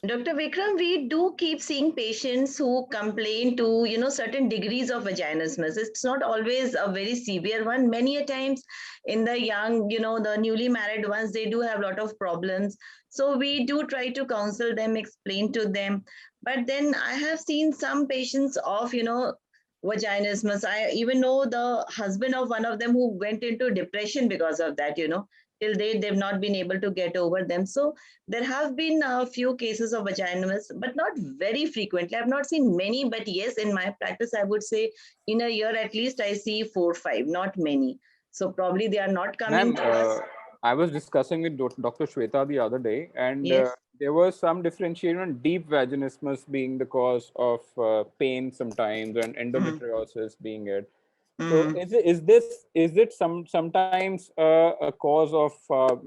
Dr. Vikram, we do keep seeing patients who complain to, certain degrees of vaginismus. It's not always a very severe one. Many a times in the young, the newly married ones, they do have a lot of problems. So we do try to counsel them, explain to them. But then I have seen some patients of, vaginismus. I even know the husband of one of them who went into depression because of that, till date they've not been able to get over them. So there have been a few cases of vaginismus, but not very frequently. I've not seen many, but yes, in my practice, I would say in a year at least I see 4 or 5, not many. So probably they are not coming to us. I was discussing with Dr. Shweta the other day, and Yes. there was some differentiation on deep vaginismus being the cause of pain sometimes, and endometriosis being it. So is it sometimes a cause of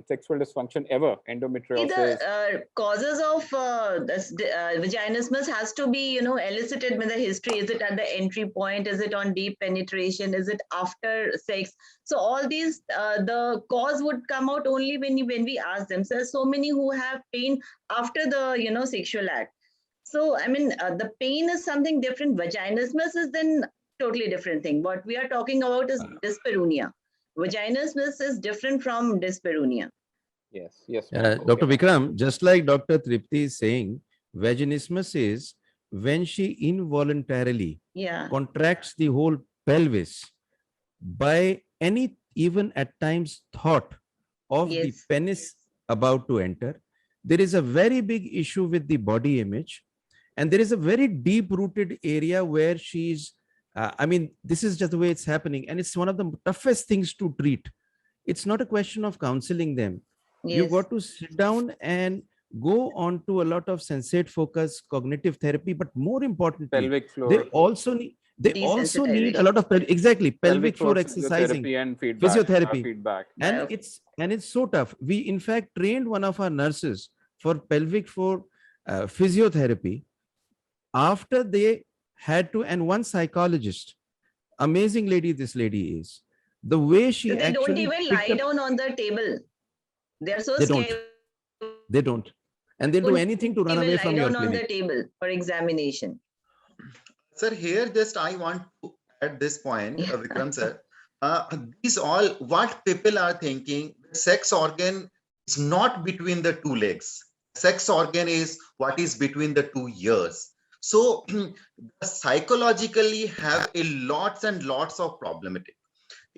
sexual dysfunction ever, endometriosis? The causes of vaginismus has to be, elicited with the history. Is it at the entry point? Is it on deep penetration? Is it after sex? So all these, the cause would come out only when we ask them. So there's so many who have pain after the, sexual act. So, I mean, the pain is something different. Vaginismus is then totally different thing. What we are talking about is dyspareunia. Vaginismus is different from dyspareunia. Yes, yes. Dr. Vikram, just like Dr. Tripti is saying, vaginismus is when she involuntarily contracts the whole pelvis by any, even at times, thought of the penis about to enter. There is a very big issue with the body image, and there is a very deep-rooted area where she's, I mean, this is just the way it's happening, and it's one of the toughest things to treat. It's not a question of counseling them. You got to sit down and go on to a lot of sensate focus, cognitive therapy, but more importantly, pelvic floor. they also need a lot of pelvic floor exercising and physiotherapy. Feedback. And it's so tough. We in fact trained one of our nurses for pelvic floor physiotherapy after they had to, and one psychologist, amazing lady this lady is, the way she So they don't actually even lie down on the table. They're so scared. They don't. And they'll do anything to run away from your clinic. Lie down on the clinic. table for examination. Sir, here just I want to at this point, Vikram sir, these all what people are thinking, sex organ is not between the two legs. Sex organ is what is between the 2 ears. So psychologically have a lots and lots of problematic.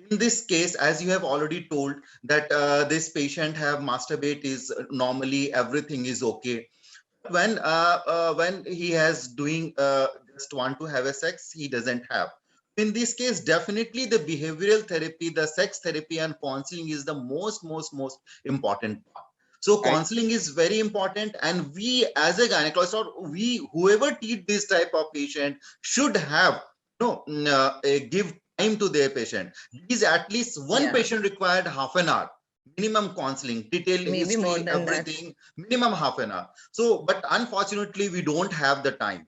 In this case, as you have already told that this patient have masturbate is normally everything is okay. When he has doing just want to have a sex, he doesn't have. In this case, definitely the behavioral therapy, the sex therapy and counseling is the most important part. So counseling is very important, and we as a gynecologist, or we whoever treat this type of patient should have give time to their patient. Is at least one patient required half an hour minimum counseling, detailed Maybe more history, than that. everything, minimum half an hour. So, but unfortunately, we don't have the time.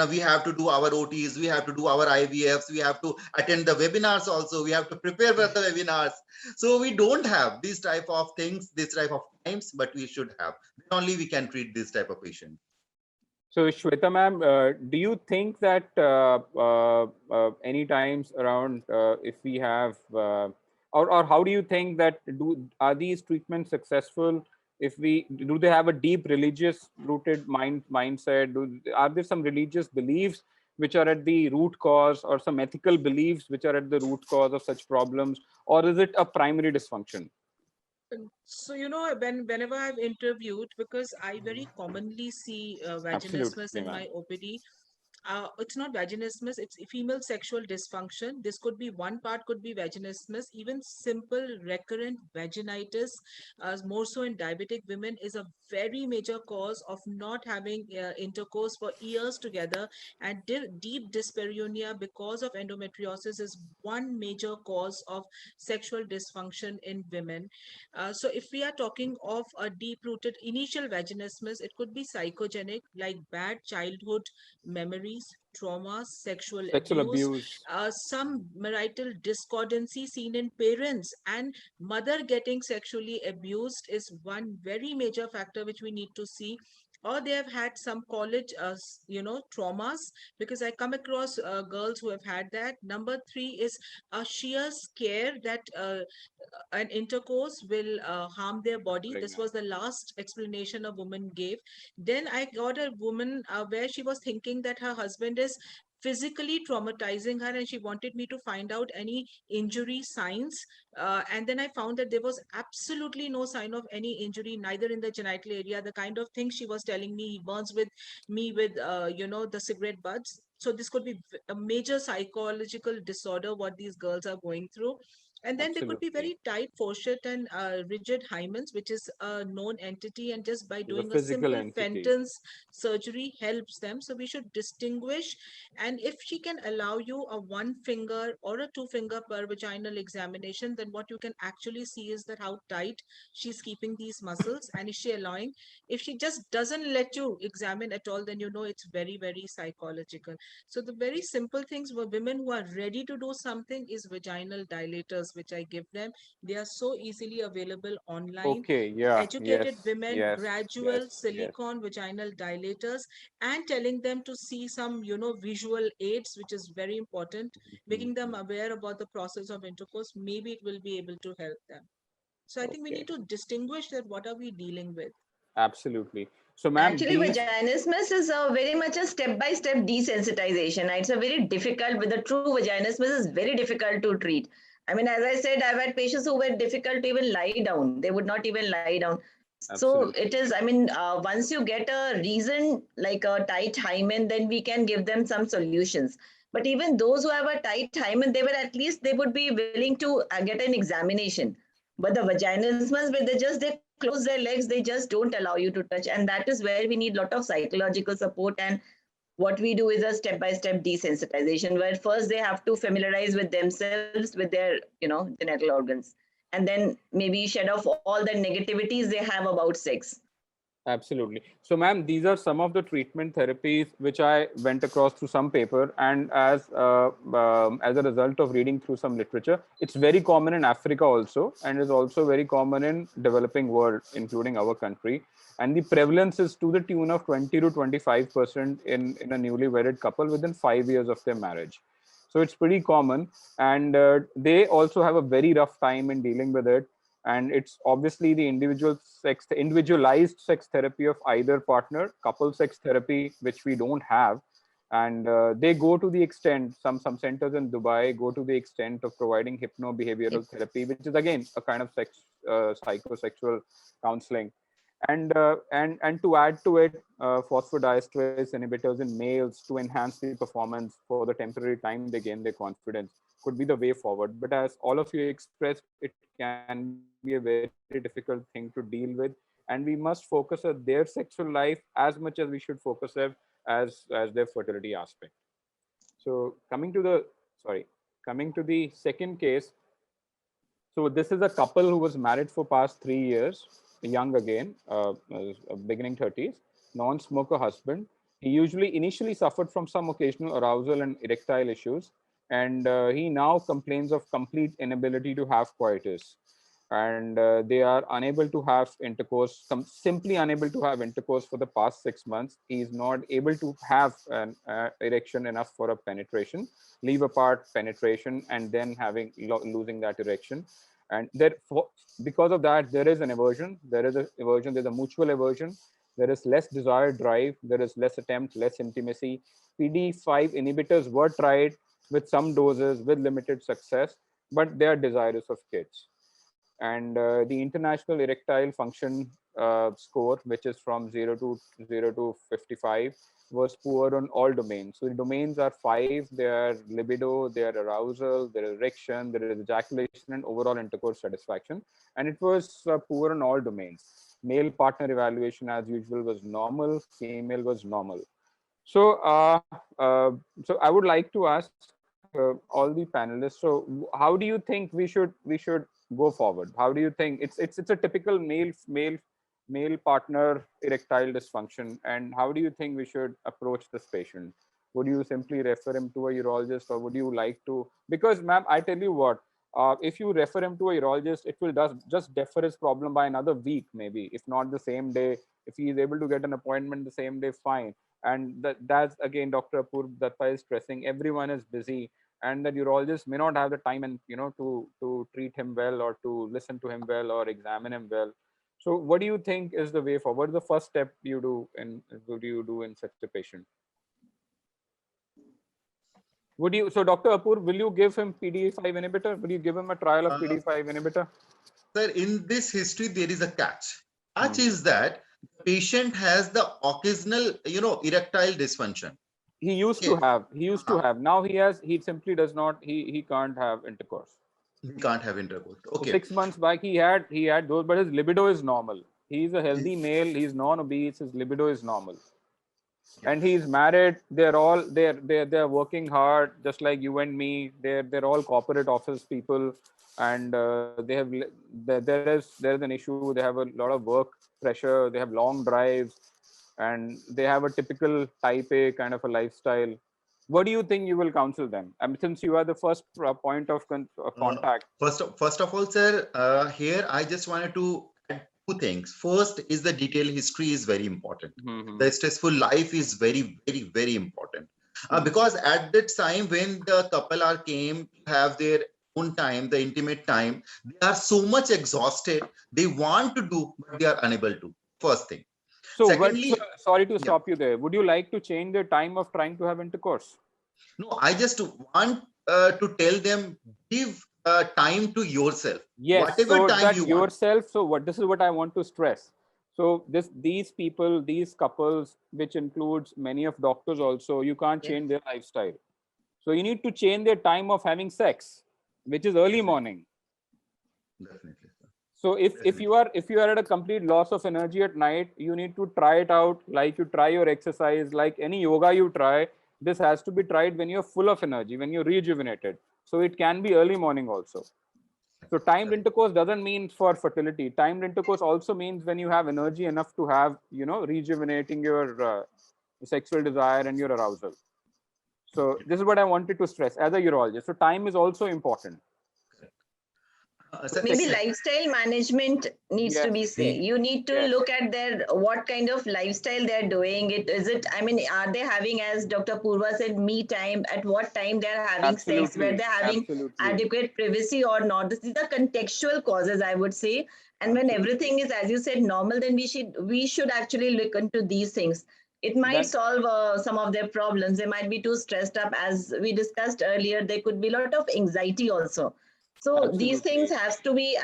We have to do our OTs, we have to do our IVFs, we have to attend the webinars also, we have to prepare for the webinars. So we don't have these type of things, this type of times, but we should have. Then only we can treat this type of patient. So Shweta ma'am, do you think that any times around if we have, or how do you think that are these treatments successful if do they have a deep religious rooted mindset? Are there some religious beliefs which are at the root cause, or some ethical beliefs which are at the root cause of such problems, or is it a primary dysfunction? So, whenever I've interviewed, because I very commonly see vaginismus in my OPD, it's not vaginismus, it's female sexual dysfunction. This could be one part, could be vaginismus. Even simple recurrent vaginitis, more so in diabetic women, is a very major cause of not having intercourse for years together. And deep dyspareunia because of endometriosis is one major cause of sexual dysfunction in women. So if we are talking of a deep-rooted initial vaginismus, it could be psychogenic, like bad childhood memories, traumas, sexual abuse, some marital discordancy seen in parents, and mother getting sexually abused is one very major factor which we need to see. Or they have had some college, traumas, because I come across girls who have had that. Number three is a sheer scare that an intercourse will harm their body. This was the last explanation a woman gave. Then I got a woman where she was thinking that her husband is physically traumatizing her, and she wanted me to find out any injury signs. And then I found that there was absolutely no sign of any injury, neither in the genital area. The kind of thing she was telling me, he burns with me with, the cigarette butts. So this could be a major psychological disorder what these girls are going through. And then there could be very tight fourchette and rigid hymens, which is a known entity, and just by doing a simple Fenton's surgery helps them. So we should distinguish. And if she can allow you a 1 finger or a 2 finger per vaginal examination, then what you can actually see is that how tight she's keeping these muscles, and is she allowing. If she just doesn't let you examine at all, then it's very, very psychological. So the very simple things for women who are ready to do something is vaginal dilators, which I give them. They are so easily available online. Educated women, gradual silicone vaginal dilators, and telling them to see some, visual aids, which is very important, making them aware about the process of intercourse. Maybe it will be able to help them. So I think we need to distinguish that what are we dealing with. Absolutely. So, ma'am, actually, vaginismus is very much a step-by-step desensitization. It's a very difficult, with the true vaginismus is very difficult to treat. I mean, as I said, I've had patients who were difficult to even lie down. They would not even lie down. So it is, once you get a reason like a tight hymen, then we can give them some solutions. But even those who have a tight hymen, they would be willing to get an examination. But the vaginismus, where they close their legs, they just don't allow you to touch. And that is where we need a lot of psychological support. And what we do is a step-by-step desensitization, where first they have to familiarize with themselves, with their, genital organs, and then maybe shed off all the negativities they have about sex. Absolutely. So, ma'am, these are some of the treatment therapies which I went across through some paper, and as a result of reading through some literature, it's very common in Africa also, and is also very common in developing world, including our country. And the prevalence is to the tune of 20 to 25% in a newly wedded couple within 5 years of their marriage. So it's pretty common, and they also have a very rough time in dealing with it. And it's obviously the individualized sex therapy of either partner, couple sex therapy, which we don't have. And they go to the extent, some centers in Dubai go to the extent of providing hypno-behavioral therapy, which is again a kind of psychosexual counseling. And to add to it, phosphodiesterase inhibitors in males to enhance the performance for the temporary time they gain their confidence could be the way forward. But as all of you expressed, it can be a very difficult thing to deal with, and we must focus on their sexual life as much as we should focus on as their fertility aspect. So coming to the second case. So this is a couple who was married for past 3 years, young again, beginning 30s, non-smoker husband. He usually initially suffered from some occasional arousal and erectile issues, and he now complains of complete inability to have coitus. And they are unable to have intercourse, simply unable to have intercourse for the past 6 months. He is not able to have an erection enough for a penetration, leave apart penetration, and then losing that erection. And because of that, there is an aversion. There's a mutual aversion. There is less desired drive. There is less attempt, less intimacy. PD5 inhibitors were tried with some doses with limited success, but they are desirous of kids. And the international erectile function score, which is from 0 to 55, was poor on all domains. So the domains are 5. They are libido, they are arousal, there is erection, there is ejaculation, and overall intercourse satisfaction. And it was poor on all domains. Male partner evaluation, as usual, was normal. Female was normal. So, so I would like to ask all the panelists. So, how do you think we should go forward? How do you think it's a typical male partner erectile dysfunction, and how do you think we should approach this patient? Would you simply refer him to a urologist, or would you like to? Because, ma'am, I tell you what. If you refer him to a urologist, it will just defer his problem by another week, maybe, if not the same day. If he is able to get an appointment the same day, fine. And that's again, Dr. Apur Datta is stressing, everyone is busy, and the urologist may not have the time and to treat him well, or to listen to him well, or examine him well. So what do you think is the way forward? The first step you do in such a patient? So Dr. Apur, will you give him PDE5 inhibitor? Will you give him a trial of PDE5 inhibitor? Sir, in this history, there is a catch. Catch is that the patient has the occasional, erectile dysfunction. He used to have. Now he simply does not, he can't have intercourse. He can't have intercourse. Okay. So 6 months back, he had those, but his libido is normal. He's a healthy male. He's non-obese. His libido is normal. And he's married. They're working hard, just like you and me. They're all corporate office people, and there's an issue. They have a lot of work pressure. They have long drives, and they have a typical type A kind of a lifestyle. What do you think you will counsel them? I mean, since you are the first point of contact. First of all, sir, here I just wanted to add 2 things. First is the detailed history is very important. The stressful life is very, very, very important. Because at that time when the couple came to have their own time, the intimate time, they are so much exhausted. They want to do, but they are unable to. First thing. So, secondly, sorry to stop you there. Would you like to change the time of trying to have intercourse? No, I just want to tell them, give time to yourself. Yes, whatever so time that you yourself. Want. So this is what I want to stress. So these people, these couples, which includes many of doctors also, you can't change their lifestyle. So you need to change their time of having sex, which is early morning. Definitely. So if you are at a complete loss of energy at night, you need to try it out like you try your exercise, like any yoga you try. This has to be tried when you're full of energy, when you're rejuvenated. So it can be early morning also. So timed intercourse doesn't mean for fertility. Timed intercourse also means when you have energy enough to have, rejuvenating your sexual desire and your arousal. So this is what I wanted to stress as a urologist. So time is also important. Maybe lifestyle management needs to be said. You need to look at what kind of lifestyle they're doing. Are they having, as Dr. Purva said, me time? At what time they're having sex? Where they're having adequate privacy or not? These are contextual causes, I would say. And when everything is, as you said, normal, then we should actually look into these things. It might solve some of their problems. They might be too stressed up. As we discussed earlier, there could be a lot of anxiety also. So these things has to be,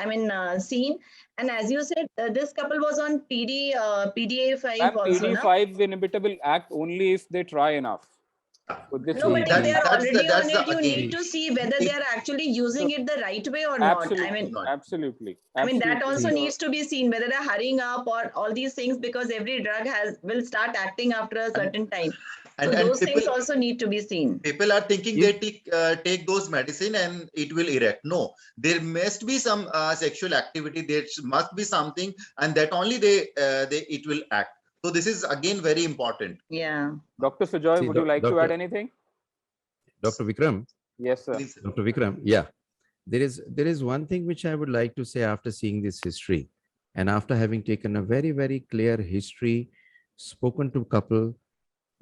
seen. And as you said, this couple was on PDA5 also, PD5 inhibitor will act only if they try enough. So this no, but if they are already on it, you again, need to see whether they are actually using it the right way or absolutely, not. Absolutely. That also needs to be seen, whether they're hurrying up or all these things, because every drug will start acting after a certain time. So those things also need to be seen. People are thinking they take those medicine and it will erect. No, there must be some sexual activity. There must be something, and that only it will act. So this is again very important. Yeah. Dr. Sujoy, would you like to add anything? Dr. Vikram? Yes, sir. Dr. Vikram, yeah. There is one thing which I would like to say after seeing this history, and after having taken a very, very clear history, spoken to couple,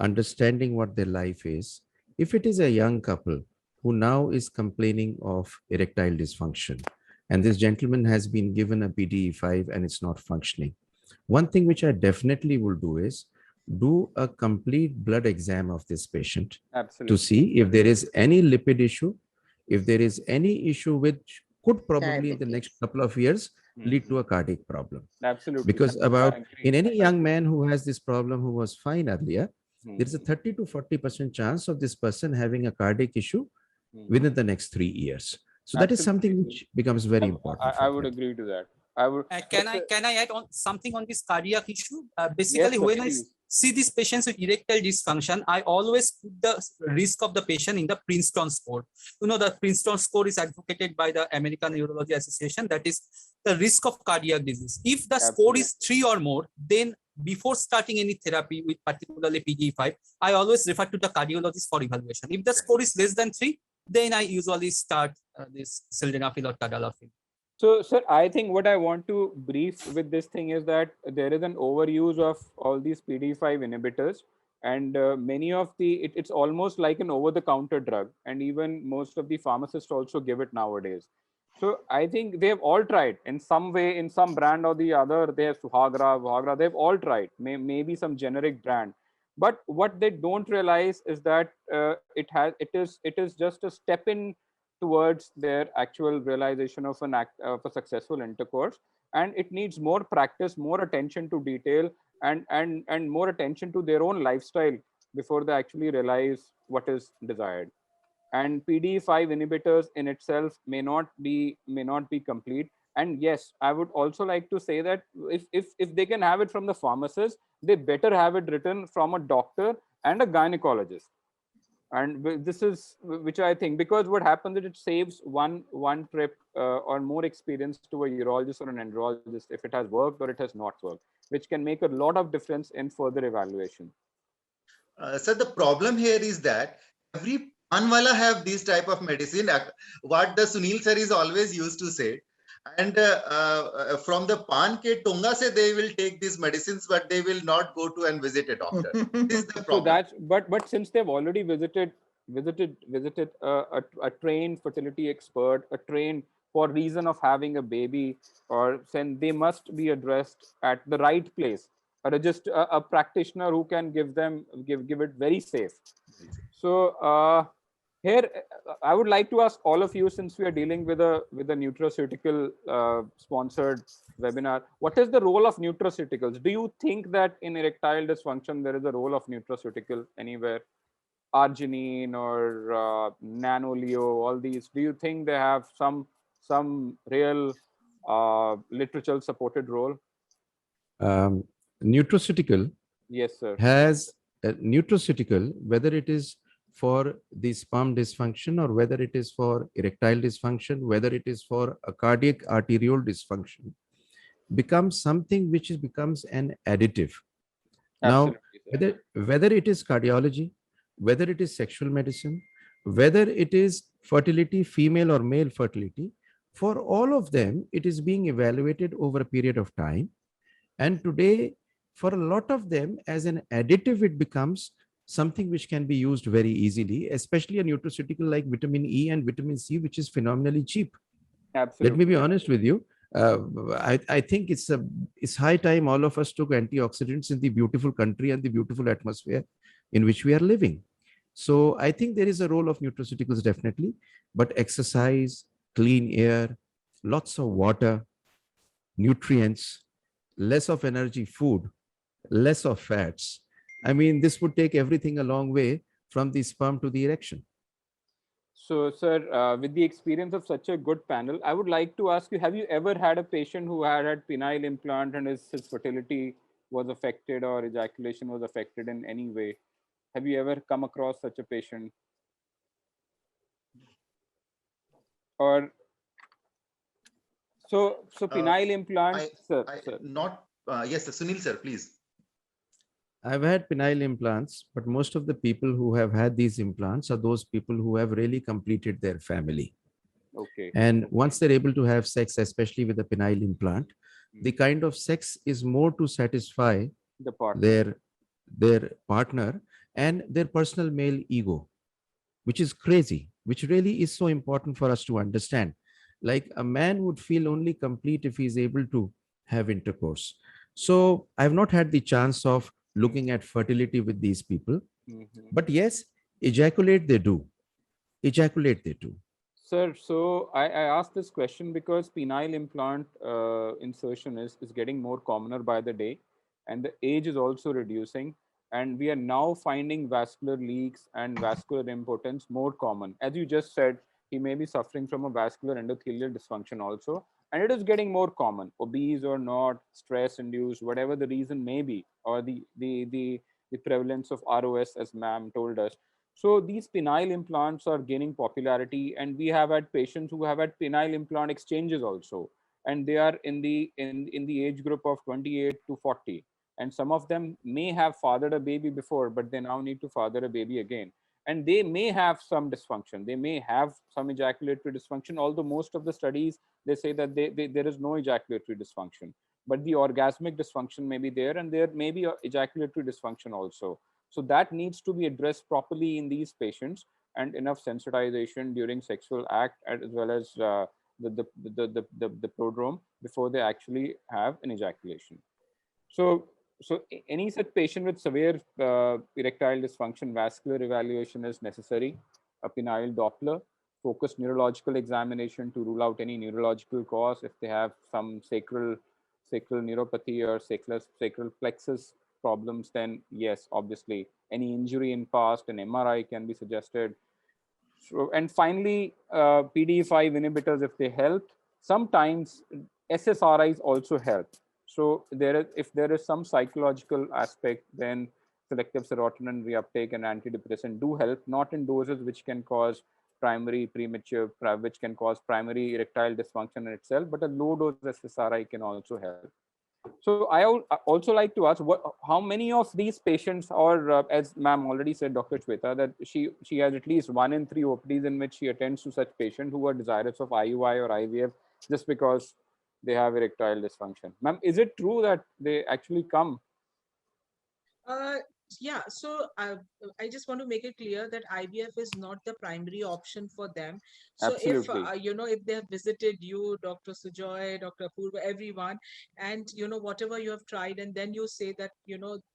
understanding what their life is. If it is a young couple who now is complaining of erectile dysfunction, and this gentleman has been given a PDE5 and it's not functioning, one thing which I definitely will do is do a complete blood exam of this patient. Absolutely. To see if there is any lipid issue, if there is any issue which could probably in the next couple of years lead to a cardiac problem. Absolutely. Because in any young man who has this problem who was fine earlier, there is a 30 to 40% chance of this person having a cardiac issue within the next 3 years. So that is something which becomes very important. I would agree to that. I would. Can I add on something on this cardiac issue? Basically, yes, when I see these patients with erectile dysfunction, I always put the risk of the patient in the Princeton score. The Princeton score is advocated by the American Urology Association. That is the risk of cardiac disease. If the score is 3 or more, then before starting any therapy with particularly PDE5, I always refer to the cardiologist for evaluation. If the score is less than 3, then I usually start this sildenafil or tadalafil. So, sir, I think what I want to brief with this thing is that there is an overuse of all these PD5 inhibitors, and many of it's almost like an over-the-counter drug, and even most of the pharmacists also give it nowadays. So I think they have all tried in some way, in some brand or the other. They have Viagra, they've all tried, maybe some generic brand. But what they don't realize is that it is just a step in towards their actual realization of a successful intercourse, and it needs more practice, more attention to detail, and more attention to their own lifestyle before they actually realize what is desired. And PD5 inhibitors in itself may not be complete. And yes, I would also like to say that if they can have it from the pharmacist, they better have it written from a doctor and a gynecologist. And this is which I think, because what happens is it saves one trip or more experience to a urologist or an andrologist if it has worked or it has not worked, which can make a lot of difference in further evaluation. So the problem here is that every panwala have this type of medicine, what the Sunil sir is always used to say. And from the pan ke tonga se they will take these medicines, but they will not go to and visit a doctor. This is the problem. So that's but since they've already visited a trained fertility expert, a trained for reason of having a baby, or then they must be addressed at the right place. A practitioner who can give it very safe. So here, I would like to ask all of you, since we are dealing with a nutraceutical sponsored webinar, what is the role of nutraceuticals? Do you think that in erectile dysfunction there is a role of nutraceutical anywhere? Arginine or nanoleo, all these. Do you think they have some real literature supported role? Nutraceutical. Yes, sir. Has a nutraceutical, whether it is for the sperm dysfunction or whether it is for erectile dysfunction, whether it is for a cardiac arterial dysfunction, becomes something which becomes an additive. Absolutely. Now, whether it is cardiology, whether it is sexual medicine, whether it is fertility, female or male fertility, for all of them, it is being evaluated over a period of time. And today, for a lot of them, as an additive, it becomes something which can be used very easily, especially a nutraceutical like vitamin E and vitamin C, which is phenomenally cheap. Absolutely. Let me be honest with you. I think it's high time all of us took antioxidants in the beautiful country and the beautiful atmosphere in which we are living. So I think there is a role of nutraceuticals definitely, but exercise, clean air, lots of water, nutrients, less of energy food, less of fats. I mean, this would take everything a long way from the sperm to the erection. So, sir, with the experience of such a good panel, I would like to ask you, have you ever had a patient who had penile implant and his fertility was affected or ejaculation was affected in any way? Have you ever come across such a patient? Or so penile implant, sir. Not yes, Sunil sir, please. I've had penile implants, but most of the people who have had these implants are those people who have really completed their family. Okay. And once they're able to have sex, especially with a penile implant, the kind of sex is more to satisfy the partner. their partner and their personal male ego, which is crazy, which really is so important for us to understand. Like a man would feel only complete if he's able to have intercourse. So I've not had the chance of looking at fertility with these people, but yes, ejaculate they do. Ejaculate they do. Sir, so I asked this question because penile implant insertion is getting more commoner by the day, and the age is also reducing, and we are now finding vascular leaks and vascular impotence more common. As you just said, he may be suffering from a vascular endothelial dysfunction also, and it is getting more common, obese or not, stress induced, whatever the reason may be, or the prevalence of ROS, as ma'am told us. So these penile implants are gaining popularity, and we have had patients who have had penile implant exchanges also, and they are in the age group of 28 to 40, and some of them may have fathered a baby before, but they now need to father a baby again, and they may have some dysfunction, they may have some ejaculatory dysfunction, although most of the studies, they say that there is no ejaculatory dysfunction, but the orgasmic dysfunction may be there, and there may be ejaculatory dysfunction also. So that needs to be addressed properly in these patients, and enough sensitization during sexual act, as well as the prodrome before they actually have an ejaculation. So any such patient with severe erectile dysfunction, vascular evaluation is necessary. A penile Doppler, focused neurological examination to rule out any neurological cause. If they have some sacral neuropathy or sacral plexus problems, then yes, obviously any injury in past, an MRI can be suggested. So, and finally, PDE5 inhibitors, if they help, sometimes SSRIs also help. So if there is some psychological aspect, then selective serotonin reuptake and antidepressant do help, not in doses which can cause which can cause primary erectile dysfunction in itself, but a low dose SSRI can also help. So I also like to ask, how many of these patients, or as ma'am already said, Dr. Shweta, that she has at least 1 in 3 OPDs in which she attends to such patients who are desirous of IUI or IVF just because they have erectile dysfunction. Ma'am, is it true that they actually come? Yeah, so I just want to make it clear that IVF is not the primary option for them. So Absolutely. if if they have visited you, Dr. Sujoy, Dr. Purva, everyone, and whatever you have tried, and then you say that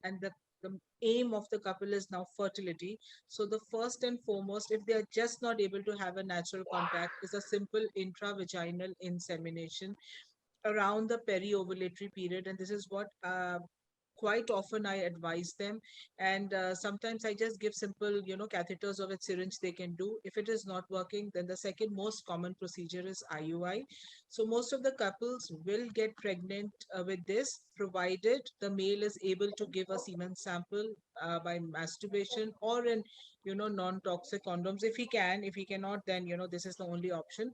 and the aim of the couple is now fertility. So the first and foremost, if they are just not able to have a natural contact, is a simple intravaginal insemination around the peri-ovulatory period, and this is what quite often I advise them. And sometimes I just give simple, catheters of a syringe they can do. If it is not working, then the second most common procedure is IUI. So most of the couples will get pregnant with this, provided the male is able to give a semen sample by masturbation or in, non-toxic condoms. If he can, if he cannot, then, this is the only option.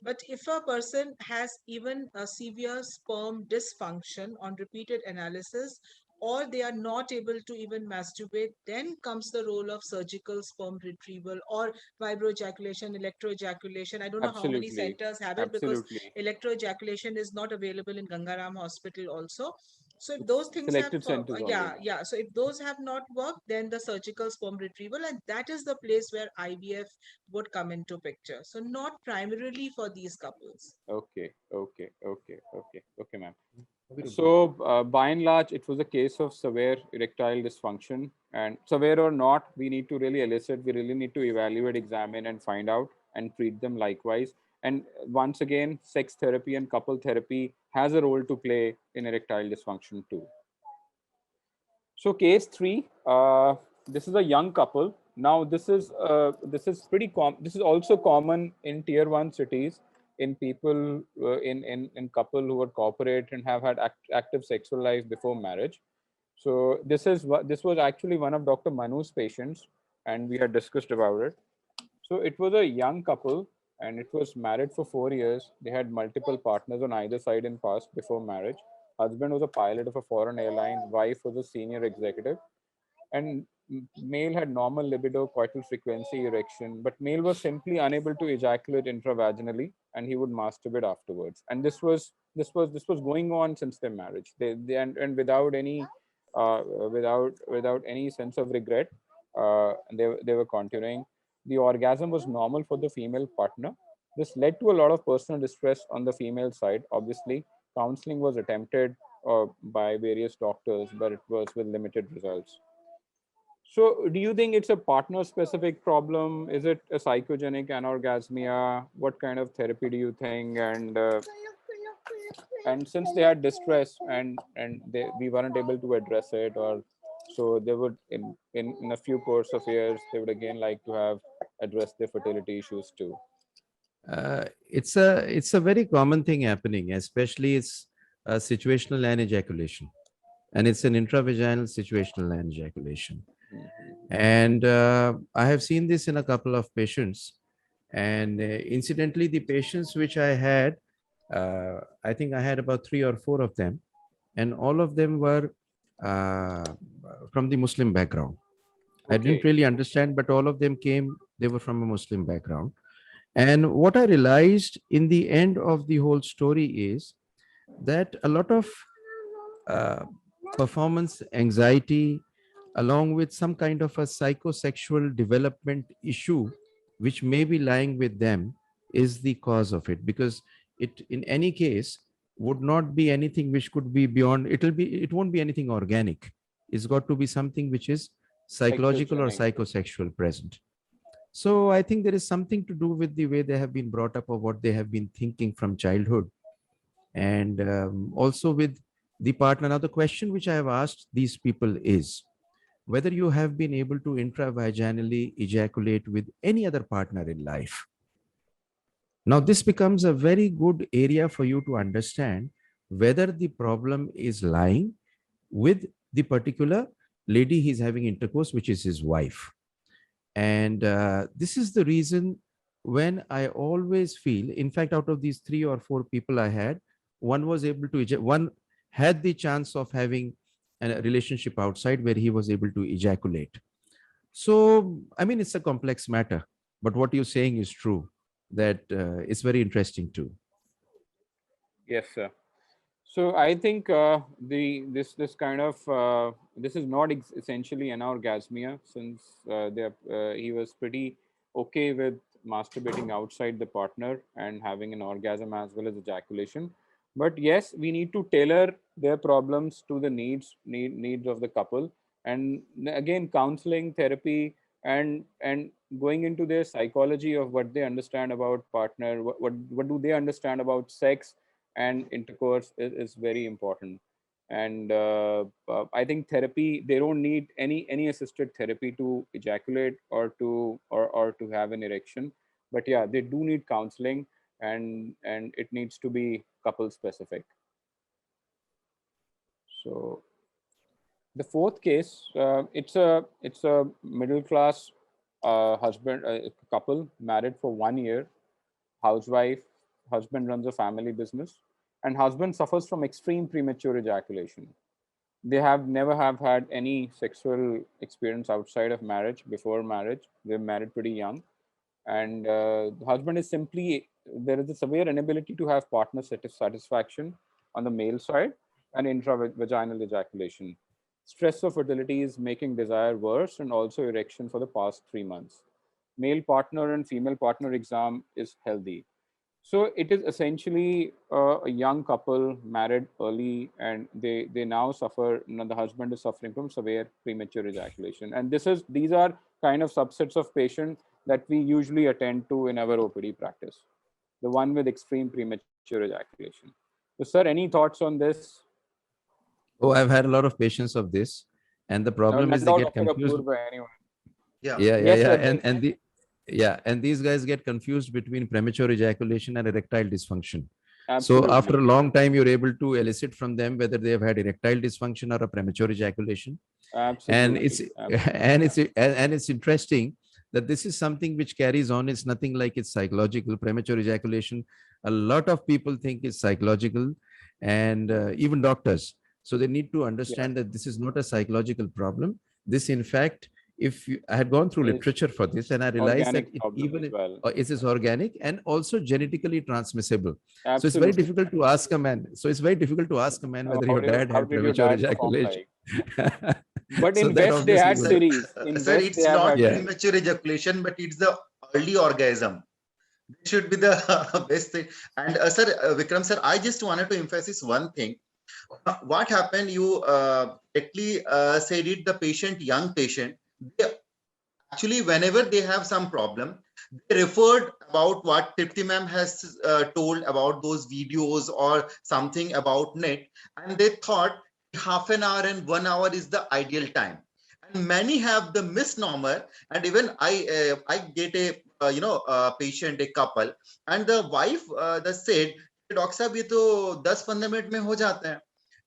But if a person has even a severe sperm dysfunction on repeated analysis, or they are not able to even masturbate, then comes the role of surgical sperm retrieval or vibroejaculation, electroejaculation. I don't know how many Absolutely. centers have it, because Absolutely. electroejaculation is not available in Gangaram Hospital also. So if those things have, Selected centers only. yeah. So if those have not worked, then the surgical sperm retrieval, and that is the place where IVF would come into picture. So not primarily for these couples. Okay, ma'am. So by and large, it was a case of severe erectile dysfunction, and severe or not, we need to really elicit, we really need to evaluate, examine, and find out and treat them likewise. And once again, sex therapy and couple therapy has a role to play in erectile dysfunction too. So case 3, this is a young couple. Now this is pretty common. This is also common in tier 1 cities, in people in couple who are corporate and have had active sexual life before marriage. So this was actually one of Dr. Manu's patients, and we had discussed about it. So it was a young couple, and it was married for 4 years. They had multiple partners on either side in past before marriage. Husband was a pilot of a foreign airline. Wife was a senior executive. And male had normal libido, coital frequency, erection, but male was simply unable to ejaculate intravaginally, and he would masturbate afterwards. And this was going on since their marriage. And without any without any sense of regret, they were continuing. The orgasm was normal for the female partner. This led to a lot of personal distress on the female side. Obviously, counseling was attempted by various doctors, but it was with limited results. So do you think it's a partner-specific problem? Is it a psychogenic anorgasmia? What kind of therapy do you think? And since they had distress and we weren't able to address it, or so they would in a few course of years, they would again like to have addressed their fertility issues too. It's a very common thing happening, especially it's a situational anejaculation, and it's an intravaginal situational anejaculation. And I have seen this in a couple of patients. And incidentally, the patients which I had, I think I had about 3 or 4 of them, and all of them were from the Muslim background. I didn't really understand, but all of them they were from a Muslim background. And what I realized in the end of the whole story is that a lot of performance anxiety, along with some kind of a psychosexual development issue, which may be lying with them, is the cause of it. Because it, in any case, would not be anything which could be beyond, it won't be anything organic. It's got to be something which is psychological or psychosexual present. So I think there is something to do with the way they have been brought up or what they have been thinking from childhood. And also with the partner. Now, the question which I have asked these people is whether you have been able to intravaginally ejaculate with any other partner in life. Now, this becomes a very good area for you to understand whether the problem is lying with the particular lady he's having intercourse, which is his wife. And this is the reason when I always feel, in fact, out of these 3 or 4 people I had, one was able to, one had the chance of having a relationship outside where he was able to ejaculate. So, I mean, it's a complex matter, but what you're saying is true, that it's very interesting too. Yes, sir. So I think this kind of this is not essentially anorgasmia, since he was pretty okay with masturbating outside the partner and having an orgasm as well as ejaculation. But yes, we need to tailor their problems to the needs of the couple, and again, counseling, therapy, and going into their psychology of what they understand about partner, what do they understand about sex and intercourse is very important. And I think therapy, they don't need any assisted therapy to ejaculate or to have an erection, but yeah, they do need counseling, and it needs to be couple specific. So the 4th case, it's a middle class husband couple, married for 1 year, housewife. Husband runs a family business, and husband suffers from extreme premature ejaculation. They have never had any sexual experience outside of marriage, before marriage. They're married pretty young, and the husband is simply, there is a severe inability to have partner satisfaction on the male side, and intravaginal ejaculation. Stress of fertility is making desire worse, and also erection for the past 3 months. Male partner and female partner exam is healthy. So it is essentially a young couple married early, and they now suffer, the husband is suffering from severe premature ejaculation. And these are kind of subsets of patients that we usually attend to in our OPD practice. the one with extreme premature ejaculation. So, sir, any thoughts on this? Oh, I've had a lot of patients of this, and the problem Not is at they all get Dr. confused. Apurva, anyone. Yeah. Yes, sir. And these guys get confused between premature ejaculation and erectile dysfunction. Absolutely. So after a long time, you're able to elicit from them whether they have had erectile dysfunction or a premature ejaculation. And it's and it's interesting that this is something which carries on. It's nothing like it's psychological. Premature ejaculation, a lot of people think it's psychological, and even doctors. So they need to understand that this is not a psychological problem. This, in fact, I had gone through literature for this, and I realized that it is organic and also genetically transmissible. Absolutely. So it's very difficult to ask a man. Whether your dad had premature ejaculation. But in West, they had series. Sir, it's not premature ejaculation, but it's the early orgasm. This should be the best thing. And sir, Vikram sir, I just wanted to emphasize one thing. What happened? You directly said it. The patient, young patient, they actually, whenever they have some problem, they referred about what Tripti ma'am has told about those videos or something about net, and they thought half an hour and 1 hour is the ideal time. And many have the misnomer, and even I get a patient, a couple, and the wife said, "Doctor साहब ये तो 10-15 minute में हो जाता है."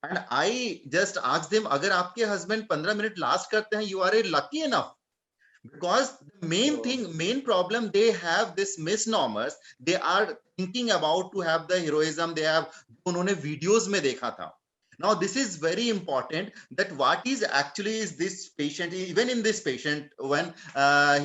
And I just asked them, अगर आपके husband 15 minute last करते हैं, you are lucky enough. Because the main problem, they have this misnomers. They are thinking about to have the heroism they have उन्होंने videos में देखा था. Now this is very important, that what is actually is this patient, even in this patient, when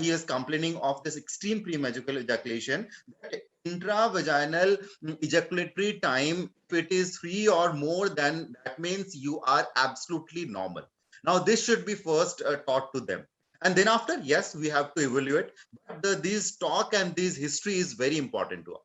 he is complaining of this extreme premature ejaculation, that intravaginal ejaculatory time, if it is 3 or more, then that means you are absolutely normal. Now this should be first taught to them. And then after, yes, we have to evaluate. But these talk and this history is very important to us.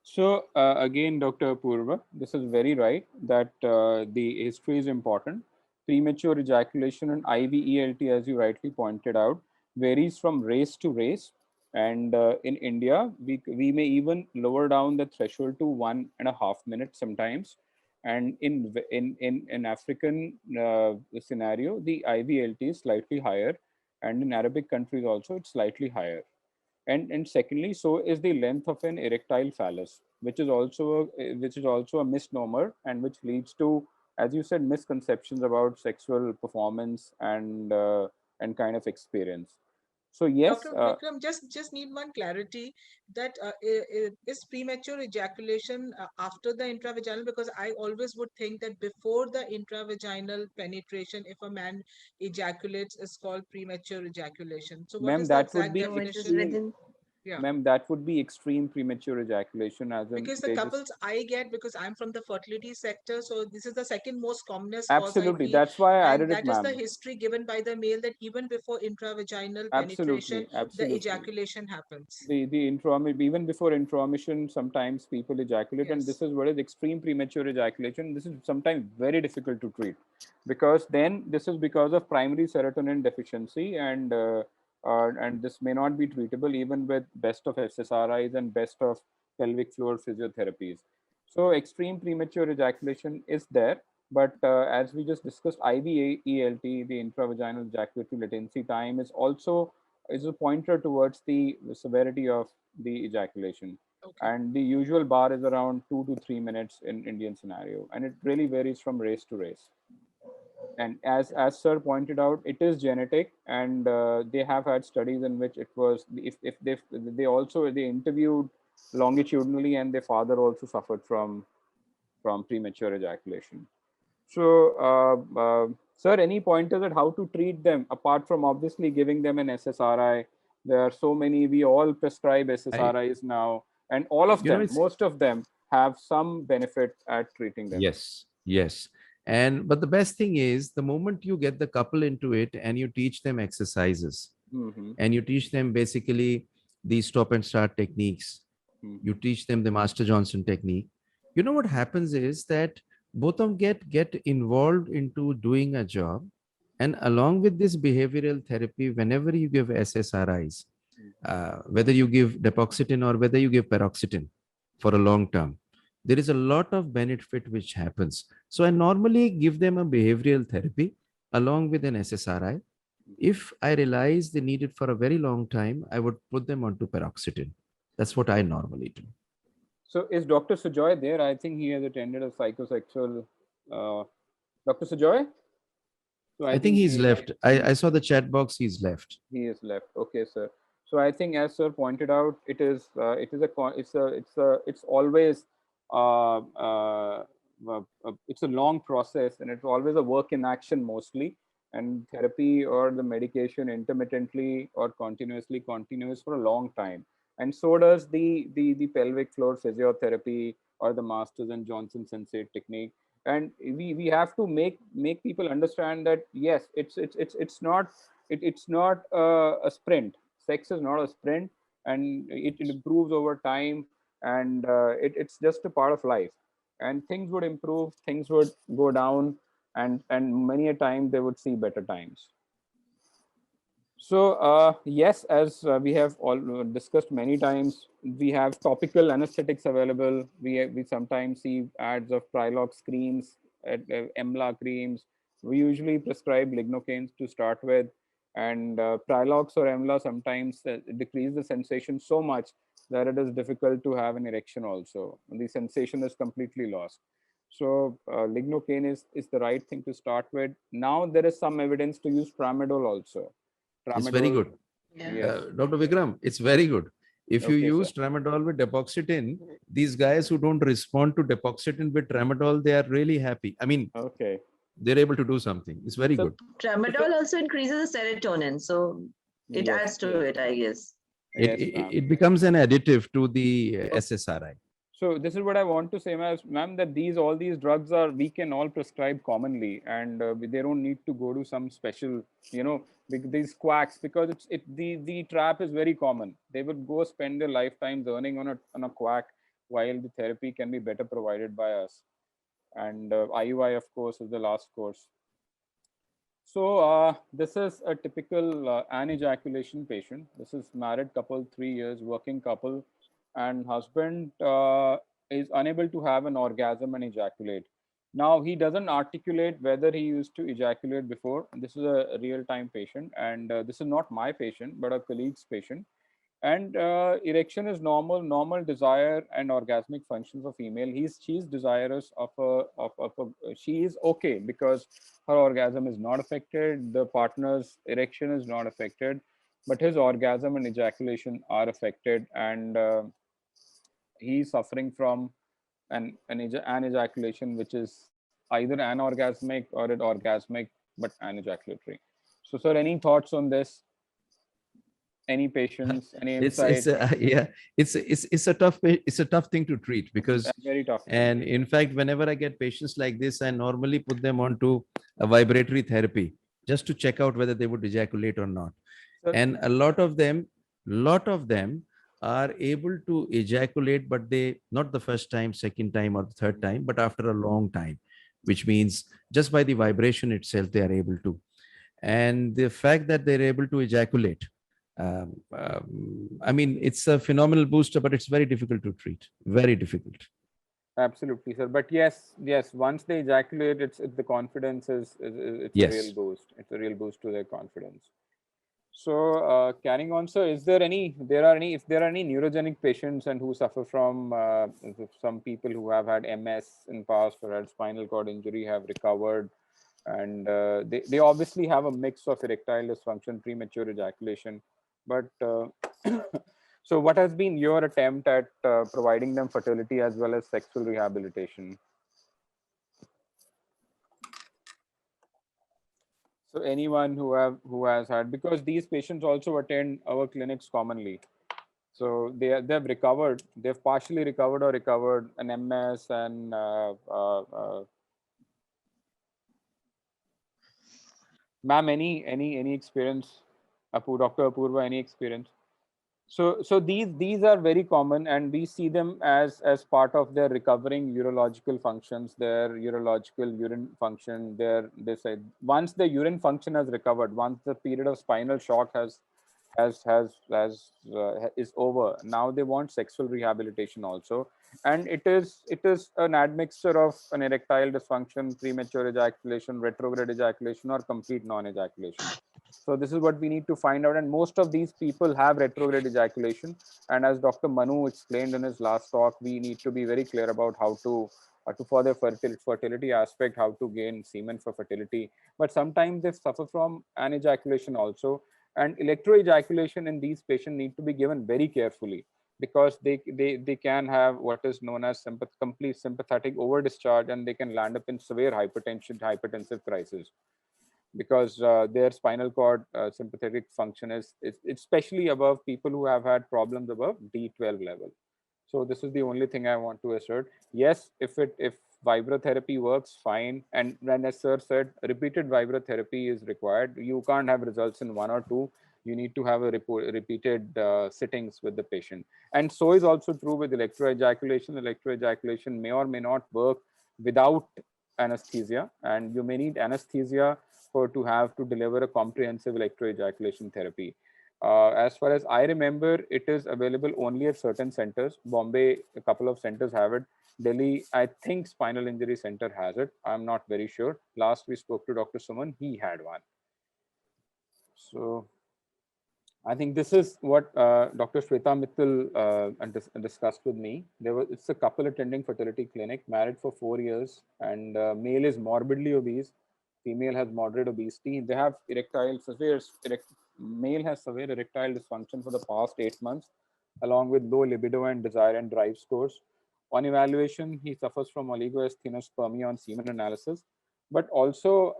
So again, Dr. Apurva, this is very right that the history is important. Premature ejaculation and IVELT, as you rightly pointed out, varies from race to race. And in India, we may even lower down the threshold to 1.5 minutes sometimes. And in African scenario, the IVLT is slightly higher. And in Arabic countries also, it's slightly higher. And secondly, so is the length of an erectile phallus, which is also a misnomer, and which leads to, as you said, misconceptions about sexual performance and kind of experience. So yes, Dr. Vikram, just need one clarity, that is premature ejaculation after the intravaginal, because I always would think that before the intravaginal penetration, if a man ejaculates, is called premature ejaculation. So what is the exact definition? Yeah. Ma'am, that would be extreme premature ejaculation, as in because the couples I get, because I'm from the fertility sector, so this is the second most commonest absolutely cause, that's why I added that it, is ma'am. the history given by the male, that even before intravaginal penetration, the ejaculation happens. Even before intromission, sometimes people ejaculate, and this is what is extreme premature ejaculation. This is sometimes very difficult to treat, because then this is because of primary serotonin deficiency, and this may not be treatable even with best of SSRIs and best of pelvic floor physiotherapies. So extreme premature ejaculation is there, but as we just discussed, IVELT, the intravaginal ejaculatory latency time, is also a pointer towards the severity of the ejaculation. And the usual bar is around 2 to 3 minutes in Indian scenario, and it really varies from race to race. And as sir pointed out, it is genetic, and they have had studies in which it was, if they interviewed longitudinally, and their father also suffered from premature ejaculation. So sir, any pointers at how to treat them, apart from obviously giving them an SSRI? There are so many, we all prescribe SSRIs now, and all of them, most of them have some benefit at treating them. Yes. But the best thing is, the moment you get the couple into it and you teach them exercises, and you teach them basically the stop and start techniques, you teach them the Master Johnson technique, you know what happens is that both of them get involved into doing a job. And along with this behavioral therapy, whenever you give SSRIs, whether you give depoxetin or whether you give paroxetine, for a long term, there is a lot of benefit which happens. So I normally give them a behavioral therapy along with an SSRI. If I realize they need it for a very long time, I would put them onto paroxetine. That's what I normally do. So is Dr. Sujoy there? I think he has attended a psychosexual. Dr. Sujoy? So I think he's left. I saw the chat box. He's left. He is left. Okay, sir. So I think, as sir pointed out, it's always it's a long process, and it's always a work in action mostly. And therapy or the medication intermittently or continuously continues for a long time. And so does the pelvic floor physiotherapy or the Masters and Johnson sensate technique. And we have to make people understand that yes, it's not a sprint. Sex is not a sprint, and it improves over time, and it's just a part of life. And things would improve, things would go down, and many a time they would see better times. So yes, as we have all discussed many times, we have topical anesthetics available. We sometimes see ads of Prilox creams, EMLA creams. We usually prescribe lignocaines to start with, and Prilox or EMLA sometimes decrease the sensation so much that it is difficult to have an erection also. The sensation is completely lost. So lignocaine is the right thing to start with. Now there is some evidence to use tramadol also. It's very good. Yes. Dr. Vikram, it's very good. If you use sir. tramadol with depoxetine, these guys who don't respond to depoxetine with tramadol, they are really happy. I mean, they're able to do something. It's very good. Tramadol also increases the serotonin, so it adds to it, I guess. It becomes an additive to the SSRI. So this is what I want to say, ma'am, that all these drugs we can all prescribe commonly, and they don't need to go to some special, these quacks, because the trap is very common. They would go spend their lifetimes earning on a quack, while the therapy can be better provided by us. And IUI, of course, is the last course. So this is a typical anejaculation patient. This is married couple, 3 years, working couple, and husband is unable to have an orgasm and ejaculate. Now he doesn't articulate whether he used to ejaculate before. This is a real-time patient, and this is not my patient, but a colleague's patient. And erection is normal desire and orgasmic functions of female. She's desirous she is okay because her orgasm is not affected, the partner's erection is not affected, but his orgasm and ejaculation are affected, and he's suffering from an ejaculation which is either anorgasmic or an orgasmic but anejaculatory. So sir, any thoughts on this? Any patients, any insight? It's a tough thing to treat, because very tough. And in fact, whenever I get patients like this, I normally put them onto a vibratory therapy just to check out whether they would ejaculate or not. And a lot of them are able to ejaculate, but they not the first time, second time, or the third time, but after a long time, which means just by the vibration itself they are able to. And the fact that they're able to ejaculate, I mean, it's a phenomenal booster, but it's very difficult to treat. Very difficult. Absolutely, sir. But yes, once they ejaculate, the confidence is a real boost. It's a real boost to their confidence. So carrying on, sir, if there are any neurogenic patients and who suffer from some people who have had MS in past or had spinal cord injury have recovered, and they obviously have a mix of erectile dysfunction, premature ejaculation. But so what has been your attempt at providing them fertility as well as sexual rehabilitation? So anyone who has had, because these patients also attend our clinics commonly. So they've recovered, they've partially recovered or recovered an MS and ma'am, any experience? Dr. Apurva, any experience? So these are very common, and we see them as part of their recovering urological functions, their urological urine function. They say once the urine function has recovered, once the period of spinal shock has is over. Now they want sexual rehabilitation also, and it is an admixture of an erectile dysfunction, premature ejaculation, retrograde ejaculation, or complete non-ejaculation. So this is what we need to find out, and most of these people have retrograde ejaculation. And as Dr. Manu explained in his last talk, we need to be very clear about how to for the fertility aspect, how to gain semen for fertility. But sometimes they suffer from an ejaculation also, and electroejaculation in these patients need to be given very carefully, because they can have what is known as complete sympathetic over discharge, and they can land up in severe hypertensive crisis, because their spinal cord sympathetic function is especially above people who have had problems above D12 level. So this is the only thing I want to assert. Yes, if vibrotherapy works, fine. And when, as sir said, repeated vibrotherapy is required. You can't have results in 1 or 2. You need to have repeated sittings with the patient. And so is also true with electroejaculation. Electroejaculation may or may not work without anesthesia, and you may need anesthesia to deliver a comprehensive electroejaculation therapy. As far as I remember, it is available only at certain centers. Bombay, a couple of centers have it. Delhi, I think Spinal Injury Center has it. I'm not very sure. Last we spoke to Dr. Suman, he had one. So I think this is what Dr. Shweta Mittal discussed with me. It's a couple attending fertility clinic, married for 4 years, and male is morbidly obese. Female has moderate obesity. They have male has severe erectile dysfunction for the past 8 months, along with low libido and desire and drive scores. On evaluation, he suffers from oligoasthenospermia on semen analysis, but also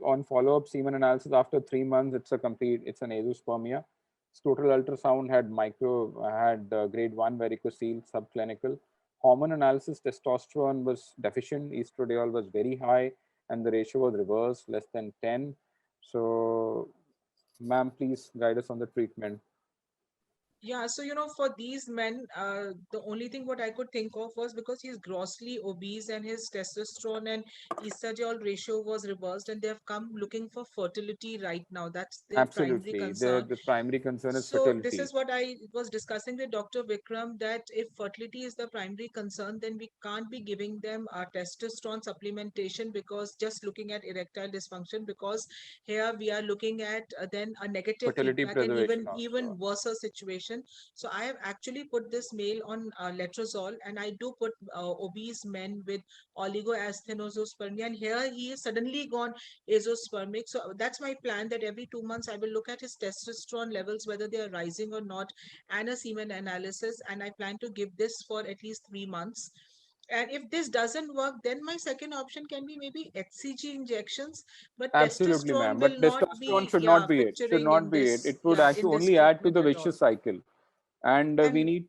on follow-up semen analysis after 3 months, it's an azoospermia. His total ultrasound had grade 1 varicocele subclinical. Hormone analysis, testosterone was deficient, estradiol was very high, and the ratio was reversed, less than 10. So, ma'am, please guide us on the treatment. Yeah, so for these men, the only thing what I could think of was, because he's grossly obese and his testosterone and estradiol ratio was reversed, and they have come looking for fertility right now. That's their primary Absolutely. concern. The primary concern is So fertility. this is what I was discussing with Dr. Vikram, that if fertility is the primary concern, then we can't be giving them a testosterone supplementation, because just looking at erectile dysfunction, because here we are looking at then a negative Fertility feedback and preservation even worse situation. So I have actually put this male on letrozole, and I do put obese men with oligoasthenospermia, and here he is suddenly gone azoospermic. So that's my plan, that every 2 months I will look at his testosterone levels, whether they are rising or not, and a semen analysis, and I plan to give this for at least 3 months. And if this doesn't work, then my second option can be maybe HCG injections, but Absolutely, testosterone ma'am. will But not testosterone be should not be it. Should picturing not in be it. this It would actually in this only add to the treatment at all. vicious cycle. And we need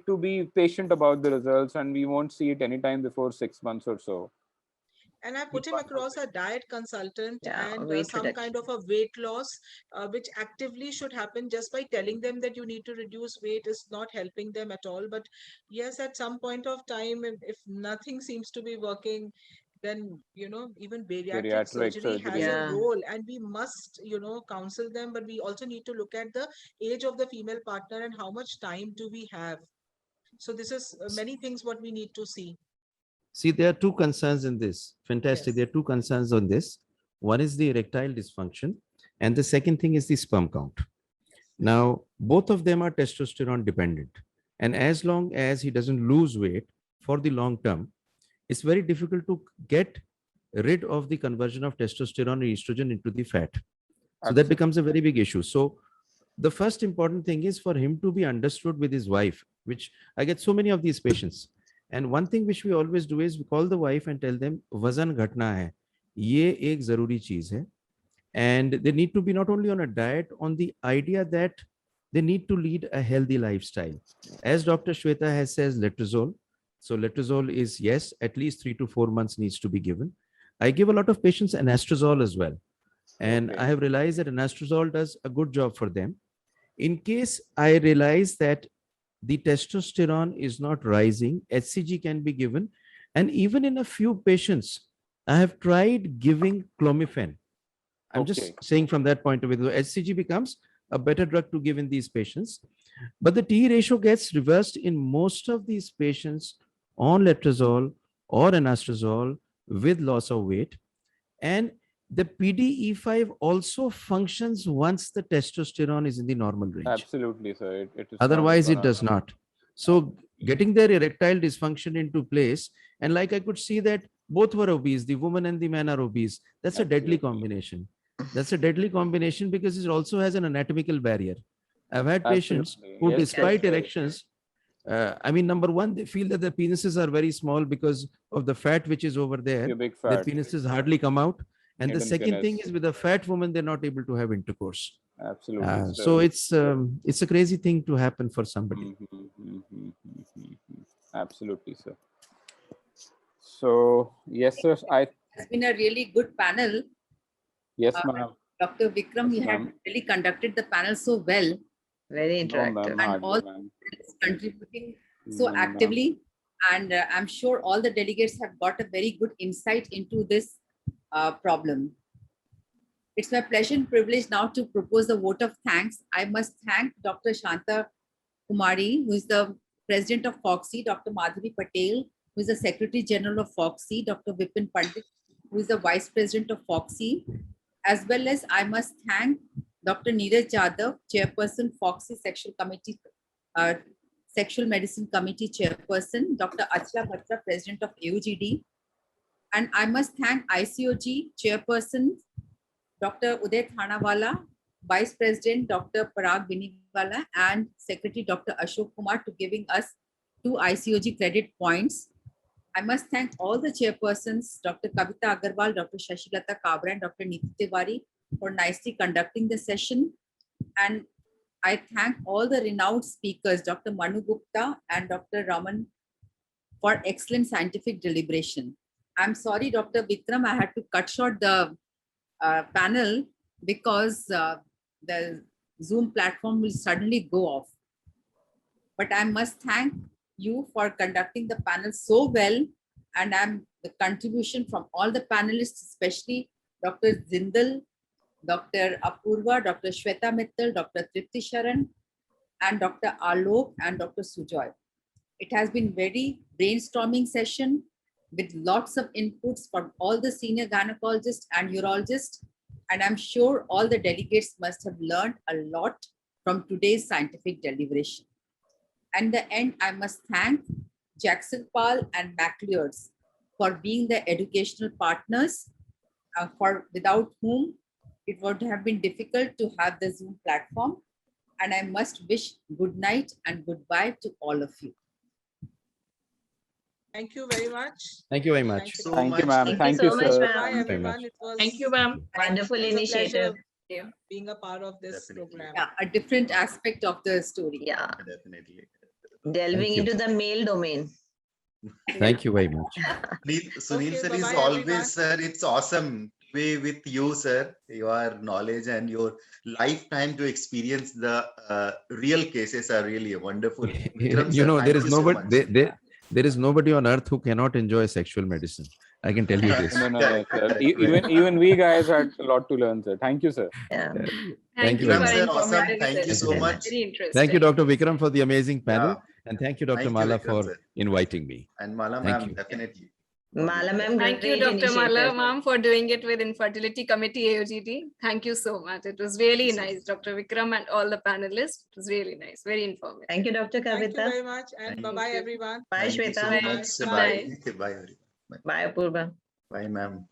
to be patient about the results, and we won't see it anytime before 6 months or so. And I put him across a diet consultant and weight some reduction. kind of a weight loss, which actively should happen. Just by telling them that you need to reduce weight is not helping them at all. But yes, at some point of time, if nothing seems to be working, then even bariatric Geriatric surgery has a Yeah. role, and we must counsel them. But we also need to look at the age of the female partner and how much time do we have. So this is many things what we need to see. See, there are two concerns in this. Fantastic. Yes. There are two concerns on this. One is the erectile dysfunction, and the second thing is the sperm count. Now, both of them are testosterone dependent. And as long as he doesn't lose weight for the long term, it's very difficult to get rid of the conversion of testosterone and estrogen into the fat. So that becomes a very big issue. So the first important thing is for him to be understood with his wife, which I get so many of these patients. And one thing which we always do is we call the wife and tell them, वजन घटना है, ये एक जरूरी चीज है. And they need to be not only on a diet, on the idea that they need to lead a healthy lifestyle. As Dr. Shweta has says, letrozole. So letrozole is, yes, at least 3 to 4 months needs to be given. I give a lot of patients anastrozole as well. And I have realized that anastrozole does a good job for them. In case I realize that the testosterone is not rising, HCG can be given. And even in a few patients, I have tried giving clomiphene. I'm just saying from that point of view, HCG becomes a better drug to give in these patients. But the T ratio gets reversed in most of these patients on letrozole or anastrozole with loss of weight. And the PDE5 also functions once the testosterone is in the normal range. Absolutely, sir. It is Otherwise, it does not. So getting their erectile dysfunction into place, and like I could see that both were obese, the woman and the man are obese. That's a deadly combination. That's a deadly combination because it also has an anatomical barrier. I've had patients who, despite erections, I mean, number one, they feel that their penises are very small because of the fat which is over there. Pubic Their fat. penises hardly come out. And the Hidden second thing penis. is, with a fat woman, they're not able to have intercourse. Absolutely. So it's a crazy thing to happen for somebody. Absolutely, sir. So yes, sir. It's been a really good panel. Yes, ma'am. Dr. Vikram, you had really conducted the panel so well. Very interactive. And all contributing so actively. And I'm sure all the delegates have got a very good insight into this problem. It's my pleasure and privilege now to propose a vote of thanks. I must thank Dr. Shantha Kumari, who is the president of FOGSI, Dr. Madhuri Patel, who is the Secretary General of FOGSI, Dr. Bipin Pandit, who is the Vice President of FOGSI, as well as I must thank Dr. Niraj Jadav, Chairperson, FOGSI Sexual Committee, Sexual Medicine Committee Chairperson, Dr. Achla, Batra, President of AOGD, and I must thank ICOG Chairperson, Dr. Uday Thanawala, Vice President Dr. Parag Biniwala, and Secretary Dr. Ashok Kumar to giving us 2 ICOG credit points. I must thank all the chairpersons, Dr. Kavita Agarwal, Dr. Shashi, Lata, Kabra, and Dr. Niti, Tiwari for nicely conducting the session. And I thank all the renowned speakers, Dr. Manu Gupta and Dr. Raman, for excellent scientific deliberation. I'm sorry, Dr. Vikram, I had to cut short the panel because the Zoom platform will suddenly go off. But I must thank you for conducting the panel so well, and the contribution from all the panelists, especially Dr. Zindal, Dr. Apurva, Dr. Shweta Mittal, Dr. Tripti Sharan, and Dr. Alok and Dr. Sujoy. It has been very brainstorming session with lots of inputs from all the senior gynecologists and urologists. And I'm sure all the delegates must have learned a lot from today's scientific deliberation. And in the end, I must thank Jackson Pal and MacLeod's for being the educational partners, without whom it would have been difficult to have the Zoom platform. And I must wish good night and goodbye to all of you. Thank you very much. Thank you very much. Thank you, ma'am. Thank you, sir. Bye, everyone. It was Thank you, ma'am. Wonderful initiative. Being a part of this program. Yeah, a different aspect of the story. Yeah. Definitely. Delving into the male domain. Thank you very much. Sunil sir is always, sir, it's awesome to be with you, sir. Your knowledge and your lifetime to experience the real cases are really wonderful. Vikram, You sir, know, thank there is you so nobody, much. there is nobody on earth who cannot enjoy sexual medicine. I can tell you this. No, sir. Even we guys had a lot to learn, sir. Thank you, sir. Yeah. Thank you, very sir. much. Awesome. Thank you so much. Very interesting. Thank you, Dr. Vikram, for the amazing panel. Yeah. And thank you, Dr. Thank you, Mala, Vikram, for sir. inviting me. And Mala Thank ma'am, you. definitely. Mala ma'am, Thank you, great Dr. Mala initiative. ma'am, for doing it with Infertility Committee AOGD. Thank you so much. It was really nice, Dr. Vikram and all the panelists. It was really nice, very informative. Thank you, Dr. Thank you Kavita. very much. And bye-bye, everyone. Bye, Thank you so Shweta. much. Bye. Bye. Bye. Bye, Apurva. Bye, ma'am.